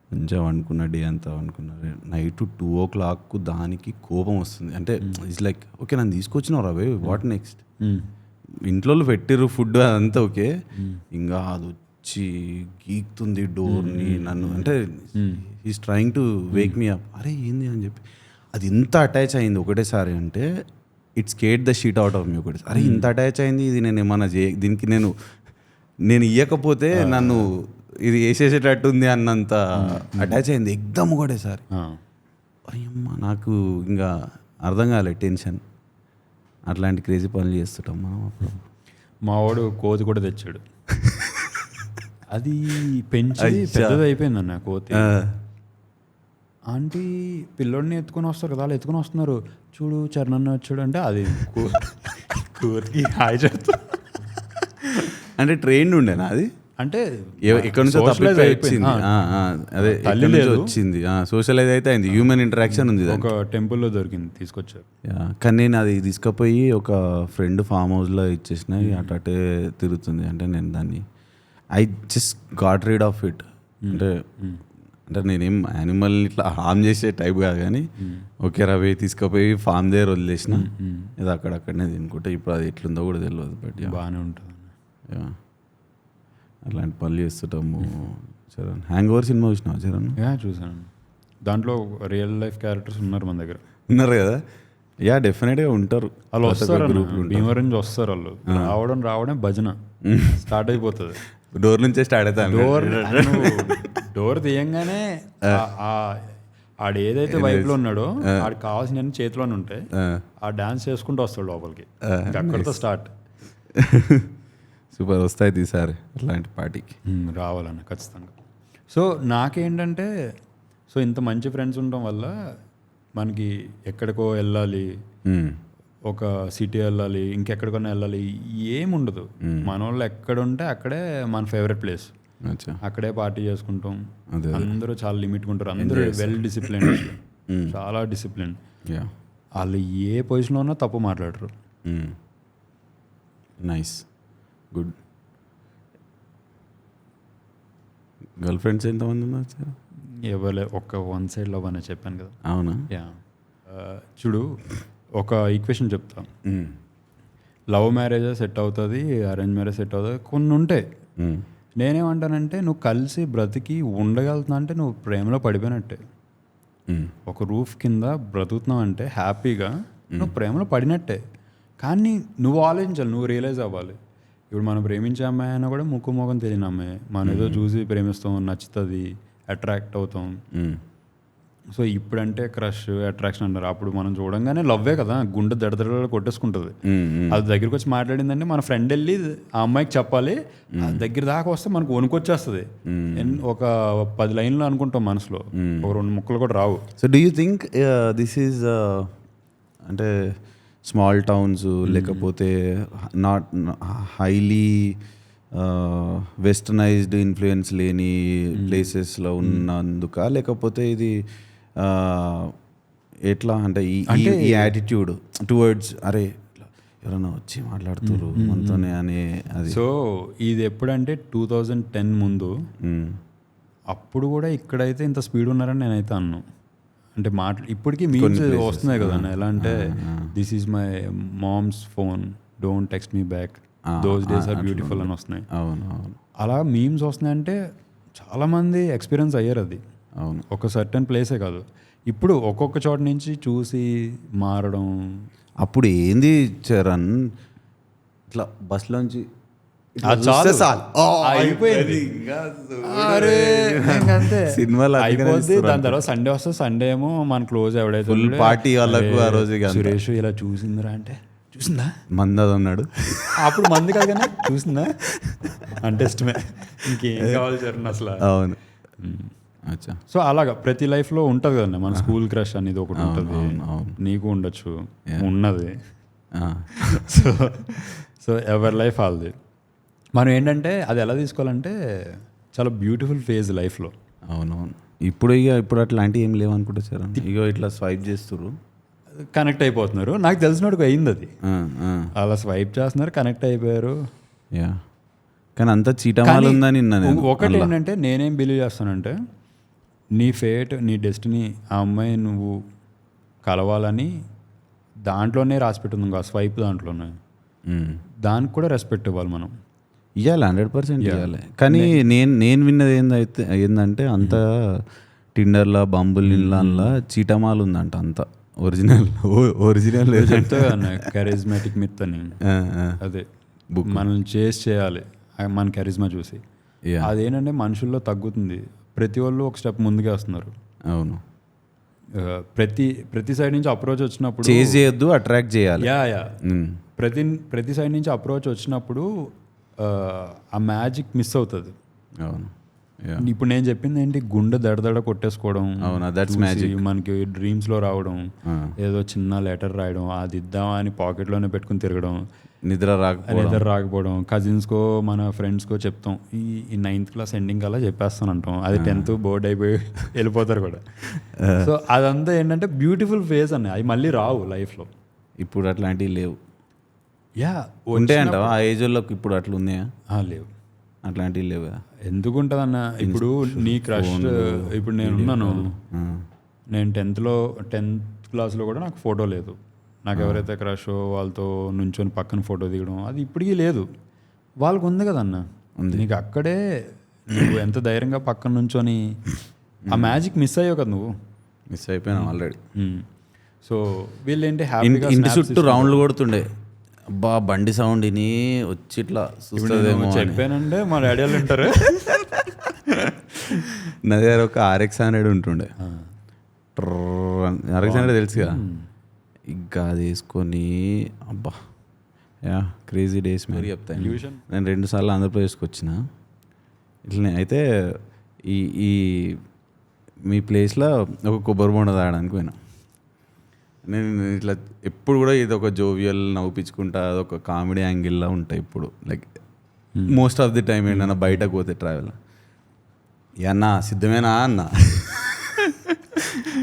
మంచిగా వండుకున్న, డే అంతా వండుకున్నా. నైట్ 2 o'clock దానికి కోపం వస్తుంది. అంటే ఇట్స్ లైక్ ఓకే నన్ను తీసుకొచ్చినావు రాబోయ్, వాట్ నెక్స్ట్, ఇంట్లో పెట్టిర్రు ఫుడ్ అదంతా ఓకే, ఇంకా అది వచ్చి గీక్తుంది డోర్ని నన్ను. అంటే is trying to Wake me up. అరే ఏంది అని చెప్పి అది ఇంత అటాచ్ అయింది ఒకటేసారి, అంటే it's scared the shit out of me ఒకటేసారి. అరే ఇంత అటాచ్ అయింది, ఇది నేను ఏమన్నా దీనికి నేను ఇవ్వకపోతే నన్ను ఇది వేసేసేటట్టు ఉంది అన్నంత అటాచ్ అయింది ఎగ్దమ్ ఒకటేసారి. అయ్యమ్మ నాకు ఇంకా అర్థం కాలే, టెన్షన్. అట్లాంటి క్రేజీ పనులు చేస్తుంటాం మనం. మా వాడు కోతి కూడా తెచ్చాడు, అది పెంచి పెద్దది అయిపోయింది అన్న కోతి. ఆంటీ పిల్లోడిని ఎత్తుకొని వస్తారు కదా, వాళ్ళు ఎత్తుకొని వస్తున్నారు, చూడు చరణ్ వచ్చాడు అంటే అది కోతికి హాయ్ చెప్తా. అంటే ట్రైన్ ఉండేనా అది, అంటే ఎక్కడ నుంచో వచ్చింది, అదే తల్లి వచ్చింది, సోషలైజ్ అయితే అయింది, హ్యూమన్ ఇంటరాక్షన్ ఉంది. ఒక టెంపుల్లో దొరికింది, తీసుకొచ్చారు. కానీ నేను అది తీసుకుపోయి ఒక ఫ్రెండ్ ఫామ్ హౌస్లో ఇచ్చేసిన, అటే తిరుగుతుంది. అంటే నేను దాన్ని I just got read of it. అంటే నేనేం యానిమల్ ఇట్లా హార్మ్ చేసే టైప్ కాదు, కానీ ఓకే రవి తీసుకుపోయి ఫామ్ దగ్గర వదిలేసిన, ఇది అక్కడక్కడనే తినుకుంటే. ఇప్పుడు అది ఎట్లుందో కూడా తెలియదు, బట్ బాగానే ఉంటుంది. అట్లాంటి పనులు చేస్తుంటాము. చరణ్ హ్యాంగ్ ఓవర్ సినిమా చూసినావా చరణ్? చూసాను, దాంట్లో రియల్ లైఫ్ క్యారెక్టర్స్ ఉన్నారు మన దగ్గర. ఉన్నారు కదా, డెఫినెట్గా ఉంటారు. వాళ్ళు వస్తారు, భీమవరం నుంచి వస్తారు వాళ్ళు, రావడం భజన స్టార్ట్ అయిపోతుంది. డోర్ నుంచే స్టార్ట్ అవుతాను. డోర్ తీయంగానే ఆడు ఏదైతే వైపులో ఉన్నాడో ఆడికి కావాల్సిన చేతిలోనే ఉంటాయి, ఆ డాన్స్ చేసుకుంటూ వస్తాడు లోపలికి, అక్కడితో స్టార్ట్. సూపర్, వస్తాయి తీసారి అట్లాంటి పార్టీకి రావాలన్న ఖచ్చితంగా. సో నాకేంటంటే, సో ఇంత మంచి ఫ్రెండ్స్ ఉండడం వల్ల మనకి ఎక్కడికో వెళ్ళాలి, ఒక సిటీ వెళ్ళాలి, ఇంకెక్కడికైనా వెళ్ళాలి ఏముండదు. మన వాళ్ళు ఎక్కడుంటే అక్కడే మన ఫేవరెట్ ప్లేస్, అక్కడే పార్టీ చేసుకుంటాం. అందరూ చాలా లిమిట్గా ఉంటారు, అందరూ వెల్ డిసిప్లిన్, చాలా డిసిప్లిన్. వాళ్ళు ఏ పొజిషన్లో ఉన్నా తప్పు మాట్లాడరు. Nice, good. గర్ల్ ఫ్రెండ్స్ ఎంతమంది ఉన్నారు? ఎవరు, ఒక వన్ సైడ్ లవ్ అని చెప్పాను కదా. అవునా? చూడు, ఒక ఈక్వేషన్ చెప్తా. లవ్ మ్యారేజ్ సెట్ అవుతుంది, అరేంజ్ మ్యారేజ్ సెట్ అవుతుంది, కొన్ని ఉంటాయి. నేనేమంటానంటే నువ్వు కలిసి బ్రతికి ఉండగలుగుతున్నా అంటే నువ్వు ప్రేమలో పడిపోయినట్టే. ఒక రూఫ్ కింద బ్రతుకుతున్నావు అంటే హ్యాపీగా నువ్వు ప్రేమలో పడినట్టే. కానీ నువ్వు ఆలోచించాలి, నువ్వు రియలైజ్ అవ్వాలి. ఇప్పుడు మనం ప్రేమించే అమ్మాయి అయినా కూడా ముక్కు మొఖం తెలియని అమ్మాయి, మనం ఏదో చూసి ప్రేమిస్తాం, నచ్చుతుంది, అట్రాక్ట్ అవుతాం. సో ఇప్పుడంటే క్రష్ అట్రాక్షన్ అంటారు, అప్పుడు మనం చూడంగానే లవ్వే కదా, గుండె దడదడ కొట్టేసుకుంటుంది. అది దగ్గరికి వచ్చి మాట్లాడిందంటే మన ఫ్రెండ్ వెళ్ళి ఆ అమ్మాయికి చెప్పాలి, దగ్గర దాకా వస్తే మనకు వణుకొచ్చేస్తుంది. ఒక 10 లైన్లు అనుకుంటాం మనసులో, ఒక 2 ముక్కలు కూడా రావు. So do you think this is అంటే స్మాల్ టౌన్స్ లేకపోతే నాట్ హైలీ వెస్టర్నైజ్డ్ ఇన్ఫ్లుయెన్స్ లేని ప్లేసెస్లో ఉన్నందుక, లేకపోతే ఇది ఎట్లా అంటే ఈ యాటిట్యూడ్ టువర్డ్స్ అరే ఎవరైనా వచ్చి మాట్లాడుతున్నారు మనతోనే అనే అది. సో ఇది ఎప్పుడంటే 2010 ముందు, అప్పుడు కూడా ఇక్కడైతే ఇంత స్పీడ్ ఉన్నారని నేనైతే అన్నాను. అంటే ఇప్పటికీ మీమ్స్ వస్తున్నాయి కదా, ఎలా అంటే this is my mom's phone, don't text me back, those days are beautiful అని వస్తున్నాయి. అలా మీమ్స్ వస్తున్నాయంటే చాలామంది ఎక్స్పీరియన్స్ అయ్యారు అది. అవును, ఒక సర్టన్ ప్లేసే కాదు, ఇప్పుడు ఒక్కొక్క చోట నుంచి చూసి మారడం. అప్పుడు ఏంది చరణ్, ఇట్లా బస్లోంచి సినిమాలో అయిపోద్ది. దాని తర్వాత సండే వస్తే సండే ఏమో మన క్లోజ్ ఎవడైతే ఫుల్ పార్టీ వాళ్ళకు ఆ రోజు సురేష్ ఇలా చూసిందిరా అంటే చూసిందా మంది అది ఉన్నాడు, అప్పుడు మంది కాదు కానీ చూసిందా అంటే ఇష్టమే, ఇంకేం కావాలి చరణ్ అసలు. అవును. సో అలాగా ప్రతి లైఫ్లో ఉంటుంది కదండి, మన స్కూల్ క్రష్ అనేది ఒకటి ఉంటుంది, నీకు ఉండొచ్చు, ఉన్నది. సో ఎవరి లైఫ్ వాళ్ళది. మనం ఏంటంటే అది ఎలా తీసుకోవాలంటే చాలా బ్యూటిఫుల్ ఫేజ్ లైఫ్లో. అవునవును. ఇప్పుడు అట్లాంటివి ఏం లేవు అనుకుంటా సార్, ఇగో ఇట్లా స్వైప్ చేస్తున్నారు, కనెక్ట్ అయిపోతున్నారు. నాకు తెలిసినోడికి అయింది అది, అలా స్వైప్ చేస్తున్నారు, కనెక్ట్ అయిపోయారు. యా, కానీ అంతా చీటమాలు ఉందని. ఒకటి ఏంటంటే నేనేం బిలీవ్ చేస్తానంటే, నీ ఫేట్, నీ డెస్టినీ, ఆ అమ్మాయి నువ్వు కలవాలని దాంట్లోనే రాసిపెట్టుంది, ఇంకా స్వైప్ దాంట్లోనే. దానికి కూడా రెస్పెక్ట్ ఇవ్వాలి మనం, ఇవ్వాలి, 100% ఇవ్వాలి. కానీ నేను విన్నది ఏందంటే అంత టిండర్లా, బంబుల్ ఇన్లా చీటమాలు ఉందంట, అంత ఒరిజినల్ చెప్తా కదా కరిజ్మాటిక్ మిత్ అని. అదే మనల్ని చేయాలి మన కరిజ్మా చూసి. అదేంటంటే మనుషుల్లో తగ్గుతుంది, ప్రతి వాళ్ళు ఒక స్టెప్ ముందుకే వస్తున్నారు. అవును, ప్రతి సైడ్ నుంచి అప్రోచ్ వచ్చినప్పుడు చేయొద్దు, అట్రాక్ట్ చేయాలి. ప్రతి సైడ్ నుంచి అప్రోచ్ వచ్చినప్పుడు ఆ మ్యాజిక్ మిస్ అవుతుంది. అవును. ఇప్పుడు నేను చెప్పింది ఏంటి, గుండె దడదడ కొట్టేసుకోవడం, మనకి డ్రీమ్స్లో రావడం, ఏదో చిన్న లెటర్ రాయడం, అది ఇద్దామా అని పాకెట్లోనే పెట్టుకుని తిరగడం, నిద్ర రాకపోవడం, కజిన్స్కో మన ఫ్రెండ్స్కో చెప్తాం, ఈ 9th క్లాస్ ఎండింగ్ అలా చెప్పేస్తాను అంటాం, అది 10th బోర్డ్ అయిపోయి వెళ్ళిపోతారు కూడా. సో అదంతా ఏంటంటే బ్యూటిఫుల్ ఫేజ్ అన్న, అవి మళ్ళీ రావు లైఫ్లో. ఇప్పుడు అట్లాంటివి లేవు. ఉంటాయంట ఆ ఏజ్ వాళ్ళకి ఇప్పుడు అట్లా ఉన్నాయా? లేవు, అట్లాంటివి లేవు. ఎందుకు ఉంటుంది అన్న, ఇప్పుడు నీ క్రష్, ఇప్పుడు నేనున్నాను, నేను 10th క్లాస్లో కూడా నాకు ఫోటో లేదు, నాకు ఎవరైతే క్రష్ వాళ్ళతో నుంచొని పక్కన ఫోటో దిగడం అది ఇప్పటికీ లేదు. వాళ్ళకు ఉంది కదన్న, నీకు అక్కడే నువ్వు ఎంత ధైర్యంగా పక్కన నుంచొని ఆ మ్యాజిక్ మిస్ అయ్యావు కదా, నువ్వు మిస్ అయిపోయినావు ఆల్రెడీ. సో వీళ్ళేంటి హ్యాపీగా ఇంటి చుట్టూ రౌండ్లు కొడుతుండే, అబ్బా బండి సౌండ్ ఇని వచ్చి ఇట్లా చూస్తుందేమో చెప్పానంటే మా డాడీ వాళ్ళు ఉంటారు. నా దగ్గర ఒక RX 100 ఉంటుండే, RX 100 తెలుసు కదా, ఇంకా అది వేసుకొని అబ్బా క్రేజీ డేస్ మరి చెప్తాను. నేను 2 సార్లు ఆంధ్రప్రదేశ్కి వచ్చిన ఇట్లనే. అయితే ఈ మీ ప్లేస్లో ఒక కొబ్బరి బొండ తాగడానికి పోయినా. నేను ఇట్లా ఎప్పుడు కూడా ఇది ఒక జోవియల్ నవ్వుపించుకుంటా, అదొక కామెడీ యాంగిల్లా ఉంటాయి ఇప్పుడు, like most of the time ఏంటన్నా బయటకు పోతే ట్రావెల్, అన్నా సిద్ధమేనా అన్న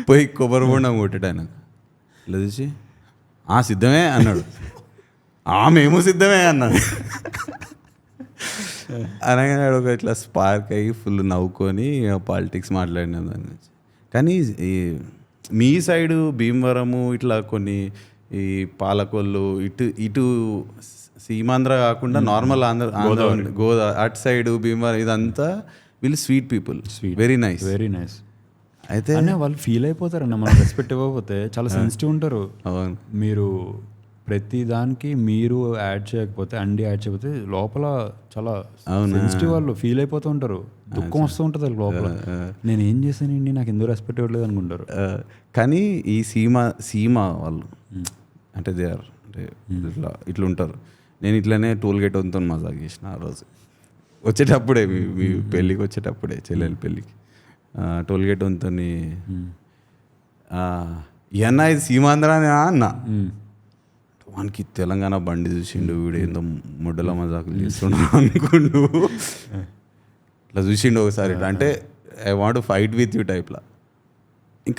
పోయి కొబ్బరి బొండం కొట్టాడు. ఆయన ఇలా చూసి సిద్ధమే అన్నాడు, మేము సిద్ధమే అన్నాడు. అనగానే ఒక ఇట్లా స్పార్క్ అయ్యి ఫుల్ నవ్వుకొని పాలిటిక్స్ మాట్లాడినాం దాని గురించి. కానీ మీ సైడు భీమవరము ఇట్లా కొన్ని ఈ పాలకొల్లు ఇటు సీమాంధ్ర కాకుండా నార్మల్ గోదావరి అటు సైడు భీమవరం ఇదంతా వీళ్ళు స్వీట్ పీపుల్, వెరీ నైస్. అయితే అనే వాళ్ళు ఫీల్ అయిపోతారన్న మనం రెస్పెక్ట్ ఇవ్వకపోతే చాలా సెన్సిటివ్ ఉంటారు. అవును మీరు ప్రతి దానికి మీరు యాడ్ చేయకపోతే యాడ్ చేయకపోతే లోపల చాలా సెన్సిటివ్ వాళ్ళు ఫీల్ అయిపోతూ ఉంటారు. దుఃఖం వస్తూ ఉంటుంది వాళ్ళకి లోపల. నేను ఏం చేశానండి, నాకు ఎందుకు రెస్పెక్ట్ ఇవ్వట్లేదు అనుకుంటారు. కానీ ఈ సీమ వాళ్ళు అంటే దే ఆర్ అంటే ఇట్లా ఉంటారు. నేను ఇట్లనే టోల్ గేట్ వంతో మజాక్ చేసిన ఆ రోజు వచ్చేటప్పుడే మీ పెళ్ళికి వచ్చేటప్పుడే చెల్లెలి పెళ్ళికి టోల్ గేట్ వంతో ఎన్నా ఇది సీమాంధ్రానే అన్న. వానికి తెలంగాణ బండి చూసిండు, వీడు ఏందో ముడ్డల మజాకులు చేస్తుండు అనుకుండు. ఇట్లా చూసిండు ఒకసారి అంటే I want fight with you టైప్లా.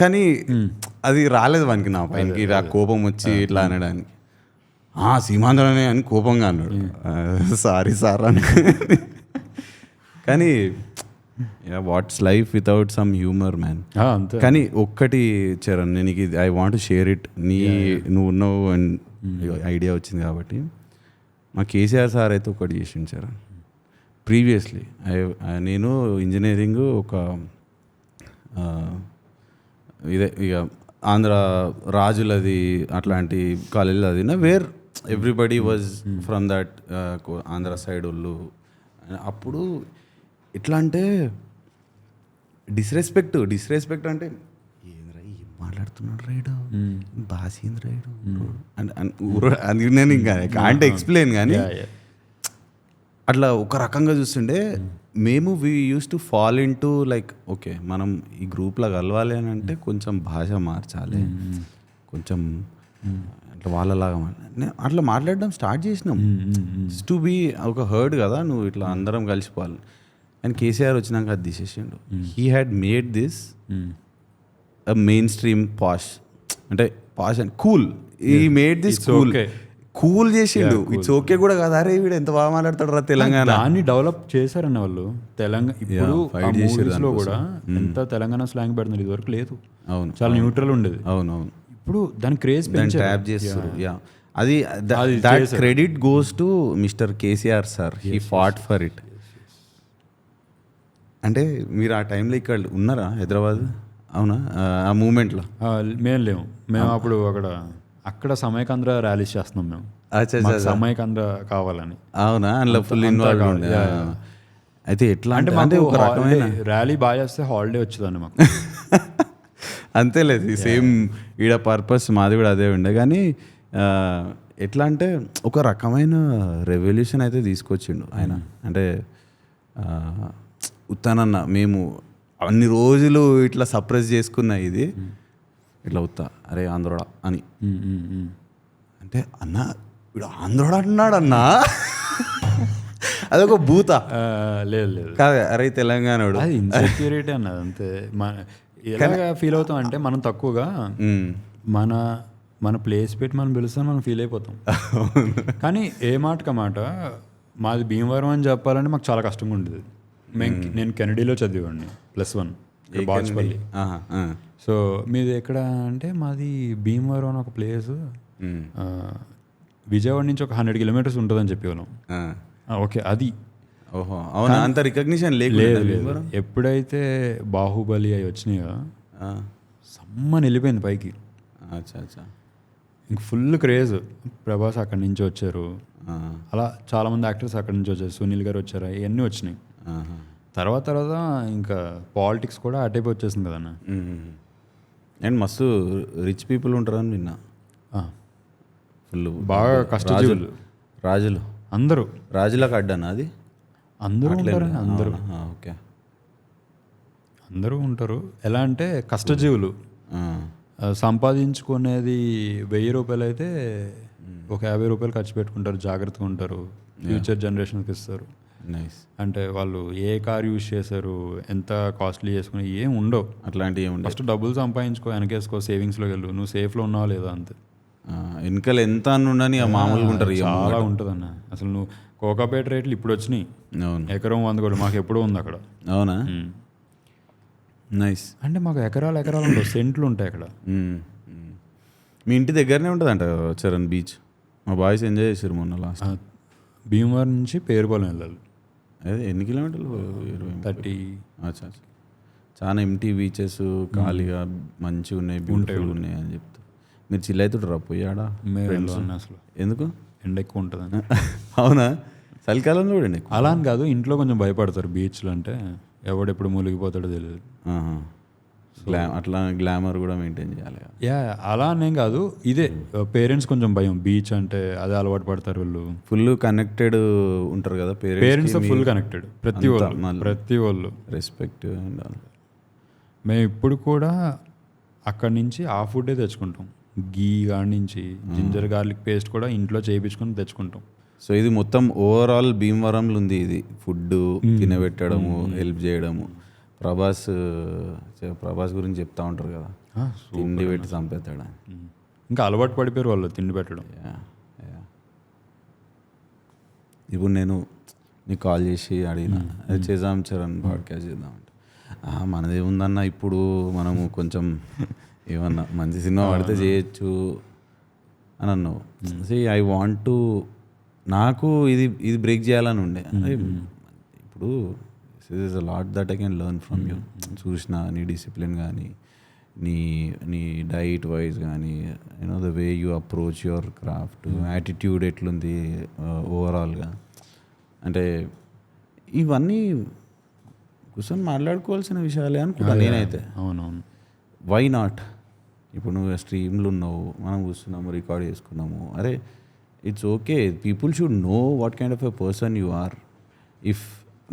కానీ అది రాలేదు వానికి నా పైనకి కోపం వచ్చి ఇట్లా అనడానికి. సీమాంధ్రనే అని కోపంగా అన్నాడు. సారీ సార్ అని. కానీ what's life without some humour man. కానీ ఒక్కటి చరణ్, నేను ఐ వాంట్ షేర్ ఇట్. నువ్వు ఉన్నావు అండ్ ఐడియా వచ్చింది కాబట్టి. మా కేసీఆర్ సార్ అయితే ఒకటి చేసిండు చరణ్. ప్రీవియస్లీ నేను ఇంజనీరింగ్ ఒక ఇదే ఇక ఆంధ్ర రాజులది అట్లాంటి కాలేజీలో చదివిన, where everybody was from that Andhra side వాళ్ళు. అప్పుడు ఎట్లా అంటే డిస్రెస్పెక్ట్ అంటే ఏంద్రా ఏం మాట్లాడుతున్నాడు రైడు, భాష ఏంది రైడు అని నేను ఇంకా కాంటే ఎక్స్ప్లెయిన్. కానీ అట్లా ఒక రకంగా చూస్తుండే మేము we use to fall in to like okay మనం ఈ గ్రూప్లో కలవాలి అని అంటే కొంచెం భాష మార్చాలి, కొంచెం అట్లా వాళ్ళలాగా అట్లా మాట్లాడడం స్టార్ట్ చేసినాం. టు బీ ఒక హర్డ్ కదా, నువ్వు ఇట్లా అందరం కలిసిపోవాలి. అండ్ కేసీఆర్ వచ్చినాక అది తీసేసిండు. He had made this mainstream posh, అంటే పాష్ అండ్ కూల్. ఈ మేడ్ దిస్ కూల్ చేసిండు. ఇట్స్ ఓకే కూడా కదా, అరే వీడు ఎంత బాగా మాట్లాడతాడు రా తెలంగాణ. దాన్ని డెవలప్ చేశారన్న వాళ్ళు తెలంగాణ. ఇప్పుడు లో కూడా ఎంత తెలంగాణ స్లాంగ్ పెడుతున్నారు, ఇది వరకు లేదు. అవును, చాలా న్యూట్రల్ ఉండేది. అవునవును. ఇప్పుడు దాని క్రేజ్ ట్యాప్ చేస్తారు. అది that credit goes to mister KCR sir. He fought for it. అంటే మీరు ఆ టైంలో ఇక్కడ ఉన్నారా హైదరాబాద్? అవునా? ఆ మూమెంట్లో మేము లేము. మేము అప్పుడు అక్కడ సమైకాంధ్ర ర్యాలీస్ చేస్తున్నాం మేము. సమైకాంధ్ర కావాలని. అవునా? అందులో ఫుల్ ఇన్వాల్వ్ ఉండే. అయితే ఎట్లా అంటే ఒక రకమైన ర్యాలీ బాగా చేస్తే హాలిడే వచ్చేదాన్ని మాకు. అంతేలేదు, సేమ్ ఈడ పర్పస్ మాది కూడా అదే ఉండే. కానీ ఎట్లా అంటే ఒక రకమైన రెవల్యూషన్ అయితే తీసుకొచ్చిండు ఆయన. అంటే ఉత్తానన్న మేము అన్ని రోజులు ఇట్లా సప్రెస్ చేసుకున్న ఇది ఇట్లా ఉత్తా అరే ఆంధ్రోడా అని అంటే అన్న వీడు ఆంధ్రోడా అంటున్నాడు అన్నా. అదొక భూత. లేదు కాదు, అరే తెలంగాణ ఇన్సెక్యూరిటీ అన్నది అంతే. ఎలాగా ఫీల్ అవుతాం అంటే మనం తక్కువగా మన ప్లేస్ పెట్టి మనం పిలుస్తాం, మనం ఫీల్ అయిపోతాం. కానీ ఏ మాటక మాట మాది భీమవరం అని చెప్పాలంటే మాకు చాలా కష్టంగా ఉండేది. నేను కెనడీలో చదివాడిని +1 బాచుపల్లి. సో మీది ఎక్కడ అంటే మాది భీమవరం అని ఒక ప్లేస్, విజయవాడ నుంచి ఒక 100 కిలోమీటర్స్ ఉంటుందని చెప్పేవాళ్ళం. ఓకే, అది అంత రికగ్నిషన్ లేదు. ఎప్పుడైతే బాహుబలి అవి వచ్చినాయో సమ్మని వెళ్ళిపోయింది పైకి. ఇంక ఫుల్ క్రేజ్. ప్రభాస్ అక్కడి నుంచి వచ్చారు, అలా చాలామంది యాక్టర్స్ అక్కడి నుంచి వచ్చారు, సునీల్ గారు వచ్చారు, ఇవన్నీ వచ్చినాయి. తర్వాత ఇంకా పాలిటిక్స్ కూడా అటైపు వచ్చేసింది కదన్న. అండ్ మస్తు రిచ్ పీపుల్ ఉంటారని విన్నా. ఫుల్ బాగా కష్టజీవులు రాజులు అందరూ. రాజులకు అడ్డానా అది? అందరూ ఉంటారు. ఓకే, అందరూ ఉంటారు. ఎలా అంటే కష్టజీవులు. సంపాదించుకునేది 1000 రూపాయలు అయితే ఒక 50 రూపాయలు ఖర్చు పెట్టుకుంటారు, జాగ్రత్తగా ఉంటారు, ఫ్యూచర్ జనరేషన్కి ఇస్తారు. అంటే వాళ్ళు ఏ కార్ యూజ్ చేశారు, ఎంత కాస్ట్లీ చేసుకుని ఏం ఉండవు, అట్లాంటివి ఏమి. ఫస్ట్ డబ్బులు సంపాదించుకో, వెనకేసుకో, సేవింగ్స్లోకి వెళ్ళు, నువ్వు సేఫ్లో ఉన్నావా లేదా అంతే. వెనకాల ఎంత ఉండని మామూలుగా ఉంటారు. చాలా ఉంటుంది అన్న. అసలు నువ్వు కోకాపేట రేట్లు ఇప్పుడు వచ్చినాయి. ఎకరం 100 కూడా మాకు ఎప్పుడూ ఉంది అక్కడ. అవునా? నైస్. అంటే మాకు ఎకరాలు ఉండవు, సెంట్లు ఉంటాయి అక్కడ. మీ ఇంటి దగ్గరనే ఉంటుంది అంట చరణ్ బీచ్. మా బాయ్స్ ఎంజాయ్ చేశారు మొన్న లాస్ట్. భీమవరం నుంచి పేరుపాలెం వెళ్ళాలి. అదే ఎన్ని కిలోమీటర్లు? 30. చాలా ఎంటీ బీచెస్ ఖాళీగా మంచిగా ఉన్నాయి, బ్యూటిఫుల్ ఉన్నాయి అని చెప్తారు. మీరు చిల్ అవుతుంటారా పోయాడా? అసలు ఎందుకు? ఎండ ఎక్కువ ఉంటుంది. అవునా? చలికాలంలో కూడా ఎక్కువ. అలా అని కాదు, ఇంట్లో కొంచెం భయపడతారు బీచ్లు అంటే, ఎవడెప్పుడు మునిగిపోతాడో తెలియదు. అట్లా గ్లామర్ కూడా మెయింటైన్ చేయాలి. యా, అలా అనేం కాదు, ఇదే పేరెంట్స్ కొంచెం భయం. బీచ్ అంటే అదే అలవాటు పడతారు వీళ్ళు. ఫుల్ కనెక్టెడ్ ఉంటారు కదా పేరెంట్స్, ఫుల్ కనెక్టెడ్. ప్రతి వాళ్ళు రెస్పెక్ట్ ఉండాలి. మేము ఇప్పుడు కూడా అక్కడి నుంచి ఆ ఫుడ్డే తెచ్చుకుంటాం. గీ కాడి నుంచి జింజర్ గార్లిక్ పేస్ట్ కూడా ఇంట్లో చేయించుకొని తెచ్చుకుంటాం. సో ఇది మొత్తం ఓవరాల్ భీమవరంలో ఉంది. ఇది ఫుడ్ తినబెట్టడము, హెల్ప్ చేయడము. ప్రభాస్ గురించి చెప్తా ఉంటారు కదా, తిండి పెట్టి చంపేస్తాడు. ఇంకా అలవాటు పడిపోయారు వాళ్ళు తిండి పెట్టడం. ఇప్పుడు నేను నీకు కాల్ చేసి అడిగిన చేద్దాం చరణ్ పాడ్కాస్ట్ చేద్దామంటే, మనదేముందన్న ఇప్పుడు మనము కొంచెం ఏమన్నా మంచి సినిమా పడితే చేయొచ్చు అని అన్నావు. ఐ వాంట్ టు, నాకు ఇది బ్రేక్ చేయాలని ఉండే. ఇప్పుడు is a lot that I can learn from you. చూసిన నీ డిసిప్లిన్ కానీ, నీ డైట్ వైజ్ కానీ, you know the way you approach your craft, attitude ఎట్లుంది ఓవరాల్గా. అంటే ఇవన్నీ కూర్చొని మాట్లాడుకోవాల్సిన విషయాలే అనుకుంటా నేనైతే. అవునవును. Why not? ఇప్పుడు నువ్వు స్ట్రీమ్లు ఉన్నావు, మనం కూర్చున్నాము, రికార్డ్ చేసుకున్నాము. అరే it's okay, people should know what kind of a person you are. If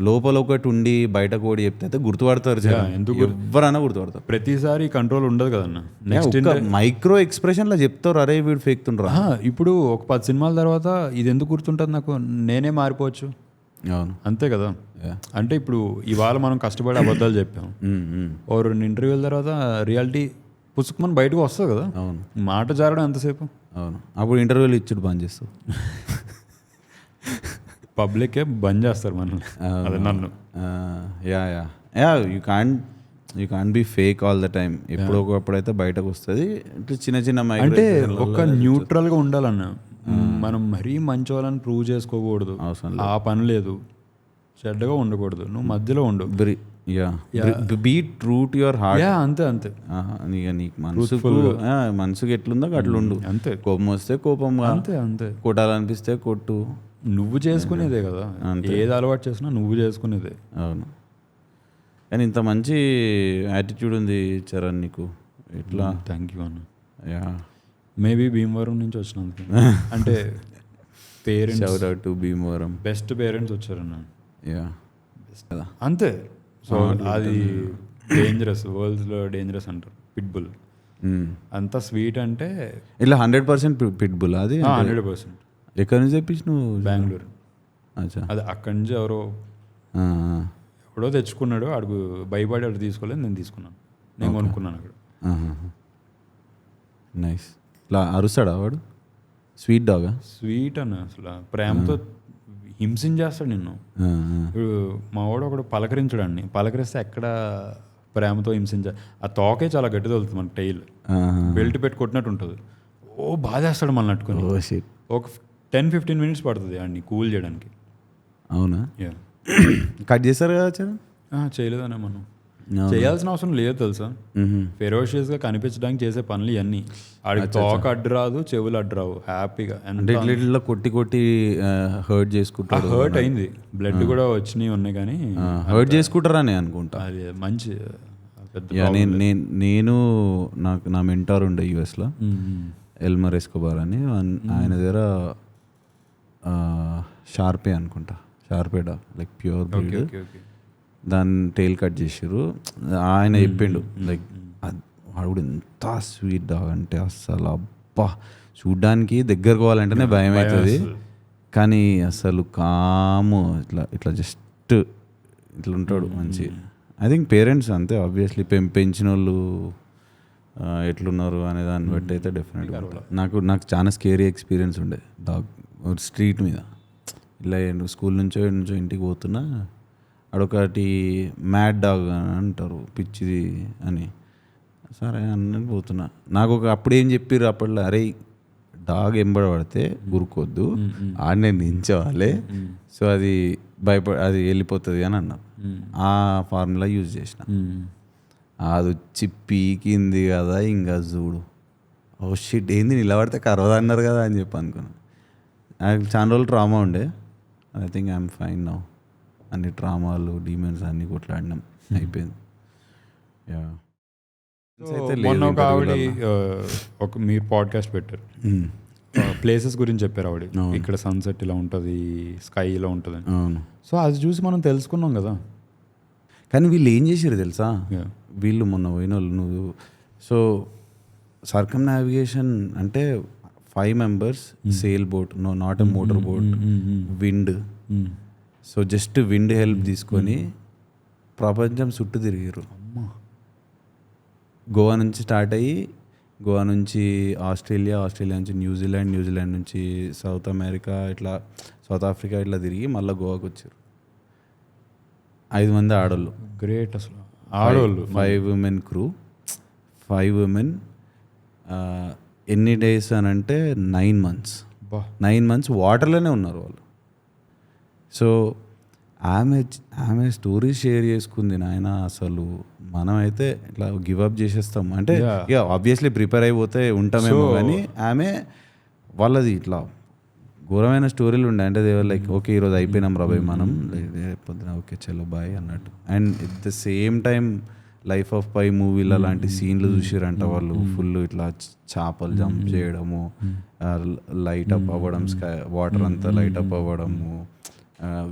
లోపల ఒకటి ఉండి బయట కూడా చెప్తే అయితే గుర్తుపడతారు. ఎందుకు ఎవరైనా గుర్తుపడతారు. ప్రతిసారి కంట్రోల్ ఉండదు కదన్న. నెక్స్ట్ మైక్రో ఎక్స్ప్రెషన్లో చెప్తారు, అరే వీడు ఫేక్ తుండ్రా. ఇప్పుడు ఒక 10 సినిమాల తర్వాత ఇది ఎందుకు గుర్తుంటుంది నాకు, నేనే మారిపోవచ్చు. అవును, అంతే కదా. అంటే ఇప్పుడు ఇవాళ మనం కష్టపడి అబద్ధాలు చెప్పాం, ఓ 2 ఇంటర్వ్యూల తర్వాత రియాలిటీ పుసుకుమని బయటకు వస్తుంది కదా. అవును, మాట జారడం ఎంతసేపు. అవును, అప్పుడు ఇంటర్వ్యూలు ఇచ్చుడు బంద్ చేస్తావు. పబ్లికే బంద్ చేస్తారు మనల్ని. అది నన్ను. You can't be fake all the time. ఎప్పుడో ఒకప్పుడైతే బయటకు వస్తుంది. ఇట్లా చిన్న చిన్న అంటే ఒక న్యూట్రల్గా ఉండాలన్న. మనం మరీ మంచి వాళ్ళని ప్రూవ్ చేసుకోకూడదు, ఆ పని లేదు. చెడ్డగా ఉండకూడదు, నువ్వు మధ్యలో ఉండు. Be true to your heart. అంతే అంతే. నీకు మనసుకి ఎట్లుందో అట్లుండు. అంతే. కోపం వస్తే కోపంగా, అంతే అంతే. కొట్టాలనిపిస్తే కొట్టు. నువ్వు చేసుకునేదే కదా, ఏది అలవాటు చేసినా నువ్వు చేసుకునేదే. అవును, కానీ ఇంత మంచి యాటిట్యూడ్ ఉంది చరణ్ నీకు. ఇట్లా థ్యాంక్ యూ అన్న. మేబీ భీమవరం నుంచి వచ్చినందుకు. అంటే parents, shout out to Bhimavaram, best parents వచ్చారన్న. కదా అంతే. సో అది డేంజరస్, వరల్డ్స్లో డేంజరస్ అంటారు పిట్బుల్. అంత స్వీట్ అంటే ఇట్లా 100% పిట్బుల్. అది 100%. ఎక్కడి నుంచి తెప్పించి నువ్వు? బెంగళూరు. అది అక్కడి నుంచి ఎవడో తెచ్చుకున్నాడు, అడుగు భయపడి అడు తీసుకోలేదు, నేను తీసుకున్నాను, నేను కొనుక్కున్నాను అక్కడ. నైస్. ఇట్లా అరుస్తాడా వాడు? స్వీట్ డాగా? స్వీట్ అన్న, అసలు ప్రేమతో హింసించేస్తాడు నిన్ను. ఇప్పుడు మా వాడు ఒకడు పలకరించడాన్ని, పలకరిస్తే ఎక్కడ ప్రేమతో హింసించా. ఆ తోకే చాలా గట్టి తగులుతుంది మనకు, టైల్ బెల్ట్ పెట్టి కొట్టినట్టు ఉంటుంది. బాధేస్తాడు మనల్ని అట్టుకొని. ఒక 10-15 minutes పడుతుంది అన్ని కూల్ చేయడానికి. అవునా? కట్ చేస్తారు కదా చరణ్? చేయలేదనే మనం చేయాల్సిన అవసరం లేదు తెలుసా. ఫెరోషియస్గా కనిపించడానికి చేసే పనులు ఇవన్నీ. ఆడికి తోక అడ్డు రాదు, చెవులు అడ్డు రావు, హ్యాపీగా. అంటే ఇట్లా కొట్టి కొట్టి హర్ట్ చేసుకుంటారు. హర్ట్ అయింది, బ్లడ్ కూడా వచ్చినాయి ఉన్నాయి, కానీ హర్ట్ చేసుకుంటారని అనుకుంటా. అది మంచి పెద్ద. నేను నా మెంటార్ ఉండే యూఎస్లో, ఎల్మర్ ఎస్కోబార్ అని. ఆయన దగ్గర షార్పే అనుకుంటా, షార్పేడా లైక్ ప్యూర్ బ్రీడ్. దాన్ని టైల్ కట్ చేసారు. ఆయన చెప్పిండు లైక్ వాడు ఎంత స్వీట్ డాగ్ అంటే అస్సలు అబ్బా, చూడ్డానికి దగ్గర పోవాలంటేనే భయం అవుతుంది, కానీ అసలు కాము ఇట్లా జస్ట్ ఇట్లా ఉంటాడు మంచి. ఐ థింక్ పేరెంట్స్ అంతే ఆబ్వియస్లీ పెంచిన వాళ్ళు ఎట్లున్నారు అనే దాన్ని బట్టి అయితే డెఫినెట్గా. నాకు చాలా స్కేరీ ఎక్స్పీరియన్స్ ఉండే డాగ్ స్ట్రీట్ మీద. ఇలా స్కూల్ నుంచో ఇంటికి పోతున్నా, అడొకటి మ్యాడ్ డాగ్ అని అంటారు, పిచ్చిది అని. సరే అన్నది పోతున్నా, నాకు అప్పుడేం చెప్పారు అప్పట్లో, అరే డాగ్ ఎంబడబడితే గురుకొద్దు, ఆడనే నించోవాలి, సో అది అది వెళ్ళిపోతుంది అని అన్నారు. ఆ ఫార్ములా యూజ్ చేసిన. అది వచ్చి పీకింది కదా ఇంకా చూడు, ఓ షిట్ ఏంది నిలబడితే కరవదు అన్నారు కదా అని చెప్పి అనుకున్నాను. నాకు చాలా రోజులు ట్రామా ఉండే. I think I'm fine now. అన్ని ట్రామాలు డీమెన్స్ అన్ని కొట్లాడినాం, అయిపోయింది. యా మొన్న ఒక ఆవిడ ఒక మీరు పాడ్కాస్ట్ పెట్టారు, ప్లేసెస్ గురించి చెప్పారు ఆవిడ. ఇక్కడ సన్సెట్ ఇలా ఉంటుంది, స్కై ఇలా ఉంటుంది. అవును. సో అది చూసి మనం తెలుసుకున్నాం కదా. కానీ వీళ్ళు ఏం చేసారు తెలుసా, వీళ్ళు మొన్న పోయిన వాళ్ళు నువ్వు. సో సర్కమ్ నావిగేషన్ అంటే 5 members, sale boat, not a motor boat, wind. So just wind help తీసుకొని ప్రపంచం చుట్టూ తిరిగారు. గోవా నుంచి స్టార్ట్ అయ్యి, గోవా నుంచి ఆస్ట్రేలియా, ఆస్ట్రేలియా నుంచి న్యూజిలాండ్, న్యూజిలాండ్ నుంచి సౌత్ అమెరికా, ఇట్లా సౌత్ ఆఫ్రికా ఇట్లా తిరిగి మళ్ళీ గోవాకి వచ్చారు. 5 మంది ఆడోళ్ళు. గ్రేట్ అసలు. ఆడోళ్ళు 5 women క్రూ, 5 women. ఎన్ని డేస్ అని అంటే 9 months. 9 months వాటర్లోనే ఉన్నారు వాళ్ళు. సో ఆమె స్టోరీ షేర్ చేసుకుంది. నాయన అసలు మనమైతే ఇట్లా గివప్ చేసేస్తాం అంటే, ఇక ఆబ్వియస్లీ ప్రిపేర్ అయిపోతే ఉంటామేమో, కానీ ఆమె వాళ్ళది ఇట్లా ఘోరమైన స్టోరీలు ఉండే. అంటే దేవర్ లైక్ ఓకే ఈరోజు అయిపోయినాం రాబాయ్ మనం, పొద్దున ఓకే చలో బాయ్ అన్నట్టు. And at the same time life of Pi మూవీలో అలాంటి సీన్లు చూసిరంట వాళ్ళు. ఫుల్ ఇట్లా చేపలు జంప్ చేయడము, లైట్ అప్ అవ్వడం, స్కై వాటర్ అంతా లైట్ అప్ అవ్వడము,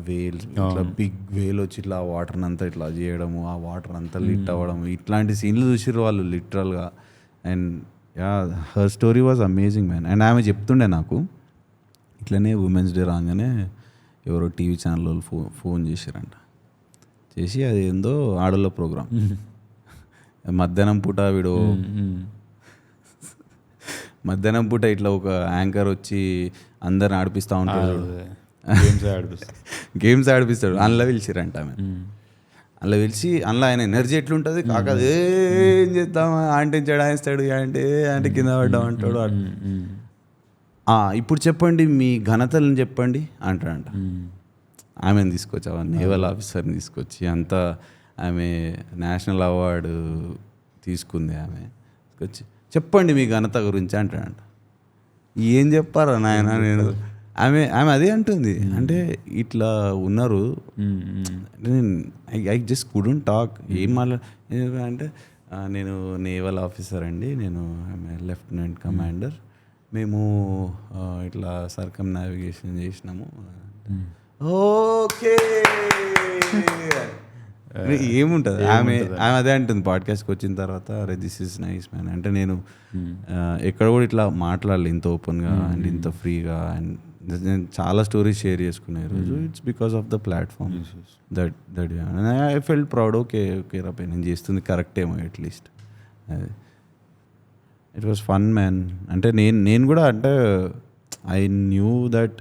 వేల్ ఇట్లా బిగ్ వేల్ వచ్చి ఇట్లా వాటర్ అంతా ఇట్లా చేయడము, ఆ వాటర్ అంతా లిట్ అవ్వడము, ఇట్లాంటి సీన్లు చూసిర్రు వాళ్ళు లిటరల్గా. And yeah her story was amazing man. And ఆమె చెప్తుండే నాకు ఇట్లనే ఉమెన్స్ డే రాగానే ఎవరో టీవీ ఛానల్ వాళ్ళు ఫోన్ చేశారంట. చేసి అది ఏందో ఆడోళ్ళ ప్రోగ్రామ్, మధ్యాహ్నం పూట మధ్యాహ్నం పూట ఇట్లా ఒక యాంకర్ వచ్చి అందరిని ఆడిపిస్తూ ఉంటాడు, గేమ్స్ ఆడిపిస్తాడు. అందులో పిలిచిరంట ఆమె. అందులో పిలిచి అందులో ఆయన ఎనర్జీ ఎట్లుంటుంది కాక ఏం చేద్దాం, ఆంటీ చెడాయిస్తాడు, అంటే కింద పడ్డాం అంటాడు. ఇప్పుడు చెప్పండి మీ ఘనతలను చెప్పండి అంటాడంట. ఆమెను తీసుకొచ్చి, నేవల్ ఆఫీసర్ని తీసుకొచ్చి, అంతా ఆమె నేషనల్ అవార్డు తీసుకుంది. ఆమె తీసుకొచ్చి చెప్పండి మీ ఘనత గురించి అంటాడంట. ఏం చెప్పారా నాయన నేను, ఆమె అదే అంటుంది. అంటే ఇట్లా ఉన్నారు, ఐ జస్ట్ కుడెంట్ టాక్. ఏం అంటే నేను నేవల్ ఆఫీసర్ అండి, నేను లెఫ్టినెంట్ కమాండర్, మేము ఇట్లా సర్కమ్ నావిగేషన్ చేసినాము. ఓకే ఏముంటుంది, ఆమె అదే అంటుంది పాడ్కాస్ట్కి వచ్చిన తర్వాత, అరే దిస్ ఈజ్ నైస్ మ్యాన్. అంటే నేను ఎక్కడ కూడా ఇట్లా మాట్లాడలే ఇంత ఓపెన్గా అండ్ ఇంత ఫ్రీగా. అండ్ నేను చాలా స్టోరీస్ షేర్ చేసుకునే రోజు. It's because of the platform that I felt proud. Okay రాపై నేను చేస్తుంది కరెక్ట్ ఏమో at least. It was fun man. అంటే నేను కూడా అంటే ఐ న్యూ దట్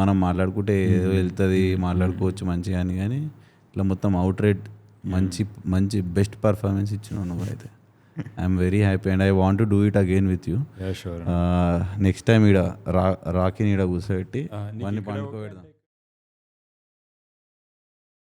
మనం మాట్లాడుకుంటే ఏదో వెళ్తుంది, మాట్లాడుకోవచ్చు మంచిగా అని, కానీ ఇట్లా మొత్తం అవుట్ రేట్ మంచి బెస్ట్ పర్ఫార్మెన్స్ ఇచ్చినావు నువ్వు. అయితే I'm very happy and I want to do it again with you. Next time ఈడ రాకిని ఈడ కూర్చోబెట్టి వాడిని పండుకోబెడదాం.